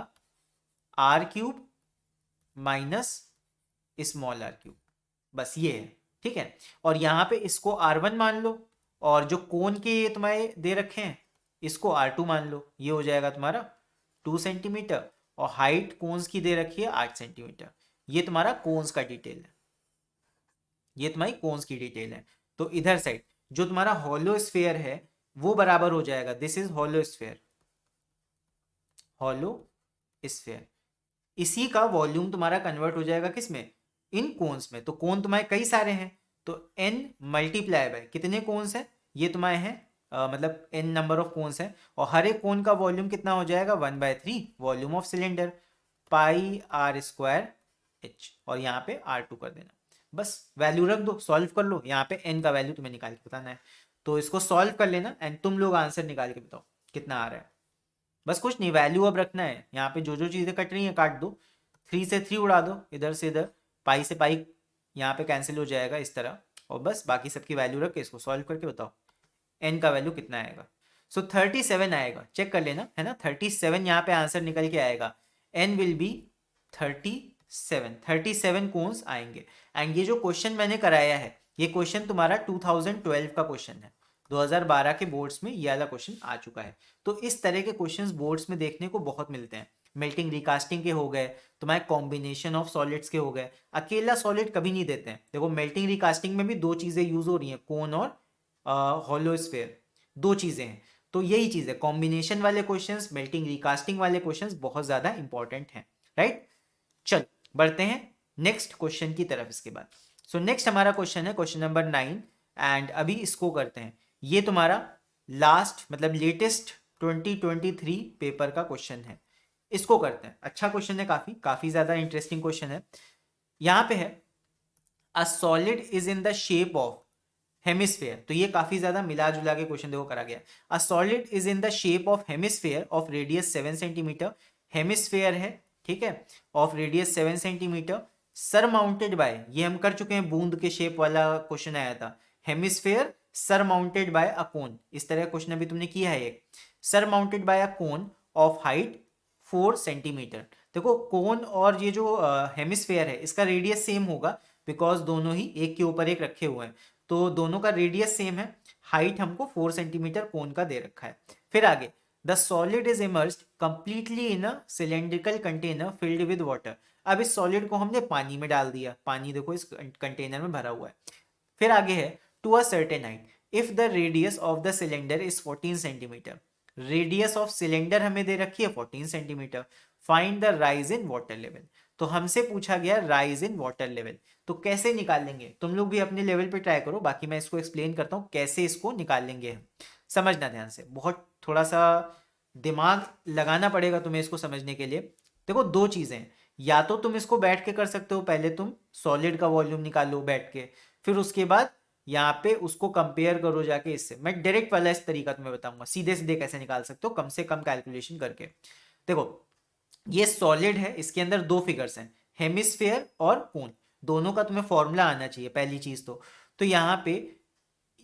R cube minus small R cube, बस ये है, ठीक है। और यहाँ पे इसको R1 मान लो, और जो कोन के ये तुम्हारे दे रखे हैं इसको R2 मान लो, ये हो जाएगा तुम्हारा 2 सेंटीमीटर, और हाइट कोन्स की दे रखी है 8 सेंटीमीटर। ये तुम्हारा कोन्स का डिटेल है, ये तुम्हारी कोन्स की डिटेल है। तो इधर साइड जो तुम्हारा हॉलो स्फेयर है वो बराबर हो जाएगा, this is hollow sphere, hollow sphere, इसी का वॉल्यूम तुम्हारा कन्वर्ट हो जाएगा किस में, इन कोन्स में। तो कोन तुम्हारे कई सारे हैं, तो n मल्टीप्लाई बाय कितने कोन्स हैं, ये तुम्हारे हैं मतलब n नंबर ऑफ कोन्स हैं, और हर एक कोन का वॉल्यूम कितना हो जाएगा 1/3 volume of cylinder, pi are square H, और यहाँ पे R2 कर देना, बस वैल्यू रख दो, सॉल्व कर लो। यहाँ पे n का वैल्यू तुम्हें निकाल के बताना है, तो इसको सॉल्व कर लेना एंड तुम लोग आंसर निकाल के बताओ कितना आ रहा है। बस कुछ नहीं, वैल्यू अब रखना है, यहाँ पे जो जो चीजें कट रही है काट दो, 3 से 3 उड़ा दो, इधर से इधर, पाई से पाई यहाँ पे कैंसिल हो जाएगा इस तरह, और बस बाकी सबकी वैल्यू रख के इसको सॉल्व करके बताओ n का वैल्यू कितना आएगा। सो 37 आएगा, चेक कर लेना है ना, 37 यहाँ पे आंसर निकल के आएगा, n विल बी 37 कोन्स आएंगे। एंड ये जो क्वेश्चन मैंने कराया है ये क्वेश्चन तुम्हारा 2012 का क्वेश्चन है, 2012 के बोर्ड्स में ये वाला क्वेश्चन आ चुका है। तो इस तरह के क्वेश्चंस बोर्ड्स में देखने को बहुत मिलते हैं, मेल्टिंग रिकास्टिंग के हो गए, तुम्हारे कॉम्बिनेशन ऑफ सॉलिड्स के हो गए, अकेला सॉलिड कभी नहीं देते हैं। देखो मेल्टिंग रिकास्टिंग में भी दो चीजें यूज हो रही हैं, कोन और हॉलो स्फेयर, दो चीजें हैं। तो यही चीज है, कॉम्बिनेशन वाले क्वेश्चंस, मेल्टिंग रिकास्टिंग वाले क्वेश्चंस बहुत ज्यादा इंपॉर्टेंट हैं, राइट। चल बढ़ते हैं नेक्स्ट क्वेश्चन की तरफ इसके बाद। सो नेक्स्ट हमारा क्वेश्चन है क्वेश्चन नंबर 9, एंड अभी इसको करते हैं, ये तुम्हारा लास्ट मतलब लेटेस्ट 2023 पेपर का क्वेश्चन है, इसको करते हैं। अच्छा क्वेश्चन है, काफी काफी ज्यादा इंटरेस्टिंग क्वेश्चन है। यहाँ पे है a solid is in the shape of hemisphere, तो ये काफी ज्यादा मिला जुला के क्वेश्चन देखो करा गया। A solid is in the shape of hemisphere of radius 7 centimetre, hemisphere है, ठीक है, of radius 7 centimetre, surmounted bye, ये हम कर चुके हैं, बूंद के शेप वाला क्वेश्चन आया था, हेमिस्फेयर सरमाउंटेड बाय अ कोन, इस तरह क्वेश्चन अभी तुमने किया है एक, surmounted bye a cone of height 4 centimetre. देखो कोन और ये जो हेमिस्फेयर है इसका रेडियस सेम होगा, बिकॉज दोनों ही एक के ऊपर एक रखे हुए हैं, तो दोनों का रेडियस सेम है, हाइट हमको 4 सेंटीमीटर कोन का दे रखा है। फिर आगे the solid is immersed completely in a cylindrical container filled with water, अब इस सॉलिड को हमने पानी में डाल दिया, पानी देखो इस कंटेनर में भरा हुआ है। फिर आगे है to a certain height if the radius of the cylinder is 14 centimetre, radius of cylinder हमें दे रखी है 14 centimetre, find the rise in water level. तो हमसे पूछा गया राइज इन वाटर लेवल, तो कैसे निकालेंगे, तुम लोग भी अपने लेवल पे ट्राई करो, बाकी मैं इसको एक्सप्लेन करता हूँ कैसे इसको निकालेंगे हम। समझना ध्यान से, बहुत थोड़ा सा दिमाग लगाना पड़ेगा तुम्हें इसको समझने के लिए। देखो दो चीजें, या तो तुम इसको बैठ के कर सकते हो, पहले तुम सॉलिड का वॉल्यूम निकालो बैठ के, फिर उसके बाद यहाँ पे उसको कंपेयर करो जाके इससे। मैं डायरेक्ट वाला इस तरीका तुम्हें बताऊंगा, सीधे सीधे कैसे निकाल सकते हो कम से कम कैलकुलेशन करके। देखो ये सॉलिड है, इसके अंदर दो फिगर्स हैं, हेमिस्फेयर और कोन। दोनों का तुम्हें फॉर्मूला आना चाहिए पहली चीज तो यहाँ पे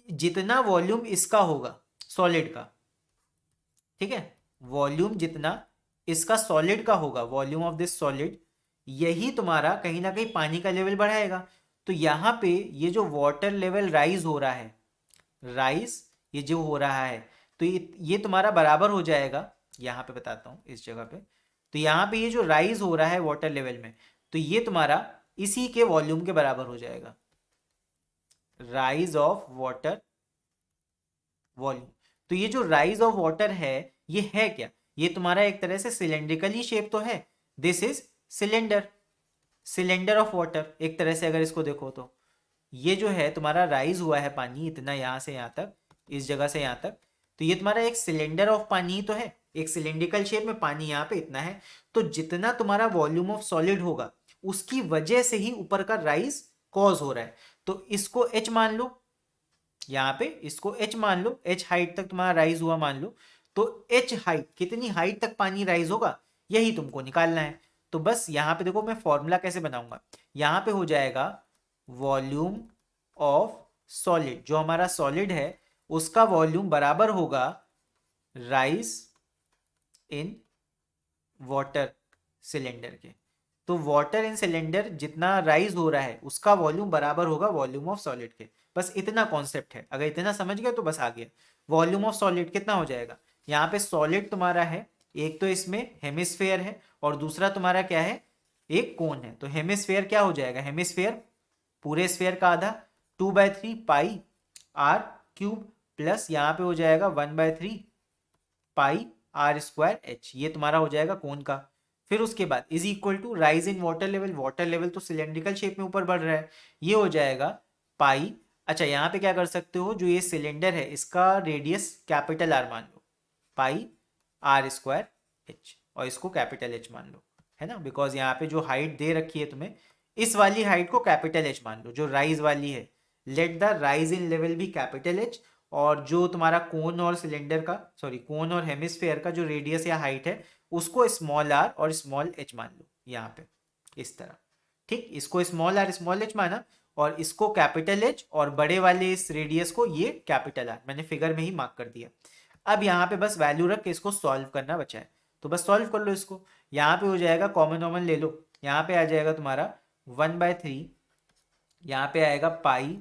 जितना वॉल्यूम इसका होगा सॉलिड का, ठीक है, वॉल्यूम जितना इसका सॉलिड का होगा, वॉल्यूम ऑफ दिस सॉलिड, यही तुम्हारा कहीं ना कहीं पानी का लेवल बढ़ाएगा। तो यहाँ पे ये जो वाटर लेवल राइज हो रहा है, राइज ये जो हो रहा है, तो ये तुम्हारा बराबर हो जाएगा, यहाँ पे बताता हूँ इस जगह पे। तो यहाँ पे ये जो राइज हो रहा है वाटर लेवल में, तो ये तुम्हारा इसी के वॉल्यूम के बराबर हो जाएगा, राइज ऑफ वाटर वॉल्यूम। तो ये जो राइज ऑफ वाटर ये है क्या, ये तुम्हारा एक तरह से सिलेंड्रिकली शेप तो है, this is cylinder, cylinder of water एक तरह से अगर इसको देखो तो ये जो है तुम्हारा राइज हुआ है पानी इतना यहाँ से यहाँ तक, इस जगह से यहाँ तक, तो ये तुम्हारा एक सिलेंडर ऑफ पानी ही तो है, एक सिलेंड्रिकल शेप में पानी यहाँ पे इतना है। तो जितना तुम्हारा वॉल्यूम ऑफ सॉलिड होगा उसकी वजह से ही ऊपर का राइज कॉज हो रहा है। तो इसको एच मान लो, यहाँ पे इसको एच मान लो, एच हाइट तक तुम्हारा राइज हुआ मान लो। तो एच हाइट, कितनी हाइट तक पानी राइज होगा यही तुमको निकालना है। तो बस यहाँ पे देखो मैं फॉर्मूला कैसे बनाऊंगा, यहाँ पे हो जाएगा वॉल्यूम ऑफ सॉलिड, जो हमारा सॉलिड है उसका वॉल्यूम बराबर होगा राइज इन वाटर सिलेंडर के। तो वाटर इन सिलेंडर जितना राइज हो रहा है उसका वॉल्यूम बराबर होगा वॉल्यूम ऑफ सॉलिड के। बस इतना कॉन्सेप्ट है, अगर इतना समझ गए तो बस आ गया। वॉल्यूम ऑफ सॉलिड कितना हो जाएगा, यहाँ पे सॉलिड तुम्हारा है, एक तो इसमें हेमिस्फेयर है और दूसरा तुम्हारा क्या है, एक कोन है। तो हेमिस्फेयर क्या हो जाएगा, हेमिस्फेयर पूरे स्फेयर का आधा, 2/3 पाई आर क्यूब, प्लस यहाँ पे हो जाएगा 1/3 पाई आर स्क्वायर एच, ये तुम्हारा हो जाएगा कोन का। फिर उसके बाद is equal to rise in water level, water level तो सिलेंड्रिकल शेप में ऊपर बढ़ रहा है, ये हो जाएगा पाई। अच्छा यहाँ पे क्या कर सकते हो, जो ये सिलेंडर है इसका रेडियस कैपिटल आर मान लो, पाई आर स्क्वायर एच, और इसको कैपिटल एच मान लो, है ना, बिकॉज यहाँ पे जो हाइट दे रखी है तुम्हें, इस वाली हाइट को कैपिटल एच मान लो, जो राइज वाली है। Let the rise in level भी कैपिटल एच, और जो तुम्हारा कोन और सिलेंडर का, सॉरी कोन और हेमिस्फेयर का जो रेडियस या हाइट है उसको स्मॉल आर और स्मॉल एच मान लो यहाँ पे, इस तरह, ठीक। इसको स्मॉल आर स्मॉल एच माना और इसको कैपिटल एच, और बड़े वाले इस रेडियस को ये कैपिटल आर, मैंने फिगर में ही मार्क कर दिया। अब यहाँ पे बस वैल्यू रख के इसको सॉल्व करना बचा है, तो बस सॉल्व कर लो इसको। यहाँ पे हो जाएगा कॉमन कॉमन ले लो, यहाँ पे आ जाएगा तुम्हारा 1/3, यहाँ पे आएगा पाई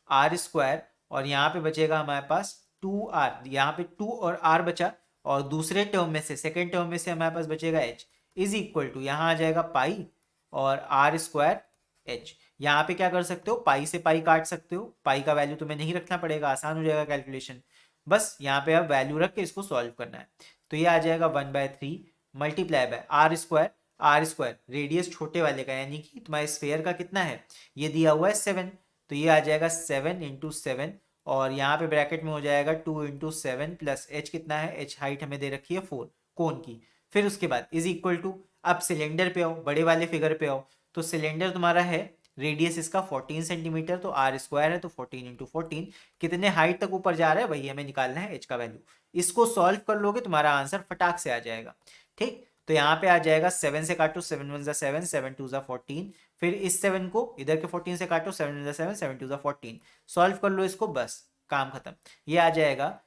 आर स्क्वायर, और यहाँ पे बचेगा हमारे पास 2r, यहाँ पे 2 और r बचा, और दूसरे टर्म में से सेकेंड टर्म में से हमारे पास बचेगा h, इज इक्वल टू यहाँ आ जाएगा पाई और आर स्क्वायर एच। यहाँ पे क्या कर सकते हो, पाई से पाई काट सकते हो, पाई का वैल्यू तुम्हें नहीं रखना पड़ेगा, आसान हो जाएगा कैलकुलेशन। बस यहाँ पे अब वैल्यू रख के इसको सॉल्व करना है। तो ये आ जाएगा 1/3 multiply by R square, R square radius छोटे वाले का, यानी कि तुम्हारे स्फेयर का कितना है, ये दिया हुआ है 7, तो ये आ जाएगा 7 × 7, और यहाँ पे ब्रैकेट में हो जाएगा 2 × 7 प्लस एच कितना है, एच हाइट हमें दे रखी है 4 कोन की। फिर उसके बाद इज इक्वल टू, अब सिलेंडर पे आओ, बड़े वाले फिगर पे आओ। तो सिलेंडर तुम्हारा है, रेडियस इसका 14 सेंटीमीटर, तो आर स्क्वायर है तो 14 × 14, कितने हाइट तक ऊपर जा रहा है वही हमें निकालना है, एच का वैल्यू। इसको सॉल्व कर लोगे तुम्हारा आंसर फटाक से आ जाएगा, ठीक। तो यहाँ पे आ जाएगा 7 से काटो, 7 1 7, 7 2 14, फिर इस 7 को इधर के 14 से काटो, 7 1 7, 7 2 14, सॉल्व कर लो इसको, बस काम खत्म। ये आ जाएगा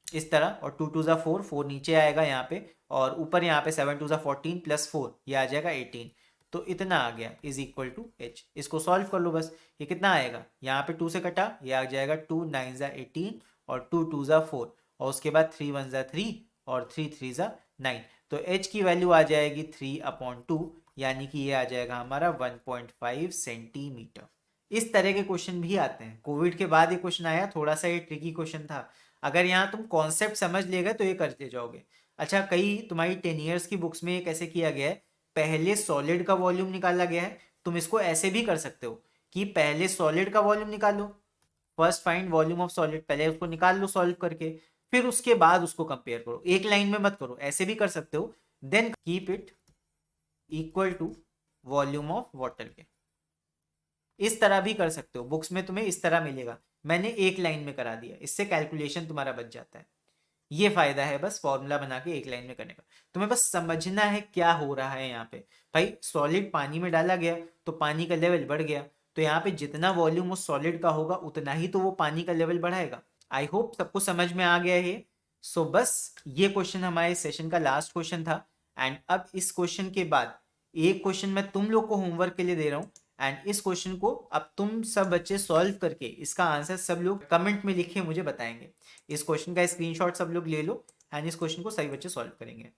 इस तरह, और 2 2 4, 4 नीचे आएगा यहाँ पे, और ऊपर यहाँ पे 7 2 14 प्लस 4, ये आ जाएगा 18। तो इतना आ गया इज इक्वल टू एच। इसको सॉल्व कर लो बस, ये कितना आएगा, यहाँ पे 2 से कटा, ये आ जाएगा 2 9 18 और 2 2 4, और उसके बाद 3 1 3 और 3 3 9। तो h की वैल्यू आ जाएगी 3/2, यानी कि ये आ जाएगा हमारा 1.5 सेंटीमीटर। इस तरह के क्वेश्चन भी आते हैं, कोविड के बाद ये क्वेश्चन आया, थोड़ा सा ये ट्रिकी क्वेश्चन था। अगर यहाँ तुम कॉन्सेप्ट समझ लेगा तो ये करते जाओगे। अच्छा, कई तुम्हारी 10 ईयर्स की बुक्स में ये कैसे किया गया है, पहले सॉलिड का वॉल्यूम निकाला गया है। तुम इसको ऐसे भी कर सकते हो कि पहले सॉलिड का वॉल्यूम निकालो, first find volume of solid, पहले उसको निकाल लो सॉल्व करके, फिर उसके बाद उसको कंपेयर करो, एक लाइन में मत करो, ऐसे भी कर सकते हो। Then keep it equal to volume of water के, इस तरह भी कर सकते हो, बुक्स में तुम्हें इस तरह मिलेगा। मैंने एक लाइन में करा दिया, इससे कैलकुलेशन तुम्हारा बच जाता है। ये फायदा है बस फॉर्मूला बना के एक लाइन में करने का। तुम्हें बस समझना है क्या हो रहा है यहाँ पे। भाई सॉलिड पानी में डाला गया तो पानी का लेवल बढ़ गया, तो यहाँ पे जितना वॉल्यूम उस सॉलिड का होगा उतना ही तो वो पानी का लेवल बढ़ाएगा। आई होप सबको समझ में आ गया है। सो बस ये क्वेश्चन हमारे सेशन का लास्ट क्वेश्चन था। एंड अब इस क्वेश्चन के बाद एक क्वेश्चन मैं तुम लोग को होमवर्क के लिए दे रहा हूँ, एंड इस क्वेश्चन को अब तुम सब बच्चे सॉल्व करके इसका आंसर सब लोग कमेंट में लिखे मुझे बताएंगे। इस क्वेश्चन का स्क्रीनशॉट सब लोग ले लो एंड इस क्वेश्चन को सभी बच्चे सॉल्व करेंगे।